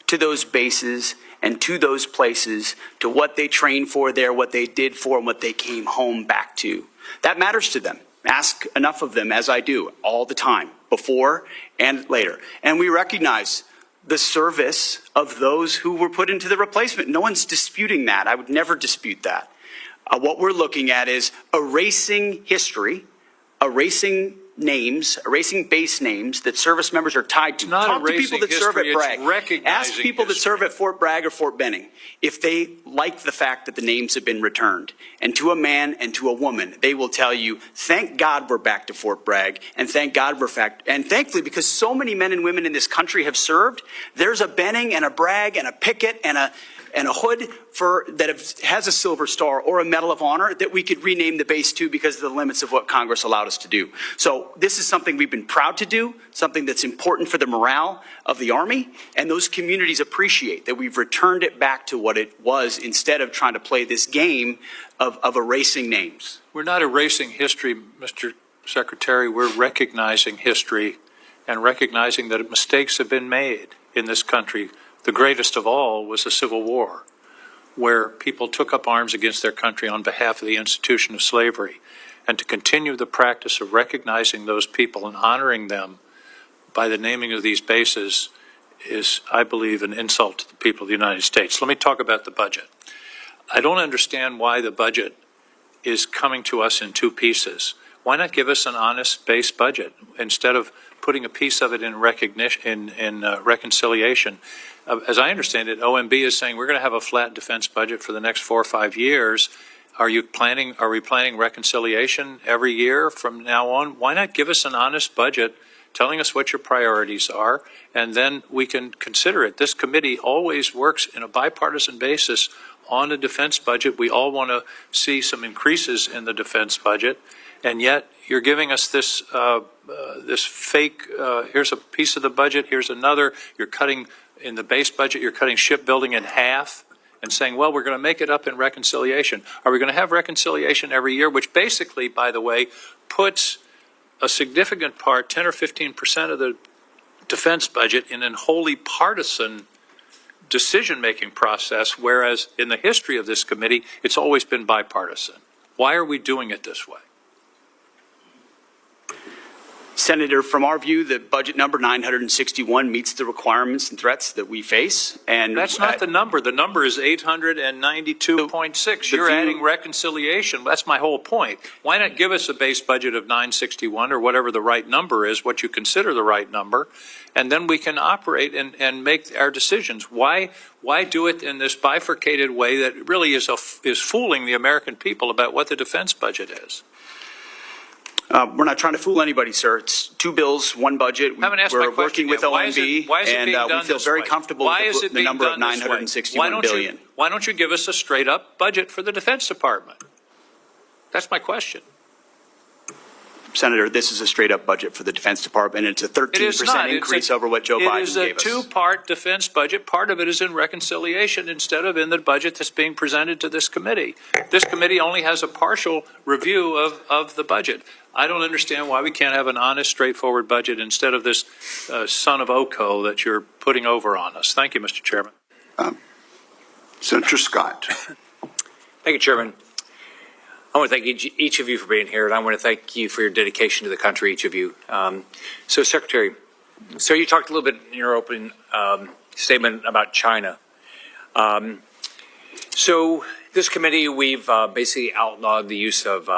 to those bases and to those places, to what they trained for there, what they did for, and what they came home back to. That matters to them. Ask enough of them, as I do, all the time, before and later. And we recognize the service of those who were put into the replacement. No one's disputing that. I would never dispute that. What we're looking at is erasing history, erasing names, erasing base names that service members are tied to. Talk to people that serve at Bragg. Ask people that serve at Fort Bragg or Fort Benning if they like the fact that the names have been returned. And to a man and to a woman, they will tell you, thank God we're back to Fort Bragg, and thank God we're back. And thankfully, because so many men and women in this country have served, there's a Benning and a Bragg and a Pickett and a Hood has a Silver Star or a Medal of Honor that we could rename the base to because of the limits of what Congress allowed us to do. So this is something we've been proud to do, something that's important for the morale of the Army, and those communities appreciate that we've returned it back to what it was instead of trying to play this game of erasing names. We're not erasing history, Mr. Secretary. We're recognizing history and recognizing that mistakes have been made in this country. The greatest of all was the Civil War, where people took up arms against their country on behalf of the institution of slavery. And to continue the practice of recognizing those people and honoring them by the naming of these bases is, I believe, an insult to the people of the United States. Let me talk about the budget. I don't understand why the budget is coming to us in two pieces. Why not give us an honest base budget instead of putting a piece of it in recognition, in reconciliation? As I understand it, OMB is saying we're going to have a flat defense budget for the next 4 or 5 years. Are we planning reconciliation every year from now on? Why not give us an honest budget telling us what your priorities are, and then we can consider it. This committee always works in a bipartisan basis on a defense budget. We all want to see some increases in the defense budget, and yet you're giving us this this fake, here's a piece of the budget, here's another. You're cutting in the base budget, you're cutting shipbuilding in half and saying, well, we're going to make it up in reconciliation. Are we going to have reconciliation every year, which basically, by the way, puts a significant part, 10 or 15% of the defense budget in an wholly partisan decision-making process, whereas in the history of this committee, it's always been bipartisan. Why are we doing it this way? Senator, from our view, the budget number 961 meets the requirements and threats that we face. And that's not the number. The number is 892.6. You're adding reconciliation. That's my whole point. Why not give us a base budget of 961 or whatever the right number is, what you consider the right number, and then we can operate and make our decisions. Why do it in this bifurcated way that really is fooling the American people about what the defense budget is? We're not trying to fool anybody, sir. It's two bills, one budget. We're working with OMB, and we feel very comfortable with the number of 961 billion. Why don't you give us a straight-up budget for the Defense Department? That's my question. Senator, this is a straight-up budget for the Defense Department. It's a 13% increase over what Joe Biden gave us. It is a two-part defense budget. Part of it is in reconciliation instead of in the budget that's being presented to this committee. This committee only has a partial review of the budget. I don't understand why we can't have an honest, straightforward budget instead of this son of Oko that you're putting over on us. Thank you, Mr. Chairman. Senator Scott. Thank you, Chairman. I want to thank each of you for being here, and I want to thank you for your dedication to the country, each of you. So, Secretary, you talked a little bit in your opening statement about China. So, this committee, we've basically outlawed the use of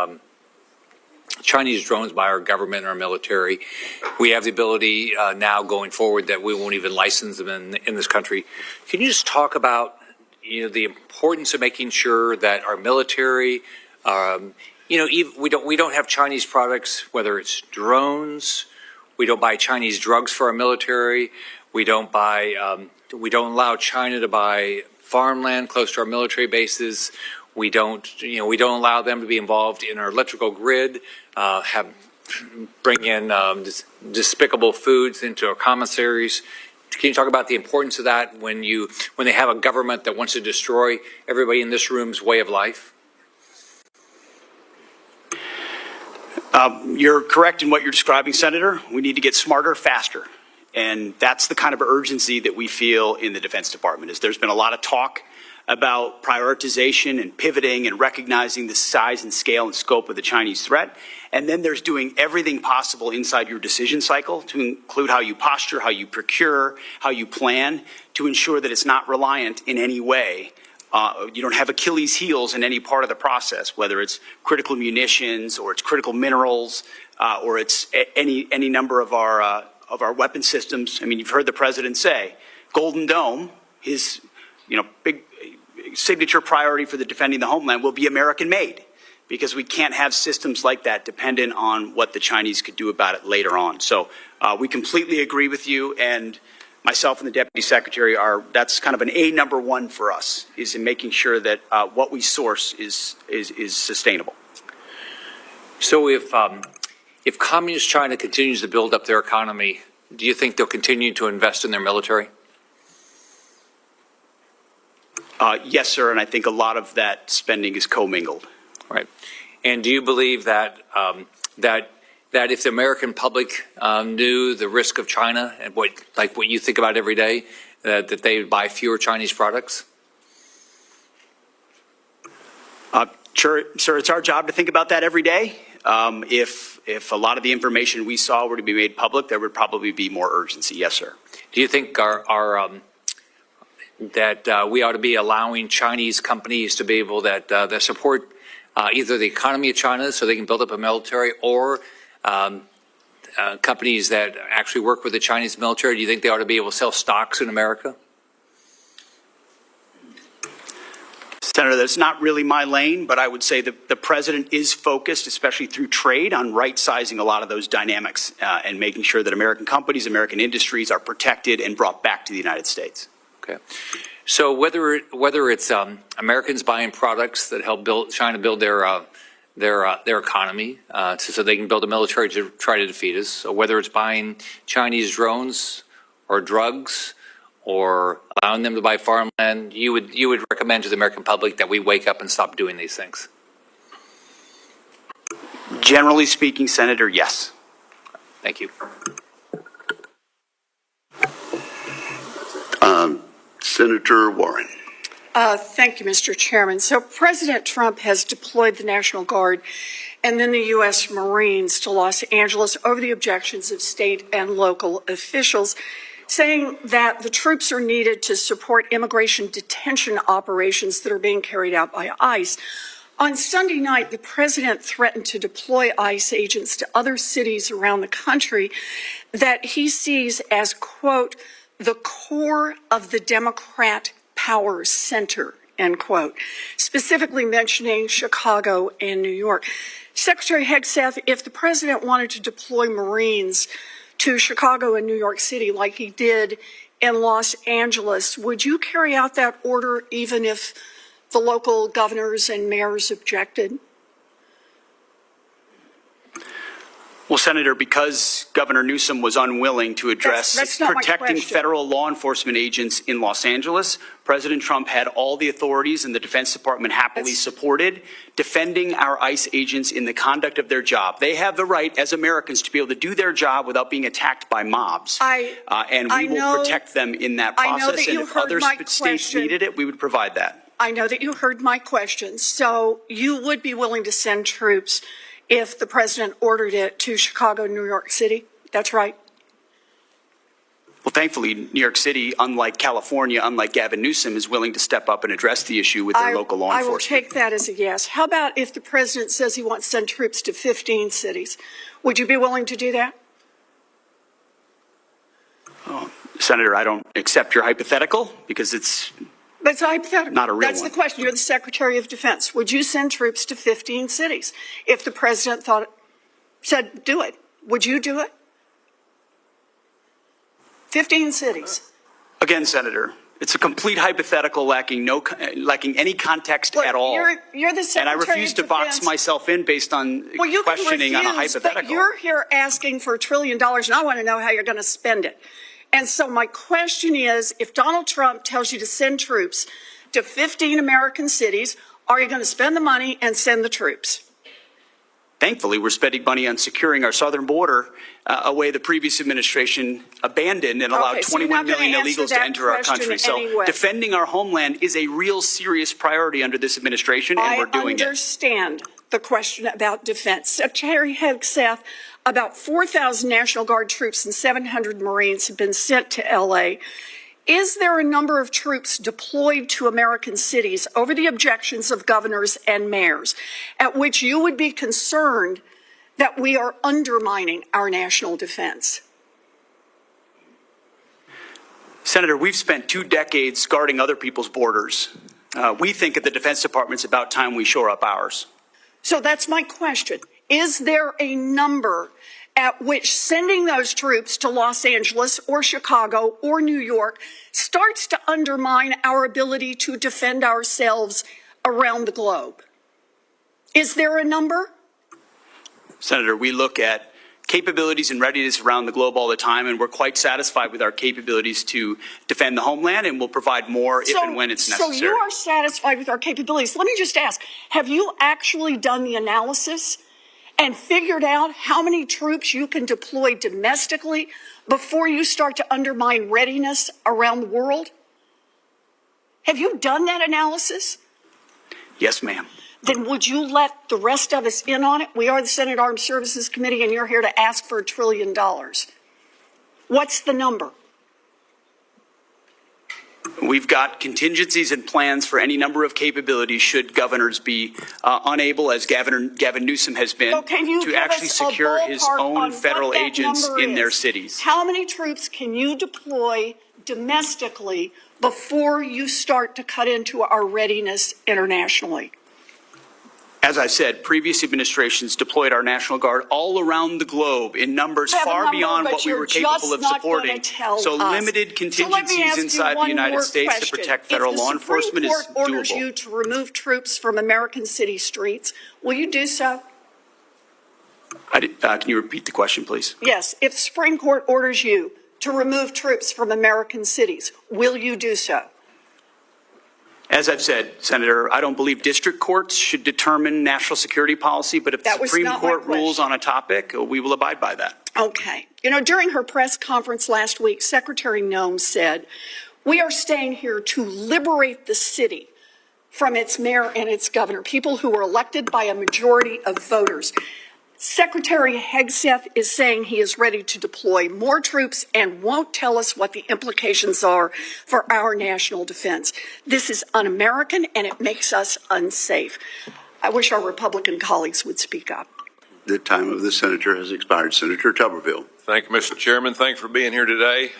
Chinese drones by our government and our military. We have the ability now going forward that we won't even license them in this country. Can you just talk about the importance of making sure that our military, we don't have Chinese products, whether it's drones. We don't buy Chinese drugs for our military. We don't allow China to buy farmland close to our military bases. We don't allow them to be involved in our electrical grid. Bring in despicable foods into our commissaries. Can you talk about the importance of that when they have a government that wants to destroy everybody in this room's way of life? You're correct in what you're describing, Senator. We need to get smarter, faster. And that's the kind of urgency that we feel in the Defense Department. There's been a lot of talk about prioritization and pivoting and recognizing the size and scale and scope of the Chinese threat. And then there's doing everything possible inside your decision cycle to include how you posture, how you procure, how you plan to ensure that it's not reliant in any way. You don't have Achilles heels in any part of the process, whether it's critical munitions or it's critical minerals or it's any number of our weapon systems. I mean, you've heard the president say, Golden Dome, his big signature priority for the defending the homeland will be American made, because we can't have systems like that dependent on what the Chinese could do about it later on. So we completely agree with you, and myself and the Deputy Secretary that's kind of an number one for us, is in making sure that what we source is sustainable. So if Communist China continues to build up their economy, do you think they'll continue to invest in their military? Yes, sir, and I think a lot of that spending is commingled. Right. And do you believe that that if the American public knew the risk of China and what you think about every day, that they would buy fewer Chinese products? Sure, sir, it's our job to think about that every day. If a lot of the information we saw were to be made public, there would probably be more urgency. Yes, sir. Do you think that we ought to be allowing Chinese companies to be able that support either the economy of China so they can build up a military, or companies that actually work with the Chinese military? Do you think they ought to be able to sell stocks in America? Senator, that's not really my lane, but I would say that the president is focused, especially through trade, on right-sizing a lot of those dynamics and making sure that American companies, American industries are protected and brought back to the United States. Okay. So whether it's Americans buying products that help China build their economy so they can build a military to try to defeat us, or whether it's buying Chinese drones or drugs or allowing them to buy farmland, you would recommend to the American public that we wake up and stop doing these things? Generally speaking, Senator, yes. Thank you. Senator Warren. Thank you, Mr. Chairman. So President Trump has deployed the National Guard and then the U.S. Marines to Los Angeles over the objections of state and local officials, saying that the troops are needed to support immigration detention operations that are being carried out by ICE. On Sunday night, the president threatened to deploy ICE agents to other cities around the country that he sees as, quote, the core of the Democrat power center, end quote, specifically mentioning Chicago and New York. Secretary Hegseth, if the president wanted to deploy Marines to Chicago and New York City like he did in Los Angeles, would you carry out that order even if the local governors and mayors objected? Well, Senator, because Governor Newsom was unwilling to address That's not my protecting question. federal law enforcement agents in Los Angeles, President Trump had all the authorities, and the Defense Department happily supported defending our ICE agents in the conduct of their job. They have the right, as Americans, to be able to do their job without being attacked by mobs. And we will protect them in that process. And if other states needed it, we would provide that. I know that you heard my question. So you would be willing to send troops if the president ordered it to Chicago, New York City? That's right. Well, thankfully, New York City, unlike California, unlike Gavin Newsom, is willing to step up and address the issue with their local law enforcement. I will take that as a yes. How about if the president says he wants to send troops to 15 cities? Would you be willing to do that? Senator, I don't accept your hypothetical because it's That's hypothetical. Not a real That's one. the question. You're the Secretary of Defense. Would you send troops to 15 cities if the president said do it? Would you do it? 15 cities. Again, Senator, it's a complete hypothetical lacking any context at all. You're the Secretary and I refuse of to box Defense. myself in based on You can questioning on a refuse, hypothetical. But you're here asking for $1 trillion, and I want to know how you're going to spend it. And so my question is, if Donald Trump tells you to send troops to 15 American cities, are you going to spend the money and send the troops? Thankfully, we're spending money on securing our southern border, a way the previous administration abandoned and allowed 21 million illegals to enter our country. So defending our homeland is a real serious priority under this administration, and we're doing it. I understand the question about defense. Secretary Hegseth, about 4,000 National Guard troops and 700 Marines have been sent to L.A. Is there a number of troops deployed to American cities over the objections of governors and mayors at which you would be concerned that we are undermining our national defense? Senator, we've spent 2 decades guarding other people's borders. We think at the Defense Department it's about time we shore up ours. So that's my question. Is there a number at which sending those troops to Los Angeles or Chicago or New York starts to undermine our ability to defend ourselves around the globe? Is there a number? Senator, we look at capabilities and readiness around the globe all the time, and we're quite satisfied with our capabilities to defend the homeland, and we'll provide more if and when it's necessary. So you are satisfied with our capabilities. Let me just ask, have you actually done the analysis and figured out how many troops you can deploy domestically before you start to undermine readiness around the world? Have you done that analysis? Yes, ma'am. Then would you let the rest of us in on it? We are the Senate Armed Services Committee, and you're here to ask for $1 trillion. What's the number? We've got contingencies and plans for any number of capabilities should governors be unable, as Gavin Newsom has been, to actually secure his own federal agents in their cities. How many troops can you deploy domestically before you start to cut into our readiness internationally? As I said, previous administrations deployed our National Guard all around the globe in numbers far beyond what we were capable of supporting. So limited contingencies inside the United States to protect federal law enforcement is If the Supreme Court orders doable. you to remove troops from American city streets, will you do so? Can you repeat the question, please? Yes. If the Supreme Court orders you to remove troops from American cities, will you do so? As I've said, Senator, I don't believe district courts should determine national security policy, but if the Supreme Court rules on a topic, we will abide by that. Okay. You know, during her press conference last week, Secretary Noem said, "We are staying here to liberate the city from its mayor and its governor, people who were elected by a majority of voters." Secretary Hegseth is saying he is ready to deploy more troops and won't tell us what the implications are for our national defense. This is un-American, and it makes us unsafe. I wish our Republican colleagues would speak up. The time of the senator has expired. Senator Tuberville. Thank you, Mr. Chairman. Thanks for being here today.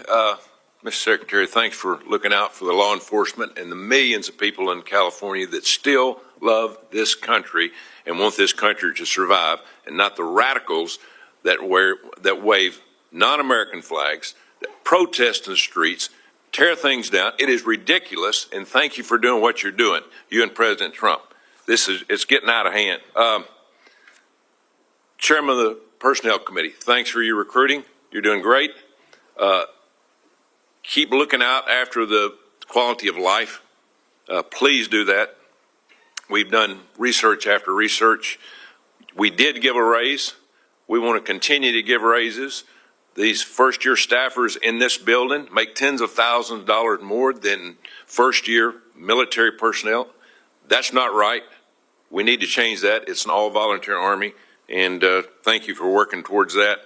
Mr. Secretary, thanks for looking out for the law enforcement and the millions of people in California that still love this country and want this country to survive, and not the radicals that wave non-American flags, that protest in the streets, tear things down. It is ridiculous, and thank you for doing what you're doing, you and President Trump. It's getting out of hand. Chairman of the Personnel Committee, thanks for your recruiting. You're doing great. Keep looking out after the quality of life. Please do that. We've done research after research. We did give a raise. We want to continue to give raises. These first-year staffers in this building make tens of thousands of dollars more than first-year military personnel. That's not right. We need to change that. It's an all-volunteer Army, and thank you for working towards that.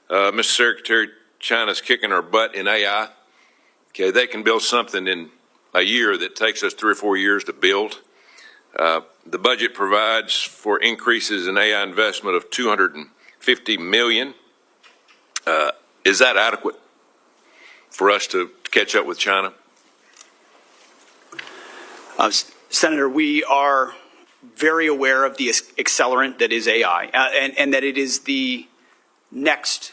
Mr. Secretary, China's kicking our butt in AI. Okay, they can build something in a year that takes us 3 or 4 years to build. The budget provides for increases in AI investment of $250 million. Is that adequate for us to catch up with China? Senator, we are very aware of the accelerant that is AI, and that it is the next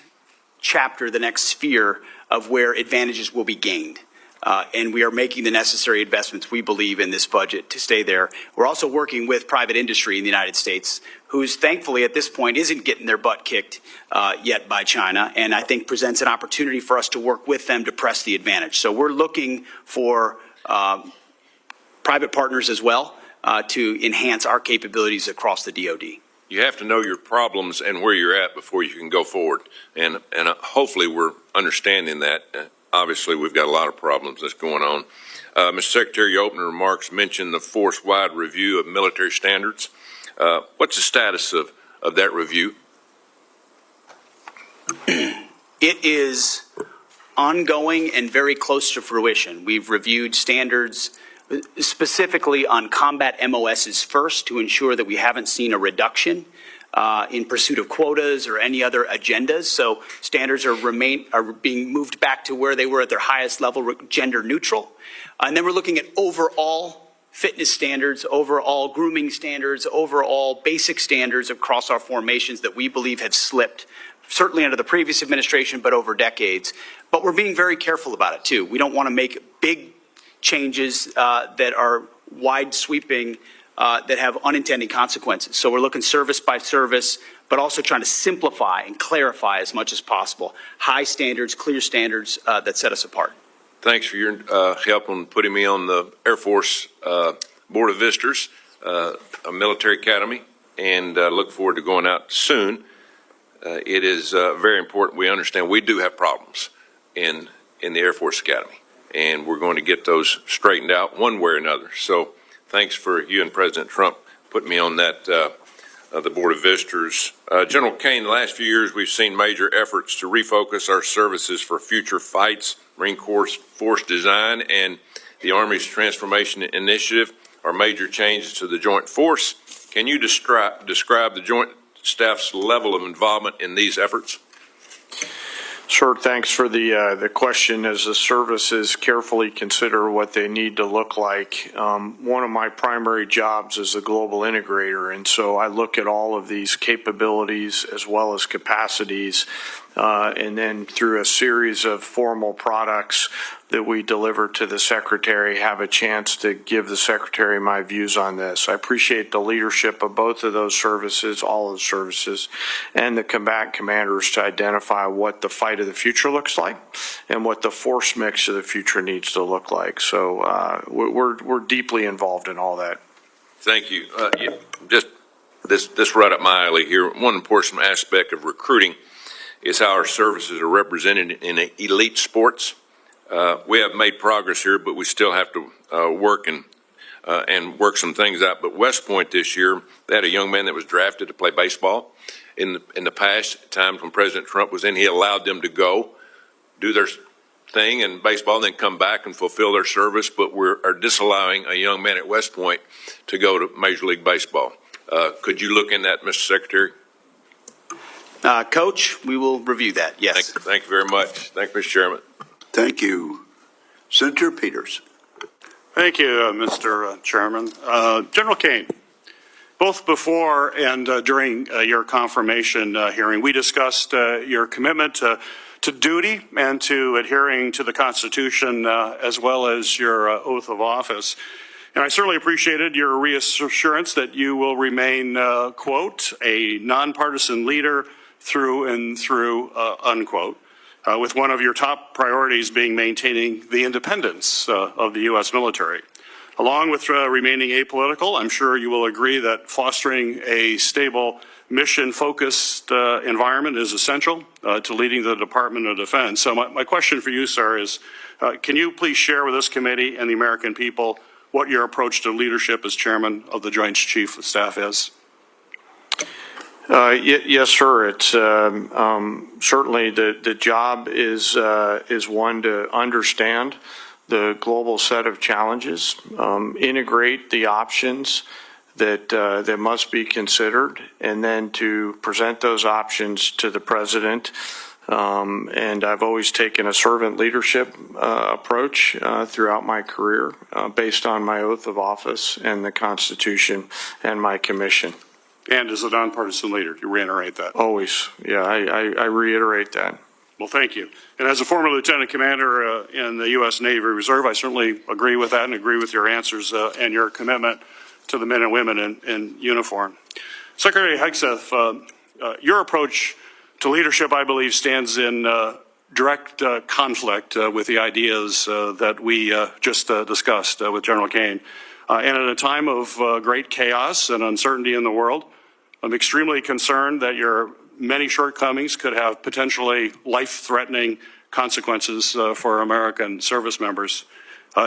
chapter, the next sphere of where advantages will be gained. And we are making the necessary investments, we believe, in this budget to stay there. We're also working with private industry in the United States, who's thankfully at this point isn't getting their butt kicked yet by China, and I think presents an opportunity for us to work with them to press the advantage. So we're looking for private partners as well to enhance our capabilities across the DoD. You have to know your problems and where you're at before you can go forward, and hopefully we're understanding that. Obviously, we've got a lot of problems that's going on. Mr. Secretary, your opening remarks mentioned the force-wide review of military standards. What's the status of that review? It is ongoing and very close to fruition. We've reviewed standards specifically on combat MOSs first to ensure that we haven't seen a reduction in pursuit of quotas or any other agendas. So standards are being moved back to where they were at their highest level, gender neutral. And then we're looking at overall fitness standards, overall grooming standards, overall basic standards across our formations that we believe have slipped, certainly under the previous administration, but over decades. But we're being very careful about it too. We don't want to make big changes that are wide sweeping that have unintended consequences. So we're looking service by service, but also trying to simplify and clarify as much as possible. High standards, clear standards that set us apart. Thanks for your help on putting me on the Air Force Board of Visitors, a military academy, and look forward to going out soon. It is very important we understand we do have problems in the Air Force Academy, and we're going to get those straightened out one way or another. So thanks for you and President Trump putting me on that, the Board of Visitors. General Kane, the last few years we've seen major efforts to refocus our services for future fights. Marine Corps Force Design and the Army's Transformation Initiative are major changes to the Joint Force. Can you describe the Joint Staff's level of involvement in these efforts? Sure. Thanks for the question. As the services carefully consider what they need to look like, one of my primary jobs is a global integrator, and so I look at all of these capabilities as well as capacities, and then through a series of formal products that we deliver to the Secretary, have a chance to give the Secretary my views on this. I appreciate the leadership of both of those services, all of the services, and the combatant commanders to identify what the fight of the future looks like and what the force mix of the future needs to look like. So we're deeply involved in all that. Thank you. Just this right up my alley here. One important aspect of recruiting is how our services are represented in elite sports. We have made progress here, but we still have to work and work some things out. But West Point this year, they had a young man that was drafted to play baseball. In the past times when President Trump was in, he allowed them to go do their thing in baseball and then come back and fulfill their service. But we are disallowing a young man at West Point to go to Major League Baseball. Could you look in that, Mr. Secretary? Coach, we will review that, yes. Thank you very much. Thank you, Mr. Chairman. Thank you. Senator Peters. Thank you, Mr. Chairman. General Kane, both before and during your confirmation hearing, we discussed your commitment to duty and to adhering to the Constitution as well as your oath of office. And I certainly appreciated your reassurance that you will remain, quote, a nonpartisan leader through and through, unquote, with one of your top priorities being maintaining the independence of the U.S. military. Along with remaining apolitical, I'm sure you will agree that fostering a stable, mission-focused environment is essential to leading the Department of Defense. So my question for you, sir, is can you please share with this committee and the American people what your approach to leadership as chairman of the Joint Chiefs of Staff is? Yes, sir. It's certainly the job is one to understand the global set of challenges, integrate the options that must be considered, and then to present those options to the president. And I've always taken a servant leadership approach throughout my career, based on my oath of office and the Constitution and my commission. And as a nonpartisan leader, you reiterate that? Always. Yeah, I reiterate that. Well, thank you. And as a former lieutenant commander in the U.S. Navy Reserve, I certainly agree with that and agree with your answers and your commitment to the men and women in uniform. Secretary Hegseth, your approach to leadership, I believe, stands in direct conflict with the ideas that we just discussed with General Kane. And at a time of great chaos and uncertainty in the world, I'm extremely concerned that your many shortcomings could have potentially life-threatening consequences for American service members.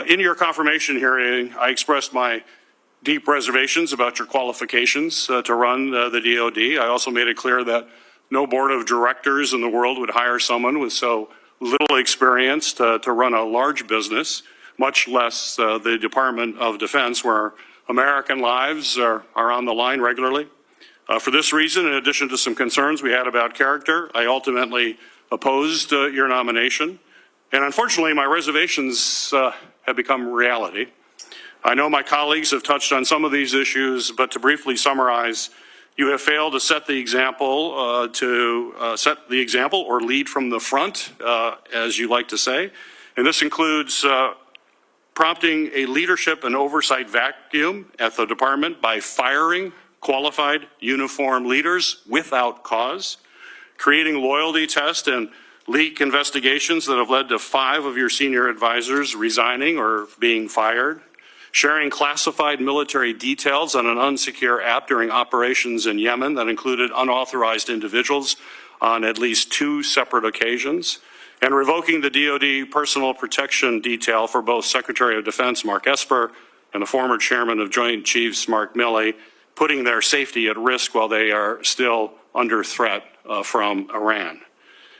In your confirmation hearing, I expressed my deep reservations about your qualifications to run the DoD. I also made it clear that no board of directors in the world would hire someone with so little experience to run a large business, much less the Department of Defense, where American lives are on the line regularly. For this reason, in addition to some concerns we had about character, I ultimately opposed your nomination. And unfortunately, my reservations have become reality. I know my colleagues have touched on some of these issues, but to briefly summarize, you have failed to set the example, or lead from the front, as you like to say. And this includes prompting a leadership and oversight vacuum at the department by firing qualified uniform leaders without cause, creating loyalty tests and leak investigations that have led to 5 of your senior advisors resigning or being fired, sharing classified military details on an unsecure app during operations in Yemen that included unauthorized individuals on at least 2 separate occasions, and revoking the DoD personal protection detail for both Secretary of Defense Mark Esper and the former chairman of Joint Chiefs Mark Milley, putting their safety at risk while they are still under threat from Iran.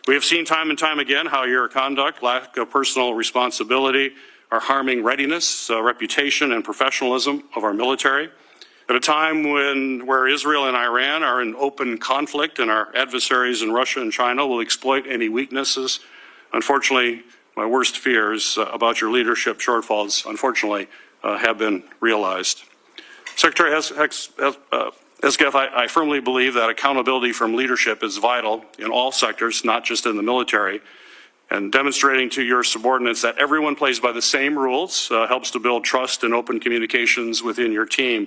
We have seen time and time again how your conduct, lack of personal responsibility, are harming readiness, reputation, and professionalism of our military. At a time where Israel and Iran are in open conflict and our adversaries in Russia and China will exploit any weaknesses, unfortunately, my worst fears about your leadership shortfalls, unfortunately, have been realized. Secretary Hegseth, I firmly believe that accountability from leadership is vital in all sectors, not just in the military. And demonstrating to your subordinates that everyone plays by the same rules helps to build trust and open communications within your team.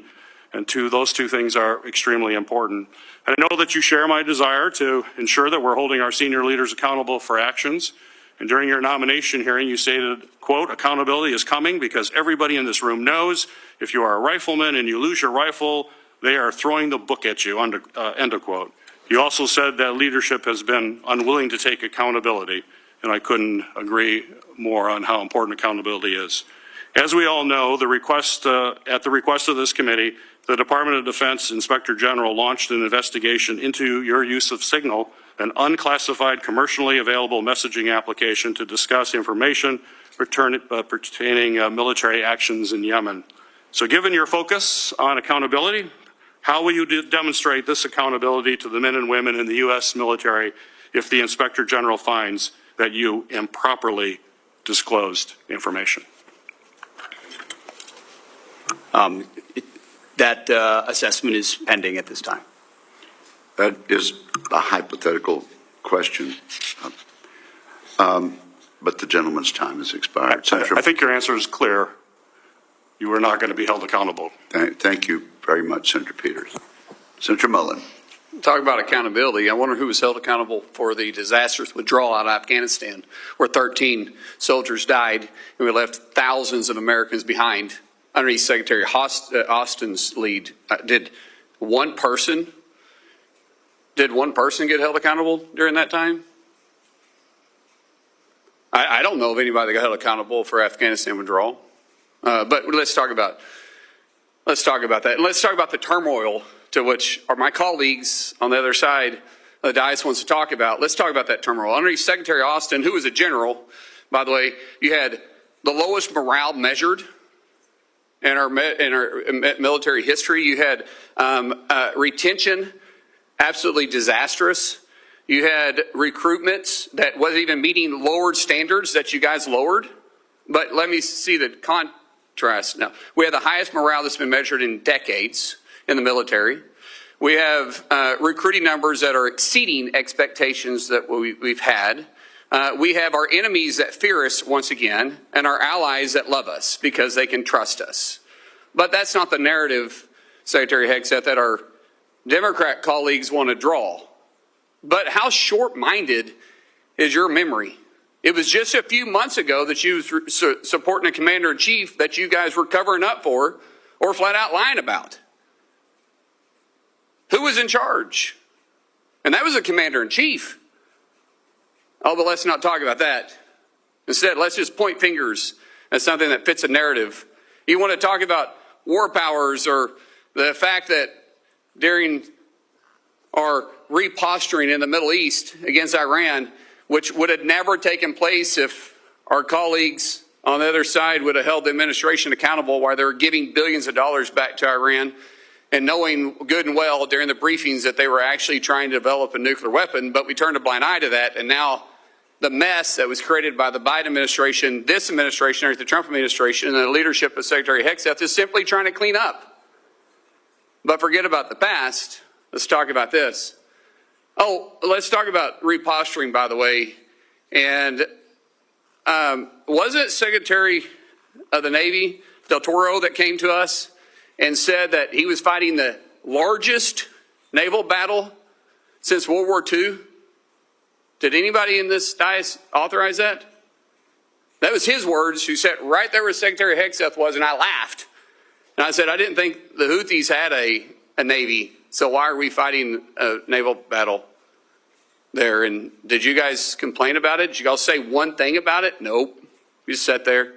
And those two things are extremely important. And I know that you share my desire to ensure that we're holding our senior leaders accountable for actions. And during your nomination hearing, you stated, quote, accountability is coming because everybody in this room knows if you are a rifleman and you lose your rifle, they are throwing the book at you, end of quote. You also said that leadership has been unwilling to take accountability. And I couldn't agree more on how important accountability is. As we all know, at the request of this committee, the Department of Defense Inspector General launched an investigation into your use of Signal, an unclassified commercially available messaging application to discuss information pertaining military actions in Yemen. So given your focus on accountability, how will you demonstrate this accountability to the men and women in the U.S. military if the Inspector General finds that you improperly disclosed information? That assessment is pending at this time. That is a hypothetical question, but the gentleman's time has expired. I think your answer is clear. You are not going to be held accountable. Thank you very much, Senator Peters. Senator Mullen. talk about accountability. I wonder who was held accountable for the disastrous withdrawal out of Afghanistan, where 13 soldiers died and we left thousands of Americans behind underneath Secretary Austin's lead. Did one person get held accountable during that time? I don't know of anybody that got held accountable for Afghanistan withdrawal. But let's talk about that. And let's talk about the turmoil to which my colleagues on the other side of the dais wants to talk about. Let's talk about that turmoil. Underneath Secretary Austin, who was a general, by the way, you had the lowest morale measured in our military history. You had retention absolutely disastrous. You had recruitment that wasn't even meeting lowered standards that you guys lowered. But let me see the contrast now. We have the highest morale that's been measured in decades in the military. We have recruiting numbers that are exceeding expectations that we've had. We have our enemies that fear us once again, and our allies that love us because they can trust us. But that's not the narrative, Secretary Hegseth, that our Democrat colleagues want to draw. But how short-minded is your memory? It was just a few months ago that you was supporting a commander-in-chief that you guys were covering up for or flat out lying about. Who was in charge? And that was a commander-in-chief. Oh, but let's not talk about that. Instead, let's just point fingers at something that fits a narrative. You want to talk about war powers or the fact that during our reposturing in the Middle East against Iran, which would have never taken place if our colleagues on the other side would have held the administration accountable while they were giving billions of dollars back to Iran and knowing good and well during the briefings that they were actually trying to develop a nuclear weapon, but we turned a blind eye to that, and now the mess that was created by the Biden administration, this administration, or the Trump administration, and the leadership of Secretary Hegseth is simply trying to clean up. But forget about the past. Let's talk about this. Oh, let's talk about reposturing, by the way. And wasn't it Secretary of the Navy, Del Toro, that came to us and said that he was fighting the largest naval battle since World War II? Did anybody in this dais authorize that? That was his words, who sat right there where Secretary Hegseth was, and I laughed. And I said, I didn't think the Houthis had a navy, so why are we fighting a naval battle there? And did you guys complain about it? Did you guys say one thing about it? Nope. You just sat there.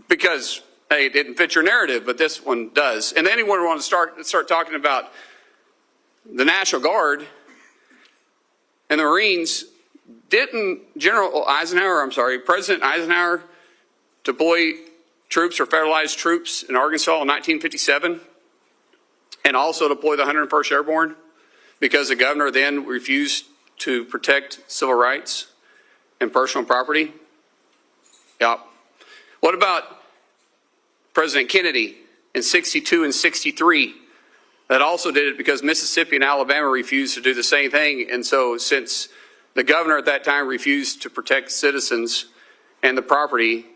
Because, hey, it didn't fit your narrative, but this one does. And anyone want to start talking about the National Guard and the Marines, didn't President Eisenhower deploy troops or federalize troops in Arkansas in 1957 and also deploy the 101st Airborne because the governor then refused to protect civil rights and personal property? Yeah. What about President Kennedy in 62 and 63? That also did it because Mississippi and Alabama refused to do the same thing. And so since the governor at that time refused to protect citizens and the property,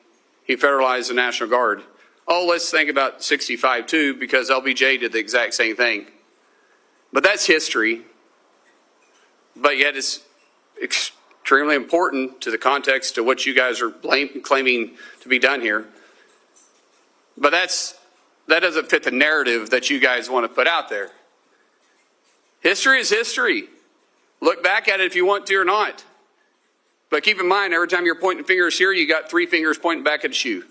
he federalized the National Guard. Oh, let's think about 65 too, because LBJ did the exact same thing. But that's history. But yet it's extremely important to the context of what you guys are claiming to be done here. But that doesn't fit the narrative that you guys want to put out there. History is history. Look back at it if you want to or not. But keep in mind, every time you're pointing fingers here, you got 3 fingers pointing back at you.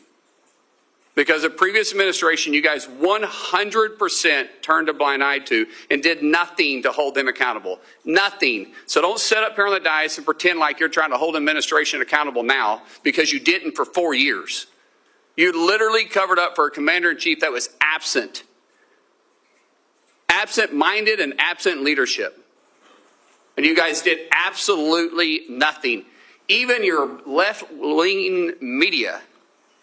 Because the previous administration, you guys 100% turned a blind eye to and did nothing to hold them accountable. Nothing. So don't sit up here on the dais and pretend like you're trying to hold the administration accountable now because you didn't for 4 years. You literally covered up for a commander-in-chief that was absent. Absent-minded and absent leadership. And you guys did absolutely nothing. Even your left-leaning media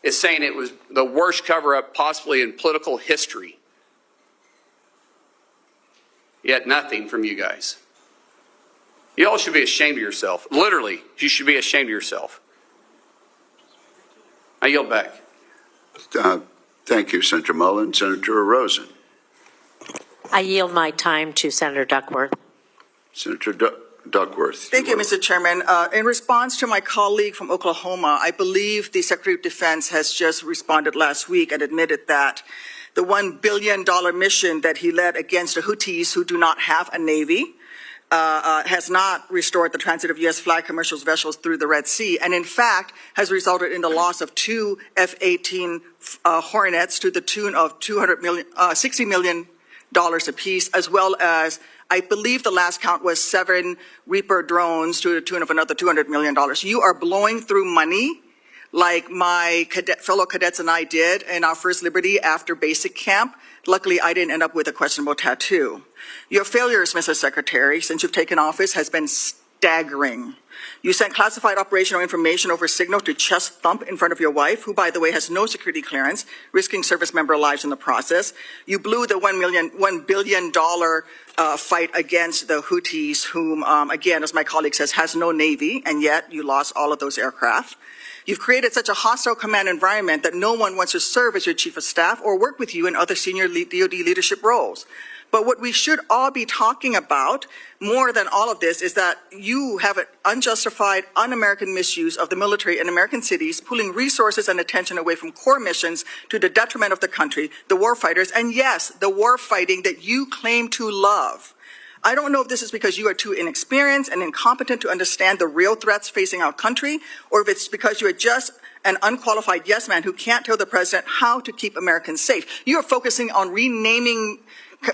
is saying it was the worst cover-up possibly in political history. Yet nothing from you guys. You all should be ashamed of yourself. Literally, you should be ashamed of yourself. I yield back. Thank you, Senator Mullen. Senator Rosen. I yield my time to Senator Duckworth. Senator Duckworth. Thank you, Mr. Chairman. In response to my colleague from Oklahoma, I believe the Secretary of Defense has just responded last week and admitted that the $1 billion mission that he led against the Houthis, who do not have a navy, has not restored the transit of U.S. flag commercial vessels through the Red Sea, and in fact has resulted in the loss of 2 F-18 Hornets to the tune of $60 million apiece, as well as, I believe the last count was 7 Reaper drones to the tune of another $200 million. You are blowing through money like my fellow cadets and I did in our first Liberty after basic camp. Luckily, I didn't end up with a questionable tattoo. Your failures, Mr. Secretary, since you've taken office has been staggering. You sent classified operational information over Signal to chest thump in front of your wife, who, by the way, has no security clearance, risking service member lives in the process. You blew the $1 billion fight against the Houthis, whom, again, as my colleague says, has no navy, and yet you lost all of those aircraft. You've created such a hostile command environment that no one wants to serve as your chief of staff or work with you in other senior DoD leadership roles. But what we should all be talking about more than all of this is that you have an unjustified, un-American misuse of the military in American cities, pulling resources and attention away from core missions to the detriment of the country, the war fighters, and yes, the war fighting that you claim to love. I don't know if this is because you are too inexperienced and incompetent to understand the real threats facing our country, or if it's because you are just an unqualified yes man who can't tell the president how to keep Americans safe. You are focusing on renaming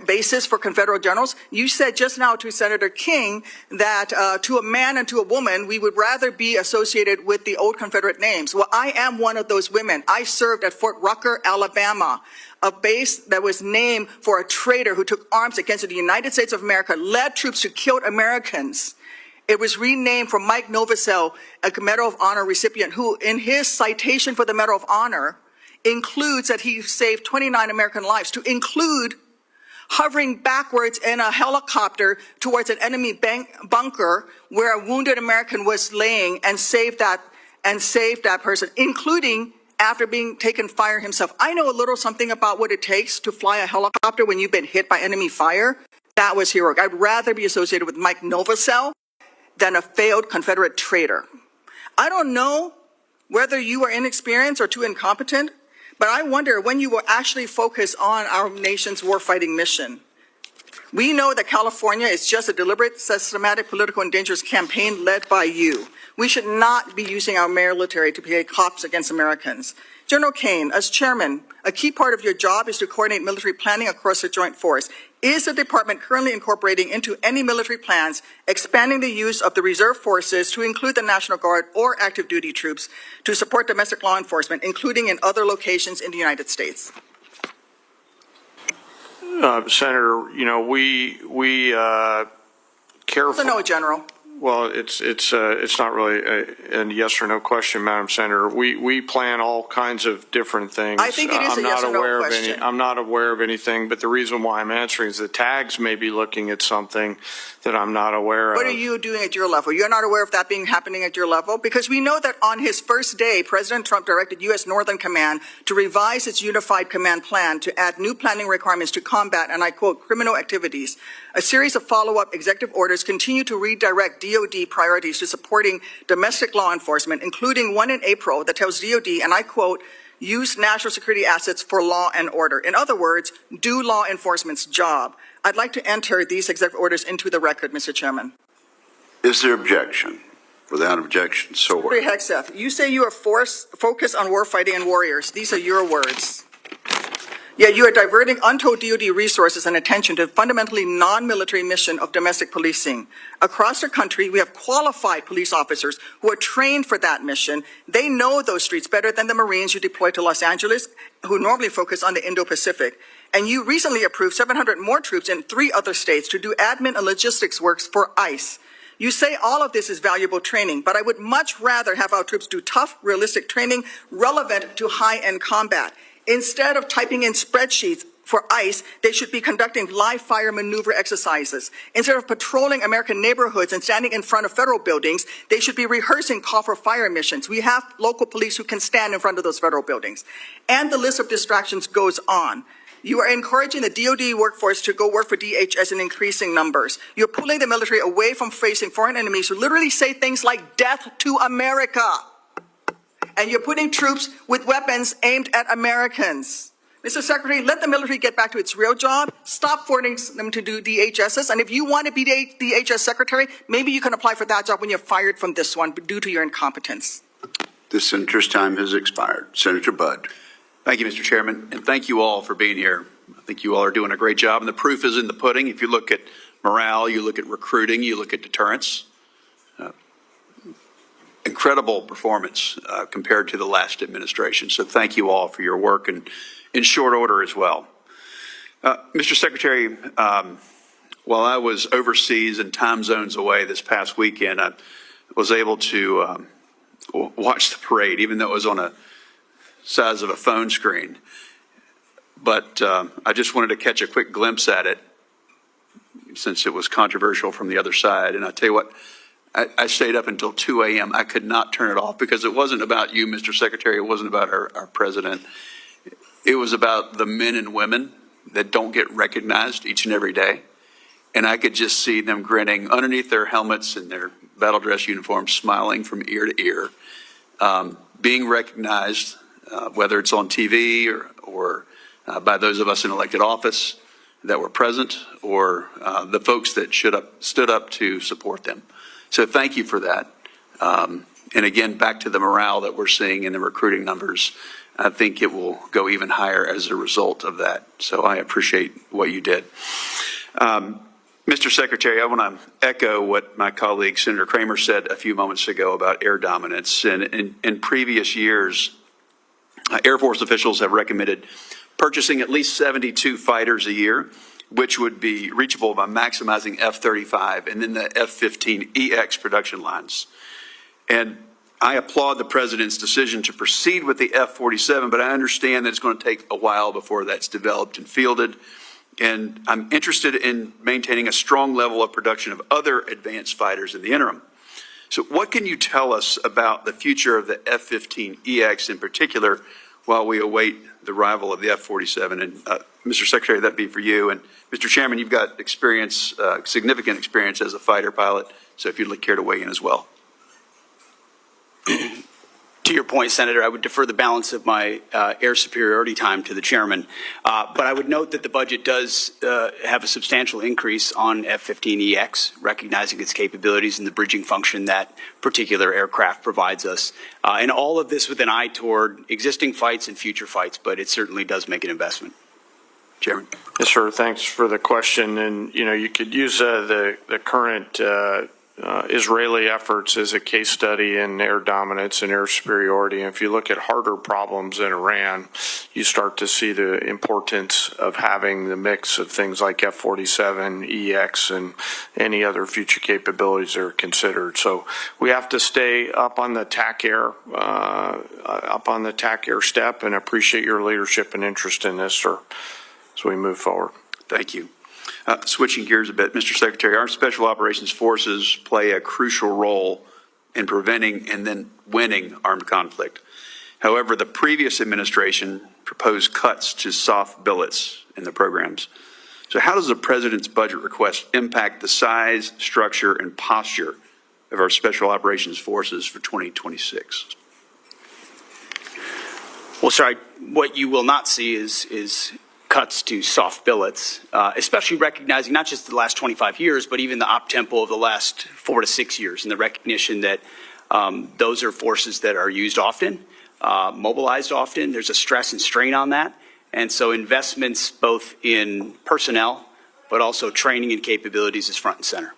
bases for Confederate generals. You said just now to Senator King that to a man and to a woman, we would rather be associated with the old Confederate names. Well, I am one of those women. I served at Fort Rucker, Alabama, a base that was named for a traitor who took arms against the United States of America, led troops who killed Americans. It was renamed for Mike Novosel, a Medal of Honor recipient, who in his citation for the Medal of Honor includes that he saved 29 American lives, to include hovering backwards in a helicopter towards an enemy bunker where a wounded American was laying and saved that person, including after being taken fire himself. I know a little something about what it takes to fly a helicopter when you've been hit by enemy fire. That was heroic. I'd rather be associated with Mike Novosel than a failed Confederate traitor. I don't know whether you are inexperienced or too incompetent, but I wonder when you will actually focus on our nation's warfighting mission. We know that California is just a deliberate, systematic, political and dangerous campaign led by you. We should not be using our military to play cops against Americans. General Kane, as chairman, a key part of your job is to coordinate military planning across the joint force. Is the department currently incorporating into any military plans expanding the use of the reserve forces to include the National Guard or active duty troops to support domestic law enforcement, including in other locations in the United States? Senator, you know, we careful. No, General. Well, it's not really a yes or no question, Madam Senator. We plan all kinds of different things. I think it is a yes or no question. I'm not aware of anything, but the reason why I'm answering is the tags may be looking at something that I'm not aware of. What are you doing at your level? You're not aware of that happening at your level? Because we know that on his first day, President Trump directed U.S. Northern Command to revise its unified command plan to add new planning requirements to combat, and I quote, criminal activities. A series of follow-up executive orders continue to redirect DOD priorities to supporting domestic law enforcement, including one in April that tells DOD, and I quote, use national security assets for law and order. In other words, do law enforcement's job. I'd like to enter these executive orders into the record, Mr. Chairman. Is there objection? Without objection, so ordered. Secretary Hegseth, you say you are focused on warfighting and warriors. These are your words. Yet you are diverting untold DOD resources and attention to a fundamentally non-military mission of domestic policing. Across the country, we have qualified police officers who are trained for that mission. They know those streets better than the Marines you deploy to Los Angeles, who normally focus on the Indo-Pacific. And you recently approved 700 more troops in 3 other states to do admin and logistics works for ICE. You say all of this is valuable training, but I would much rather have our troops do tough, realistic training relevant to high-end combat. Instead of typing in spreadsheets for ICE, they should be conducting live fire maneuver exercises. Instead of patrolling American neighborhoods and standing in front of federal buildings, they should be rehearsing call for fire missions. We have local police who can stand in front of those federal buildings. And the list of distractions goes on. You are encouraging the DoD workforce to go work for DHS in increasing numbers. You're pulling the military away from facing foreign enemies who literally say things like death to America. And you're putting troops with weapons aimed at Americans. Mr. Secretary, let the military get back to its real job. Stop forcing them to do DHSs. And if you want to be DHS Secretary, maybe you can apply for that job when you're fired from this one due to your incompetence. The senator's time has expired. Senator Budd. Thank you, Mr. Chairman, and thank you all for being here. I think you all are doing a great job, and the proof is in the pudding. If you look at morale, you look at recruiting, you look at deterrence. Incredible performance compared to the last administration. So thank you all for your work and in short order as well. Mr. Secretary, while I was overseas and time zones away this past weekend, I was able to watch the parade, even though it was on a size of a phone screen. But I just wanted to catch a quick glimpse at it since it was controversial from the other side. And I tell you what, I stayed up until 2 a.m. I could not turn it off because it wasn't about you, Mr. Secretary. It wasn't about our president. It was about the men and women that don't get recognized each and every day. And I could just see them grinning underneath their helmets and their battle dress uniforms, smiling from ear to ear, being recognized, whether it's on TV or by those of us in elected office that were present, or the folks that stood up to support them. So thank you for that. And again, back to the morale that we're seeing in the recruiting numbers, I think it will go even higher as a result of that. So I appreciate what you did. Mr. Secretary, I want to echo what my colleague Senator Kramer said a few moments ago about air dominance. And in previous years, Air Force officials have recommended purchasing at least 72 fighters a year, which would be reachable by maximizing F-35 and then the F-15EX production lines. And I applaud the President's decision to proceed with the F-47, but I understand that it's going to take a while before that's developed and fielded. And I'm interested in maintaining a strong level of production of other advanced fighters in the interim. So what can you tell us about the future of the F-15EX in particular while we await the arrival of the F-47? And Mr. Secretary, that'd be for you. And Mr. Chairman, you've got experience, significant experience as a fighter pilot, so if you'd care to weigh in as well. To your point, Senator, I would defer the balance of my air superiority time to the chairman. But I would note that the budget does have a substantial increase on F-15EX, recognizing its capabilities and the bridging function that particular aircraft provides us. And all of this with an eye toward existing fights and future fights, but it certainly does make an investment. Chairman. Yes, sir. Thanks for the question. And, you know, you could use the current Israeli efforts as a case study in air dominance and air superiority. And if you look at harder problems in Iran, you start to see the importance of having the mix of things like F-47, EX, and any other future capabilities that are considered. So we have to stay up on the TAC air, step, and appreciate your leadership and interest in this, sir, as we move forward. Thank you. Switching gears a bit, Mr. Secretary, our Special Operations Forces play a crucial role in preventing and then winning armed conflict. However, the previous administration proposed cuts to soft billets in the programs. So how does the President's budget request impact the size, structure, and posture of our Special Operations Forces for 2026? Well, sir, what you will not see is cuts to soft billets, especially recognizing not just the last 25 years, but even the op-tempo of the last 4 to 6 years, and the recognition that those are forces that are used often, mobilized often. There's a stress and strain on that. And so investments both in personnel, but also training and capabilities is front and center.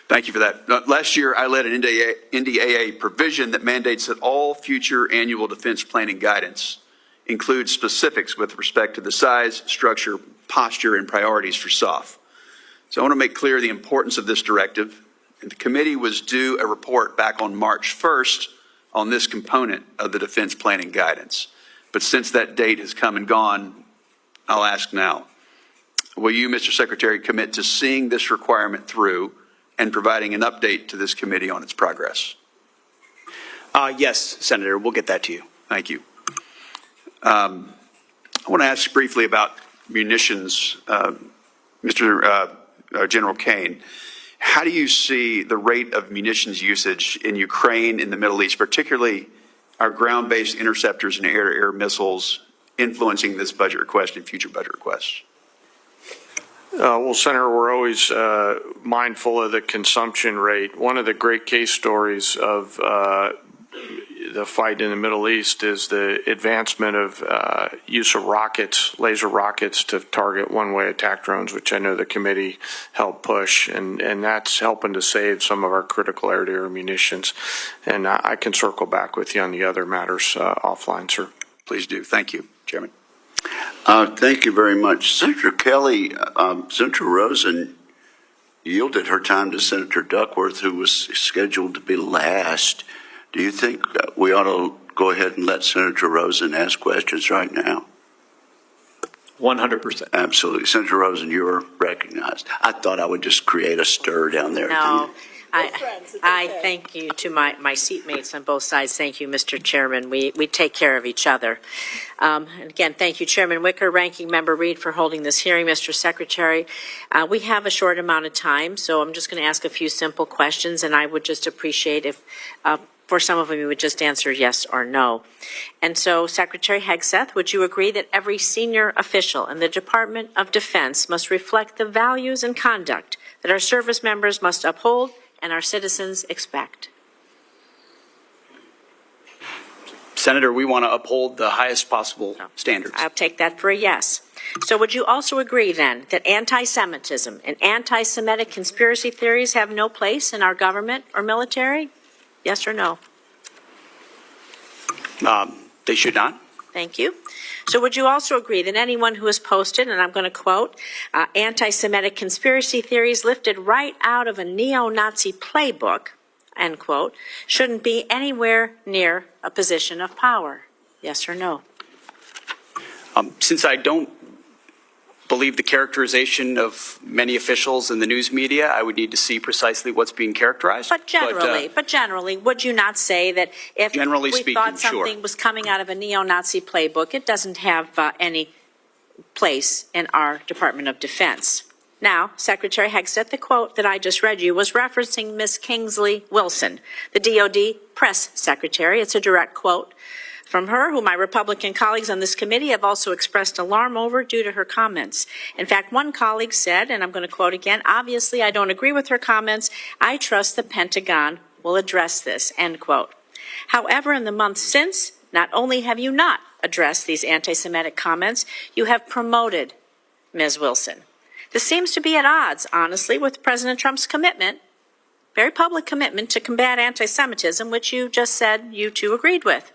Thank you for that. Last year, I led an NDAA provision that mandates that all future annual defense planning guidance include specifics with respect to the size, structure, posture, and priorities for SOF. So I want to make clear the importance of this directive. And the committee was due a report back on March 1st on this component of the defense planning guidance. But since that date has come and gone, I'll ask now, will you, Mr. Secretary, commit to seeing this requirement through and providing an update to this committee on its progress? Yes, Senator, we'll get that to you. Thank you. I want to ask briefly about munitions, Mr. General Kane. How do you see the rate of munitions usage in Ukraine, in the Middle East, particularly our ground-based interceptors and air-to-air missiles influencing this budget request and future budget requests? Well, Senator, we're always mindful of the consumption rate. One of the great case stories of the fight in the Middle East is the advancement of use of rockets, laser rockets, to target one-way attack drones, which I know the committee helped push, and that's helping to save some of our critical air-to-air munitions. And I can circle back with you on the other matters offline, sir. Please do. Thank you, Chairman. Thank you very much. Senator Kelly, Senator Rosen yielded her time to Senator Duckworth, who was scheduled to be last. Do you think we ought to go ahead and let Senator Rosen ask questions right now? 100%. Absolutely. Senator Rosen, you are recognized. I thought I would just create a stir down there. No, I thank you to my seatmates on both sides. Thank you, Mr. Chairman. We take care of each other. And again, thank you, Chairman Wicker, Ranking Member Reed, for holding this hearing. Mr. Secretary, we have a short amount of time, so I'm just going to ask a few simple questions, and I would just appreciate if for some of them, you would just answer yes or no. And so, Secretary Hegseth, would you agree that every senior official in the Department of Defense must reflect the values and conduct that our service members must uphold and our citizens expect? Senator, we want to uphold the highest possible standards. I'll take that for a yes. So would you also agree, then, that anti-Semitism and anti-Semitic conspiracy theories have no place in our government or military? Yes or no? They should not. Thank you. So would you also agree that anyone who has posted, and I'm going to quote, anti-Semitic conspiracy theories lifted right out of a neo-Nazi playbook, end quote, shouldn't be anywhere near a position of power? Yes or no? Since I don't believe the characterization of many officials in the news media, I would need to see precisely what's being characterized. But generally, would you not say that if generally we speaking, thought something sure. was coming out of a neo-Nazi playbook, it doesn't have any place in our Department of Defense? Now, Secretary Hegseth, the quote that I just read you was referencing Ms. Kingsley Wilson, the DOD press secretary. It's a direct quote from her, who my Republican colleagues on this committee have also expressed alarm over due to her comments. In fact, one colleague said, and I'm going to quote again, obviously I don't agree with her comments. I trust the Pentagon will address this, end quote. However, in the months since, not only have you not addressed these anti-Semitic comments, you have promoted Ms. Wilson. This seems to be at odds, honestly, with President Trump's commitment, very public commitment to combat anti-Semitism, which you just said you two agreed with.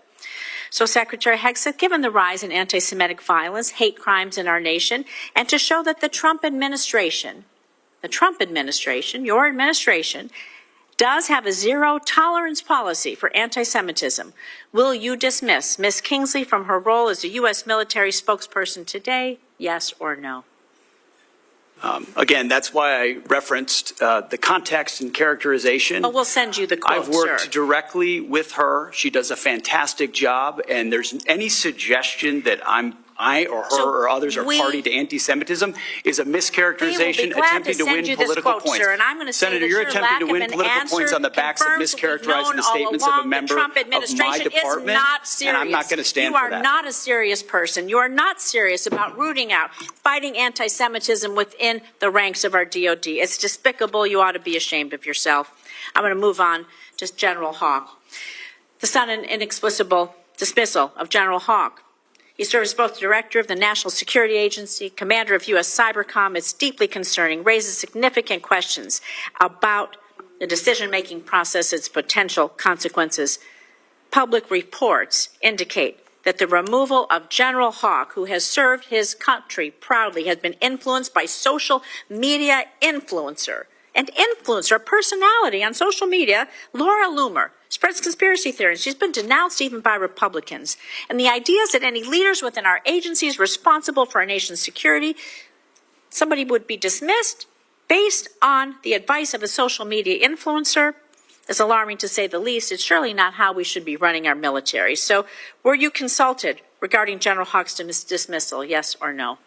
So, Secretary Hegseth, given the rise in anti-Semitic violence, hate crimes in our nation, and to show that the Trump administration, your administration, does have a zero-tolerance policy for anti-Semitism, will you dismiss Ms. Kingsley from her role as a U.S. military spokesperson today, yes or no? Again, that's why I referenced the context and characterization. But we'll send you the quote, I've worked sir. directly with her. She does a fantastic job, and there's any suggestion that I or her or others are party to anti-Semitism is a mischaracterization attempting to win political points. Sir, and I'm going to say Senator, that you're your attempting to lack win of an political answer points on the backs of confirms what we've mischaracterizing known the all statements of a along. member The Trump of my administration department, is not serious. and I'm not going to stand for for that. You are not a serious person. You are not serious about rooting out, fighting anti-Semitism within the ranks of our DOD. It's despicable. You ought to be ashamed of yourself. I'm going to move on to General Hawk. The sudden inexplicable dismissal of General Hawk. He serves both Director of the National Security Agency, Commander of U.S. Cybercom. It's deeply concerning, raises significant questions about the decision-making process, its potential consequences. Public reports indicate that the removal of General Hawk, who has served his country proudly, has been influenced by social media influencer, a personality on social media, Laura Loomer, spreads conspiracy theories. She's been denounced even by Republicans. And the idea is that any leaders within our agencies responsible for our nation's security, somebody would be dismissed based on the advice of a social media influencer is alarming, to say the least. It's surely not how we should be running our military. So were you consulted regarding General Hawk's dismissal, yes or no?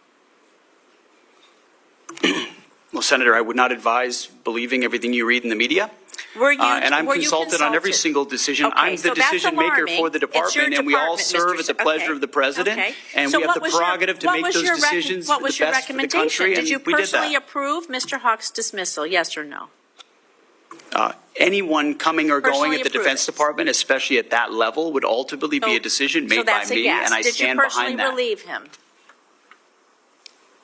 Well, Senator, I would not advise believing everything you read in the media. And I'm consulted on every single decision. Okay, I'm the so that's decision maker alarming. for the It's your department, and we all department, serve Mr. at the pleasure of the president. Okay. And So we have what the was your- prerogative to what make was those your decisions what for was the your best for the recommendation? country, Did and you we did personally that. approve Mr. Hawk's dismissal, yes or no? Anyone coming or going Personally at the approve Defense it. Department, especially at that level, would ultimately be a decision So made by that's a me, yes. and I stand behind Did you personally that. relieve him?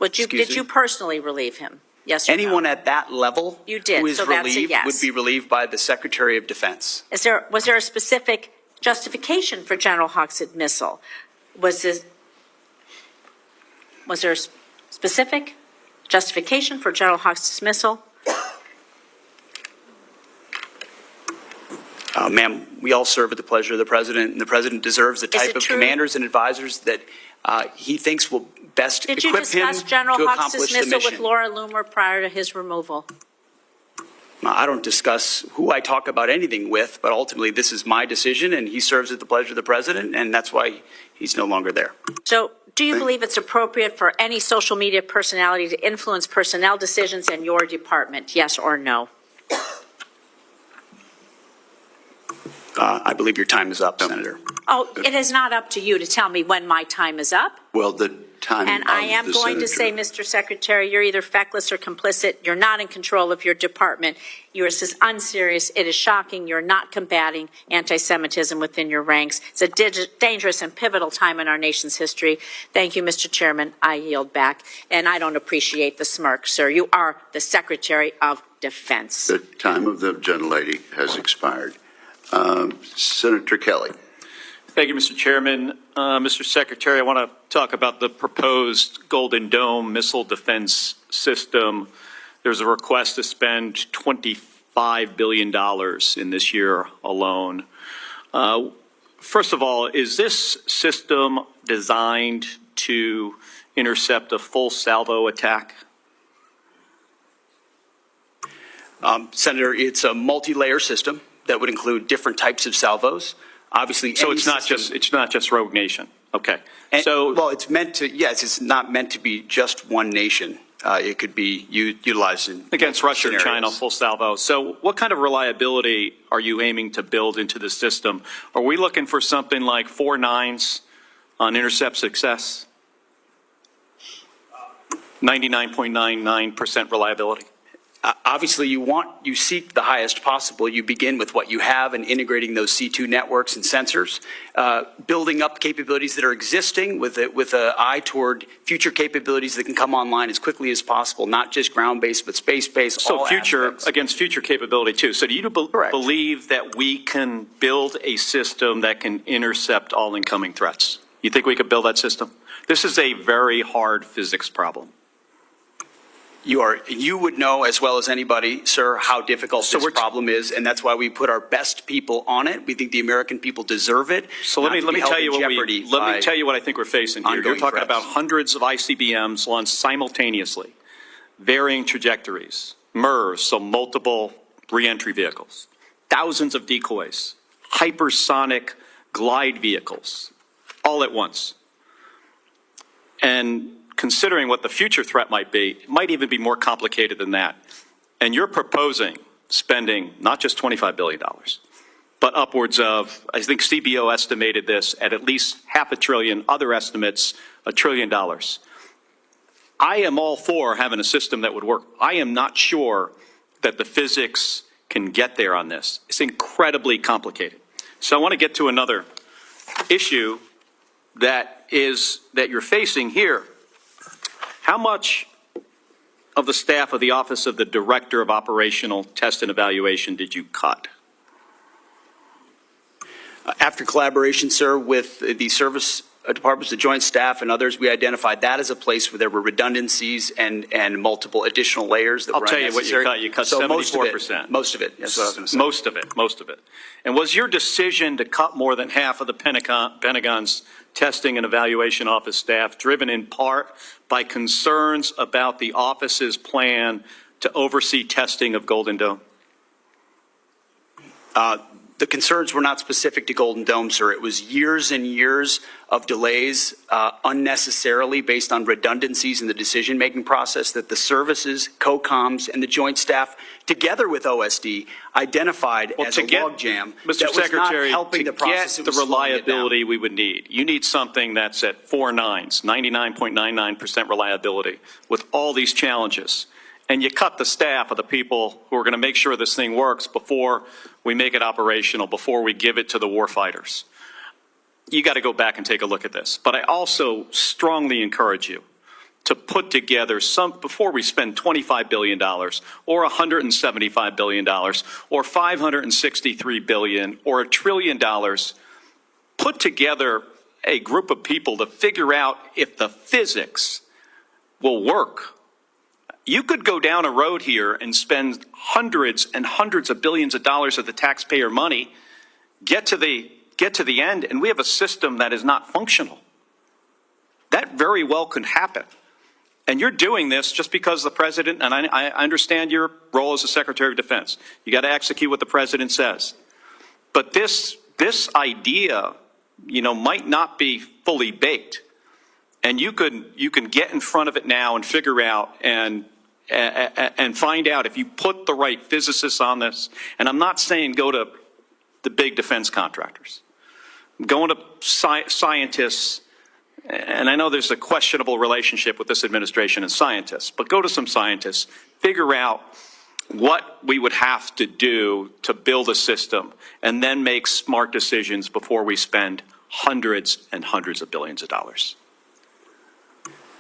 Excuse Did me? you personally relieve him? Yes or no? Anyone at that level You did, who is so that's a relieved yes. would be relieved by the Secretary of Defense. Was there a specific justification for General Hawk's dismissal? Was there a specific justification for General Hawk's dismissal? Ma'am, we all serve at the pleasure of the president, and the president deserves the type it of true? commanders and advisors that he thinks will best Did you equip him discuss General to Hawk's accomplish the dismissal with mission. Laura Loomer prior to his removal? I don't discuss who I talk about anything with, but ultimately this is my decision, and he serves at the pleasure of the president, and that's why he's no longer there. So do you believe it's appropriate for any social media personality to influence personnel decisions in your department, yes or no? I believe your time is up, Senator. Oh, it is not up to you to tell me when my time is up. Well, the time And of I am the going to say, senator. Mr. Secretary, you're either feckless or complicit. You're not in control of your department. You're just unserious. It is shocking. You're not combating anti-Semitism within your ranks. It's a dangerous and pivotal time in our nation's history. Thank you, Mr. Chairman. I yield back. And I don't appreciate the smirk, sir. You are the Secretary of Defense. The time of the gentlelady has expired. Senator Kelly. Thank you, Mr. Chairman. Mr. Secretary, I want to talk about the proposed Golden Dome missile defense system. There's a request to spend $25 billion in this year alone. First of all, is this system designed to intercept a full salvo attack? Senator, it's a multi-layer system that would include different types of salvos. Obviously, So any it's not just Rogue Nation. Okay. well, it's meant to. Yes, it's not meant to be just one nation. It could be utilized in Against Russia and China, scenarios. full salvo. So what kind of reliability are you aiming to build into the system? Are we looking for something like 4 nines on intercept success? 99.99% reliability? Obviously, you seek the highest possible. You begin with what you have and integrating those C2 networks and sensors, building up capabilities that are existing with an eye toward future capabilities that can come online as quickly as possible, not just ground-based, but space-based. So all future, aspects. against future capability too. So do you believe that we can build a system that can intercept all incoming threats? You think we could build that system? This is a very hard physics problem. You would know as well as anybody, sir, how difficult this problem is, and that's why we put our best people on it. We think the American people deserve it. So let me tell you what I think we're facing here. You're ongoing talking threats. about hundreds of ICBMs launched simultaneously, varying trajectories, MIRVs, so multiple reentry vehicles, thousands of decoys, hypersonic glide vehicles, all at once. And considering what the future threat might be, it might even be more complicated than that. And you're proposing spending not just $25 billion, but upwards of, I think CBO estimated this at least $500 billion, other estimates $1 trillion. I am all for having a system that would work. I am not sure that the physics can get there on this. It's incredibly complicated. So I want to get to another issue that you're facing here. How much of the staff of the Office of the Director of Operational Test and Evaluation did you cut? After collaboration, sir, with the service departments, the Joint Staff, and others, we identified that as a place where there were redundancies and multiple additional layers that I'll were tell you what you unnecessary. cut. You cut So 74%. Most of it. That's what I was going to say. Most of it. And was your decision to cut more than half of the Pentagon's testing and evaluation office staff driven in part by concerns about the office's plan to oversee testing of Golden Dome? The concerns were not specific to Golden Dome, sir. It was years and years of delays unnecessarily based on redundancies in the decision-making process that the services, COCOMs, and the Joint Staff, together with OSD, identified as a logjam that was not helping the process. To get the reliability we would need, you need something that's at 4 nines, 99.99% reliability, with all these challenges. And you cut the staff of the people who are going to make sure this thing works before we make it operational, before we give it to the warfighters. You got to go back and take a look at this. But I also strongly encourage you to put together some, before we spend $25 billion or $175 billion or $563 billion or $1 trillion, put together a group of people to figure out if the physics will work. You could go down a road here and spend hundreds and hundreds of billions of dollars of the taxpayer money, get to the end, and we have a system that is not functional. That very well could happen. And you're doing this just because the president, and I understand your role as the Secretary of Defense. You got to execute what the president says. But this idea, might not be fully baked. And you can get in front of it now and figure out and find out if you put the right physicists on this. And I'm not saying go to the big defense contractors. I'm going to scientists, and I know there's a questionable relationship with this administration and scientists, but go to some scientists, figure out what we would have to do to build a system, and then make smart decisions before we spend hundreds and hundreds of billions of dollars.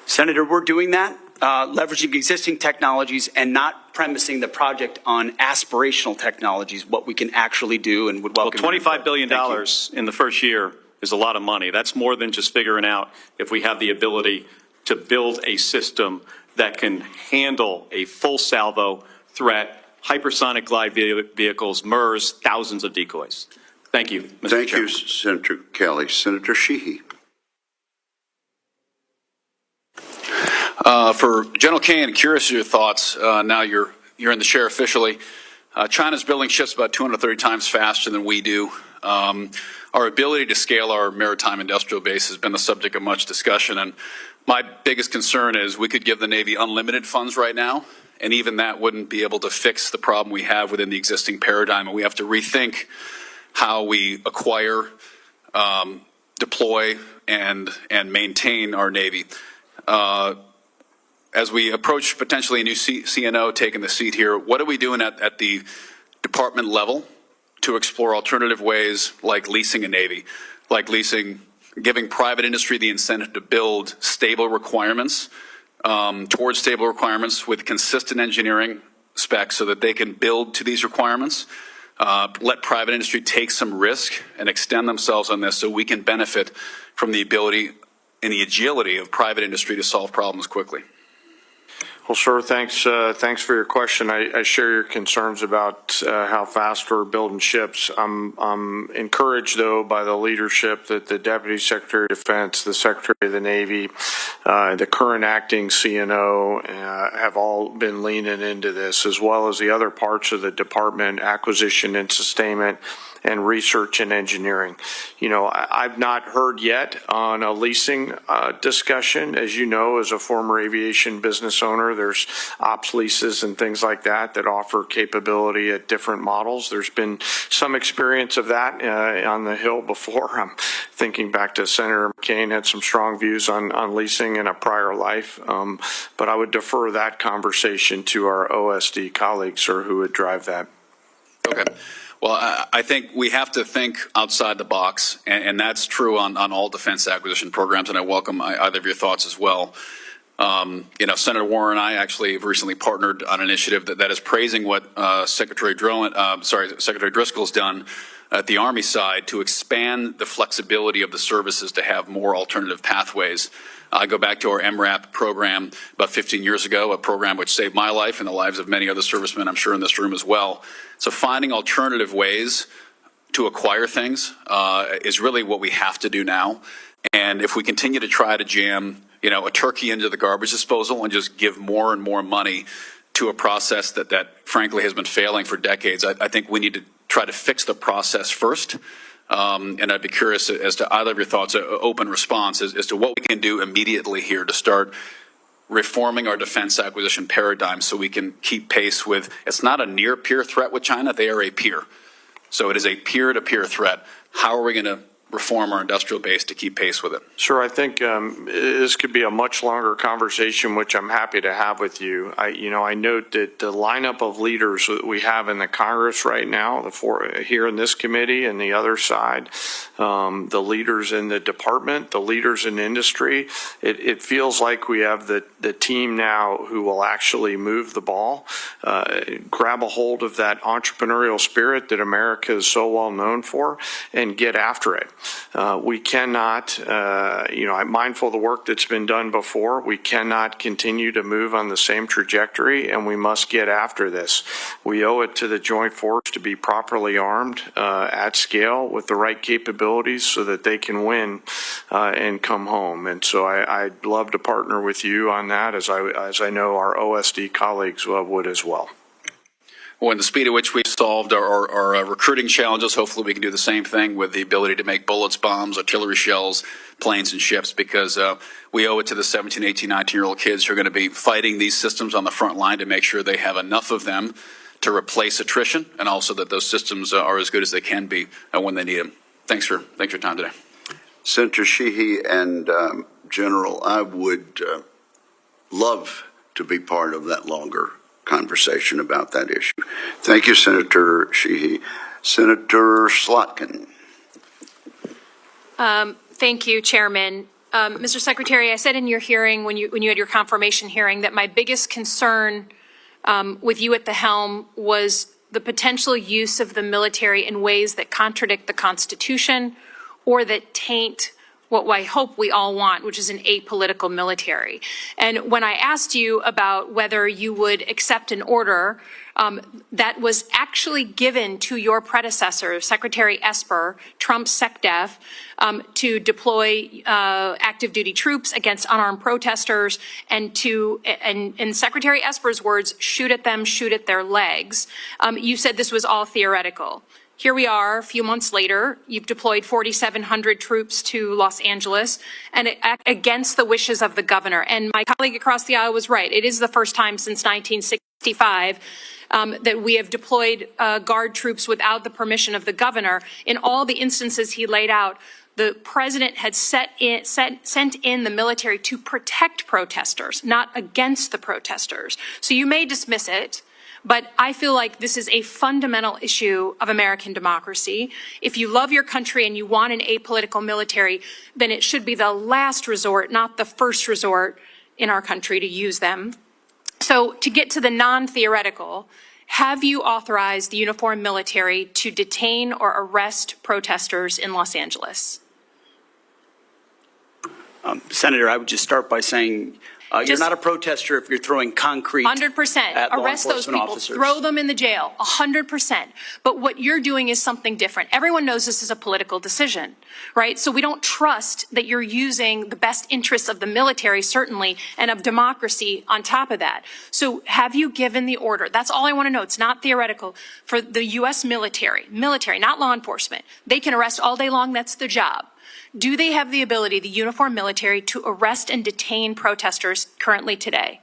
Senator, we're doing that, leveraging existing technologies and not premising the project on aspirational technologies, what we can actually do, and would welcome. Well, $25 billion in the first year is a lot of money. That's more than just figuring out if we have the ability to build a system that can handle a full salvo threat, hypersonic glide vehicles, MERS, thousands of decoys. Thank you, Mr. Thank Chairman. you, Senator Kelly. Senator Sheehy. For General Kane, curious of your thoughts. Now you're in the chair officially. China's building ships about 230 times faster than we do. Our ability to scale our maritime industrial base has been the subject of much discussion. And my biggest concern is we could give the Navy unlimited funds right now, and even that wouldn't be able to fix the problem we have within the existing paradigm. And we have to rethink how we acquire, deploy, and maintain our Navy. As we approach potentially a new CNO taking the seat here, what are we doing at the department level to explore alternative ways like leasing a Navy, like giving private industry the incentive to build stable requirements, towards stable requirements with consistent engineering specs so that they can build to these requirements, let private industry take some risk and extend themselves on this so we can benefit from the ability and the agility of private industry to solve problems quickly. Well, sir, thanks for your question. I share your concerns about how fast we're building ships. I'm encouraged, though, by the leadership that the Deputy Secretary of Defense, the Secretary of the Navy, the current acting CNO have all been leaning into this, as well as the other parts of the department, acquisition and sustainment, and research and engineering. I've not heard yet on a leasing discussion. As you know, as a former aviation business owner, there's ops leases and things like that offer capability at different models. There's been some experience of that on the Hill before. I'm thinking back to Senator McCain had some strong views on leasing in a prior life, but I would defer that conversation to our OSD colleagues or who would drive that. Okay. Well, I think we have to think outside the box, and that's true on all defense acquisition programs, and I welcome either of your thoughts as well. Senator Warren and I actually have recently partnered on an initiative that is praising what Secretary Driscoll's done at the Army side to expand the flexibility of the services to have more alternative pathways. I go back to our MRAP program about 15 years ago, a program which saved my life and the lives of many other servicemen, I'm sure in this room as well. So finding alternative ways to acquire things is really what we have to do now. And if we continue to try to jam, a turkey into the garbage disposal and just give more and more money to a process that frankly has been failing for decades. I think we need to try to fix the process first. And I'd be curious as to either of your thoughts, open response as to what we can do immediately here to start reforming our defense acquisition paradigm so we can keep pace with, it's not a near peer threat with China, they are a peer. So it is a peer-to-peer threat. How are we going to reform our industrial base to keep pace with it? Sir, I think this could be a much longer conversation, which I'm happy to have with you. I note that the lineup of leaders that we have in the Congress right now, here in this committee and the other side, the leaders in the department, the leaders in industry, it feels like we have the team now who will actually move the ball, grab a hold of that entrepreneurial spirit that America is so well known for, and get after it. We cannot, I'm mindful of the work that's been done before. We cannot continue to move on the same trajectory, and we must get after this. We owe it to the joint force to be properly armed at scale with the right capabilities so that they can win and come home. And so I'd love to partner with you on that, as I know our OSD colleagues would as well. Well, in the speed at which we've solved our recruiting challenges, hopefully we can do the same thing with the ability to make bullets, bombs, artillery shells, planes, and ships, because we owe it to the 17, 18, 19-year-old kids who are going to be fighting these systems on the front line to make sure they have enough of them to replace attrition, and also that those systems are as good as they can be when they need them. Thanks for your time today. Senator Sheehy and General, I would love to be part of that longer conversation about that issue. Thank you, Senator Sheehy. Senator Slotkin. Thank you, Chairman. Mr. Secretary, I said in your hearing, when you had your confirmation hearing, that my biggest concern with you at the helm was the potential use of the military in ways that contradict the Constitution or that taint what I hope we all want, which is an apolitical military. And when I asked you about whether you would accept an order that was actually given to your predecessor, Secretary Esper, Trump's SecDef, to deploy active duty troops against unarmed protesters and to, in Secretary Esper's words, shoot at them, shoot at their legs, you said this was all theoretical. Here we are, a few months later, you've deployed 4,700 troops to Los Angeles and against the wishes of the governor. And my colleague across the aisle was right. It is the first time since 1965 that we have deployed Guard troops without the permission of the governor. In all the instances he laid out, the president had sent in the military to protect protesters, not against the protesters. So you may dismiss it, but I feel like this is a fundamental issue of American democracy. If you love your country and you want an apolitical military, then it should be the last resort, not the first resort in our country to use them. So to get to the non-theoretical, have you authorized the uniformed military to detain or arrest protesters in Los Angeles? Senator, I would just start by saying you're not a protester if you're throwing concrete 100%. at law Arrest those enforcement people. officers. Throw them in the jail. 100%. But what you're doing is something different. Everyone knows this is a political decision, right? So we don't trust that you're using the best interests of the military, certainly, and of democracy on top of that. So have you given the order? That's all I want to know. It's not theoretical. For the U.S. military, not law enforcement. They can arrest all day long. That's their job. Do they have the ability, the uniformed military, to arrest and detain protesters currently today?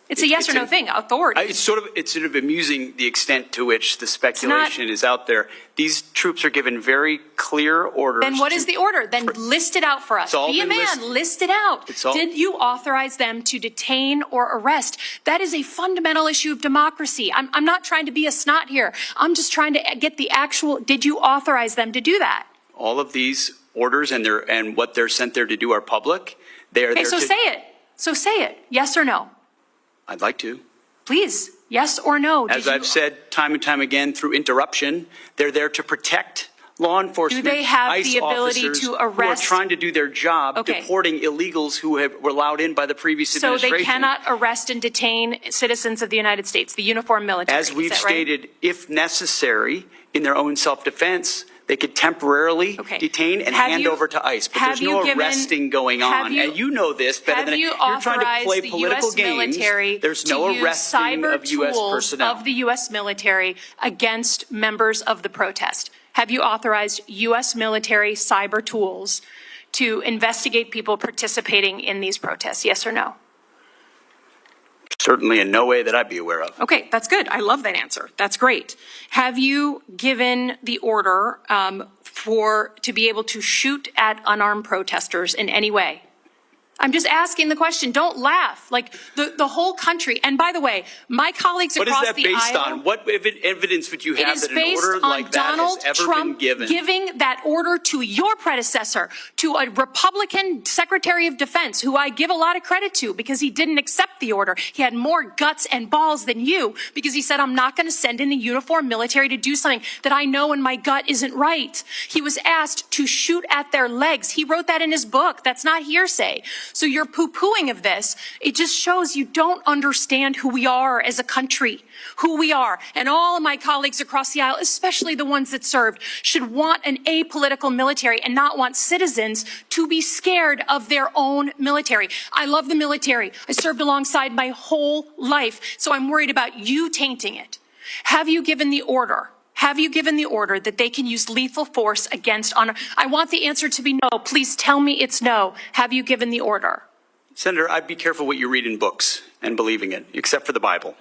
It's a yes or no thing. Authority. It's sort of amusing the extent to which the speculation is out there. These troops are given very clear orders. Then what is the order? Then list it out for us. Be a man. List it out. Did you authorize them to detain or arrest? That is a fundamental issue of democracy. I'm not trying to be a snot here. I'm just trying to get the actual. Did you authorize them to do that? All of these orders and what they're sent there to do are public. They are there so say it. So say it. Yes or no. I'd like to. Please, yes or no? As I've said time and time again through interruption, they're there to protect law enforcement. Do they have ICE the ability to arrest? Who are trying to do their job, deporting illegals who were allowed in by the previous administration. So they cannot arrest and detain citizens of the United States, the uniformed military. As we've stated, if necessary, in their own self-defense, They could temporarily Okay. detain and Have hand you- over to ICE, but have there's you no given- arresting going on. you- And you know this better Have than you you're trying to authorized play the political U.S. games. military There's to no use arresting cyber of U.S. tools personnel. of the U.S. military against members of the protest? Have you authorized U.S. military cyber tools to investigate people participating in these protests? Yes or no? Certainly in no way that I'd be aware of. Okay, that's good. I love that answer. That's great. Have you given the order to be able to shoot at unarmed protesters in any way? I'm just asking the question. Don't laugh. Like the whole country. And by the way, my colleagues What is across that the based aisle. on? What evidence would you It have is that an based order on like that Donald has ever Trump been given? giving that order to your predecessor, to a Republican Secretary of Defense, who I give a lot of credit to because he didn't accept the order. He had more guts and balls than you because he said, I'm not going to send in the uniformed military to do something that I know in my gut isn't right. He was asked to shoot at their legs. He wrote that in his book. That's not hearsay. So you're poo-pooing of this. It just shows you don't understand who we are as a country, who we are. And all of my colleagues across the aisle, especially the ones that served, should want an apolitical military and not want citizens to be scared of their own military. I love the military. I served alongside my whole life, so I'm worried about you tainting it. Have you given the order? Have you given the order that they can use lethal force against honor? I want the answer to be no. Please tell me it's no. Have you given the order? Senator, I'd be careful what you read in books and believing it, except for the Bible.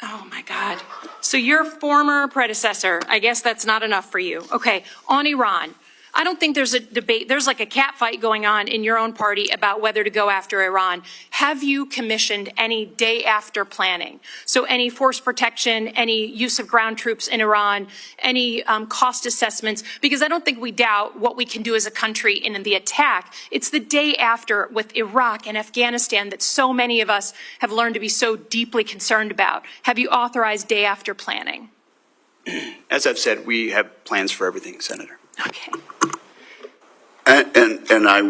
Oh my God. So your former predecessor, I guess that's not enough for you. Okay, on Iran. I don't think there's a debate. There's like a cat fight going on in your own party about whether to go after Iran. Have you commissioned any day after planning? So any force protection, any use of ground troops in Iran, any cost assessments? Because I don't think we doubt what we can do as a country in the attack. It's the day after with Iraq and Afghanistan that so many of us have learned to be so deeply concerned about. Have you authorized day after planning? As I've said, we have plans for everything, Senator. Okay. And I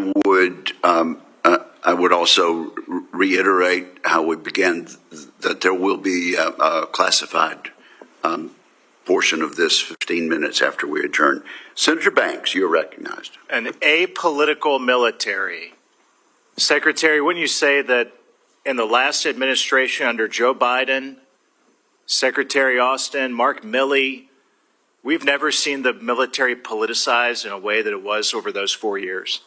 would also reiterate how we began, that there will be a classified portion of this 15 minutes after we adjourn. Senator Banks, you're recognized. An apolitical military. Secretary, wouldn't you say that in the last administration under Joe Biden, Secretary Austin, Mark Milley, we've never seen the military politicized in a way that it was over those 4 years?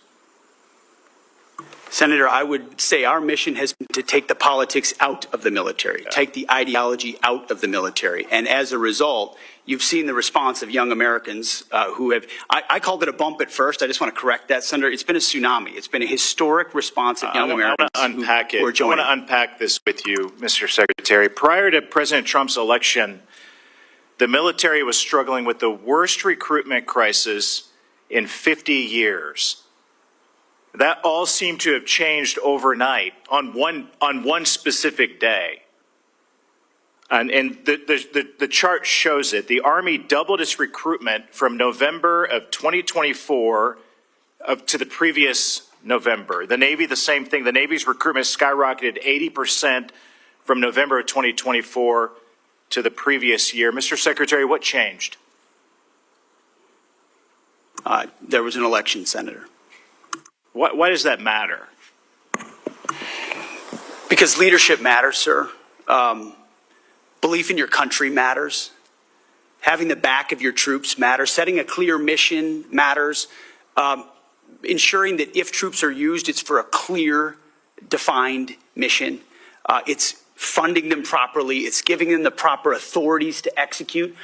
Senator, I would say our mission has been to take the politics out of the military, take the ideology out of the military. And as a result, you've seen the response of young Americans who have, I called it a bump at first. I just want to correct that, Senator. It's been a tsunami. It's been a historic response of young Americans I want to unpack it. who are I joining. want to unpack this with you, Mr. Secretary. Prior to President Trump's election, the military was struggling with the worst recruitment crisis in 50 years. That all seemed to have changed overnight on one specific day. And the chart shows it. The Army doubled its recruitment from November of 2024 to the previous November. The Navy, the same thing. The Navy's recruitment skyrocketed 80% from November of 2024 to the previous year. Mr. Secretary, what changed? There was an election, Senator. Why does that matter? Because leadership matters, sir. Belief in your country matters. Having the back of your troops matters. Setting a clear mission matters. Ensuring that if troops are used, it's for a clear, defined mission. It's funding them properly. It's giving them the proper authorities to execute.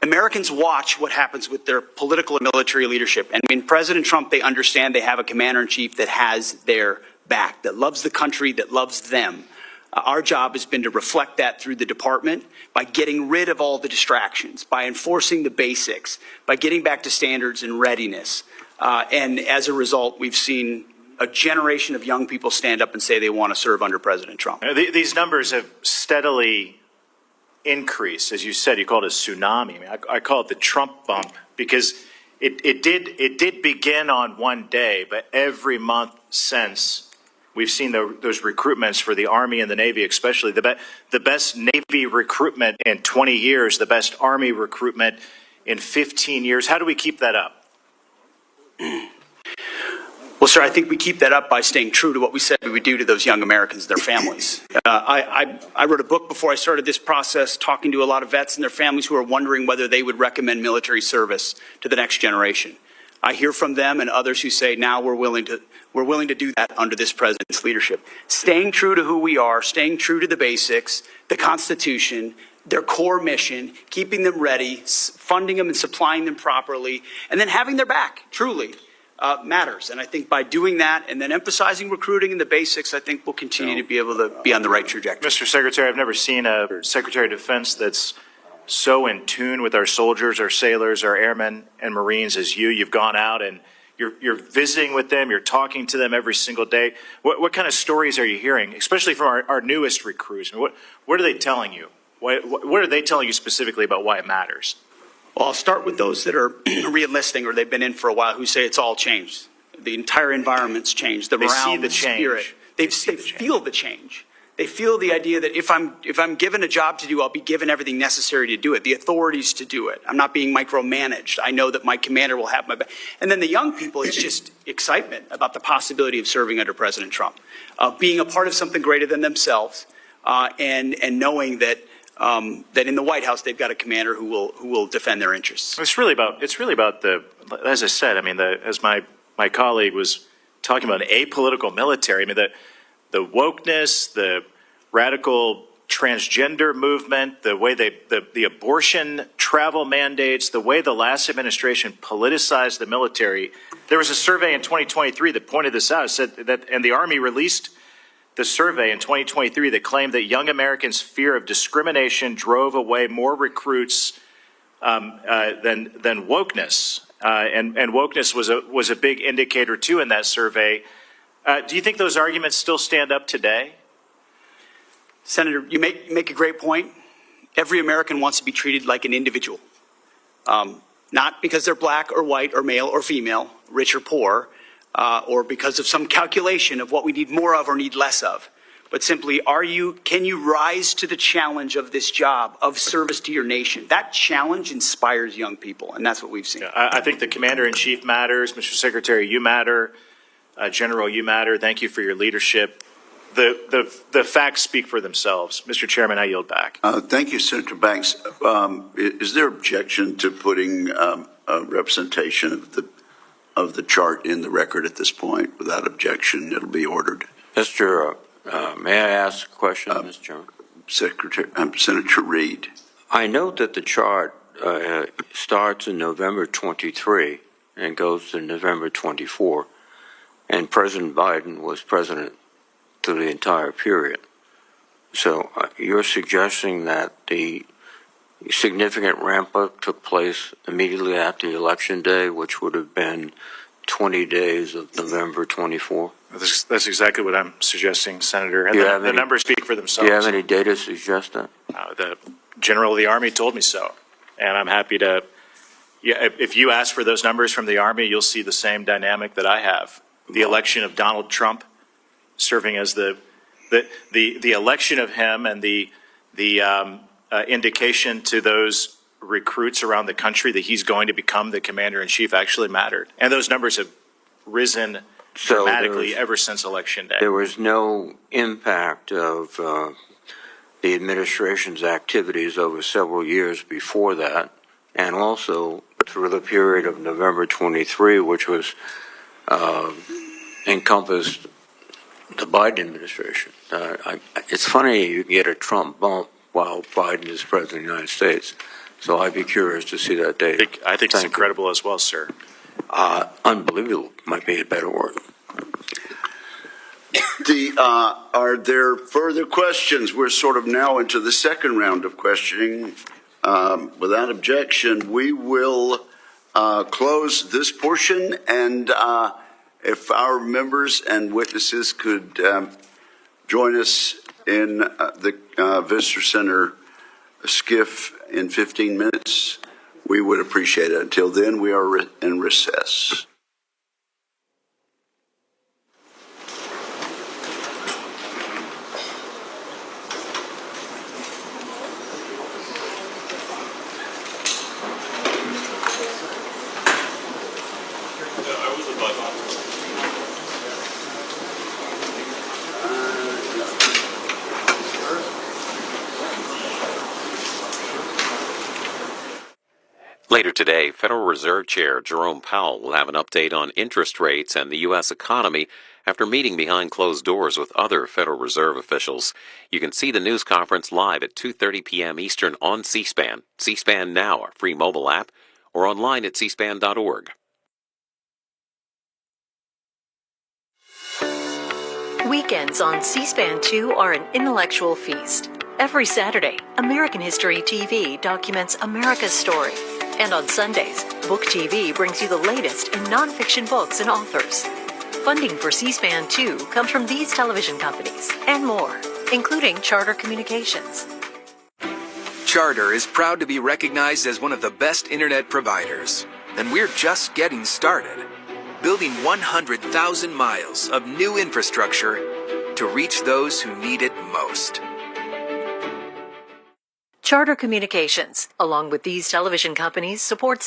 Americans watch what happens with their political and military leadership. And in President Trump, they understand they have a commander-in-chief that has their back, that loves the country, that loves them. Our job has been to reflect that through the department by getting rid of all the distractions, by enforcing the basics, by getting back to standards and readiness. And as a result, we've seen a generation of young people stand up and say they want to serve under President Trump. These numbers have steadily increased. As you said, you called it a tsunami. I mean, I call it the Trump bump because it did begin on one day, but every month since we've seen those recruitments for the Army and the Navy, especially the best Navy recruitment in 20 years, the best Army recruitment in 15 years. How do we keep that up? Well, sir, I think we keep that up by staying true to what we said we would do to those young Americans and their families. I wrote a book before I started this process, talking to a lot of vets and their families who are wondering whether they would recommend military service to the next generation. I hear from them and others who say now we're willing to do that under this president's leadership. Staying true to who we are, staying true to the basics, the Constitution, their core mission, keeping them ready, funding them and supplying them properly, and then having their back, truly. Matters. And I think by doing that and then emphasizing recruiting and the basics, I think we'll continue to be able to be on the right trajectory. Mr. Secretary, I've never seen a Secretary of Defense that's so in tune with our soldiers, our sailors, our airmen and Marines as you. You've gone out and you're visiting with them, you're talking to them every single day. What kind of stories are you hearing, especially from our newest recruits? What are they telling you? What are they telling you specifically about why it matters? Well, I'll start with those that are re-enlisting or they've been in for a while who say it's all changed. The entire environment's changed. The morale, see the spirit. change. They feel the change. They feel the idea that if I'm given a job to do, I'll be given everything necessary to do it, the authorities to do it. I'm not being micromanaged. I know that my commander will have my back. And then the young people, it's just excitement about the possibility of serving under President Trump, being a part of something greater than themselves, and knowing that that in the White House they've got a commander who will defend their interests. It's really about the, as I said, I mean, as my colleague was talking about, an apolitical military. I mean, the wokeness, the radical transgender movement, the way the abortion travel mandates, the way the last administration politicized the military. There was a survey in 2023 that pointed this out. It said that, and the Army released the survey in 2023 that claimed that young Americans' fear of discrimination drove away more recruits than wokeness. And wokeness was a big indicator too in that survey. Do you think those arguments still stand up today? Senator, you make a great point. Every American wants to be treated like an individual, not because they're black or white or male or female, rich or poor, or because of some calculation of what we need more of or need less of, but simply, can you rise to the challenge of this job of service to your nation? That challenge inspires young people, and that's what we've seen. Yeah, I think the Commander-in-Chief matters. Mr. Secretary, you matter. General, you matter. Thank you for your leadership. The facts speak for themselves. Mr. Chairman, I yield back. Thank you, Senator Banks. Is there objection to putting a representation of the chart in the record at this point? Without objection, it'll be ordered. Mr. May I ask a question, Mr. Chairman? Senator Reid. I note that the chart starts in November 23 and goes to November 24, and President Biden was president through the entire period. So you're suggesting that the significant ramp-up took place immediately after the election day, which would have been 20 days of November 24? That's exactly what I'm suggesting, Senator. And the numbers speak for themselves. Do you have any data to suggest that? The General of the Army told me so, and I'm happy to. Yeah, if you ask for those numbers from the Army, you'll see the same dynamic that I have. The election of Donald Trump, serving as the election of him, and the indication to those recruits around the country that he's going to become the Commander-in-Chief actually mattered. And those numbers have risen dramatically ever since Election Day. There was no impact of the administration's activities over several years before that, and also through the period of November 23, which was encompassed the Biden administration. It's funny you get a Trump bump while Biden is president of the United States. So I'd be curious to see that data. I think it's incredible as well, sir. Unbelievable might be a better word. Are there further questions? We're sort of now into the second round of questioning. Without objection, we will close this portion, and if our members and witnesses could join us in the Visitor Center skiff in 15 minutes, we would appreciate it. Until then, we are in recess. Later today, Federal Reserve Chair Jerome Powell will have an update on interest rates and the U.S. economy after meeting behind closed doors with other Federal Reserve officials. You can see the news conference live at 2:30 p.m. Eastern on C-SPAN, C-SPAN Now, our free mobile app, or online at cspan.org. Weekends on C-SPAN 2 are an intellectual feast. Every Saturday, American History TV documents America's story. And on Sundays, Book TV brings you the latest in nonfiction books and authors. Funding for C-SPAN 2 comes from these television companies and more, including Charter Communications. Charter is proud to be recognized as one of the best internet providers, and we're just getting started, building 100,000 miles of new infrastructure to reach those who need it most. Charter Communications, along with these television companies, supports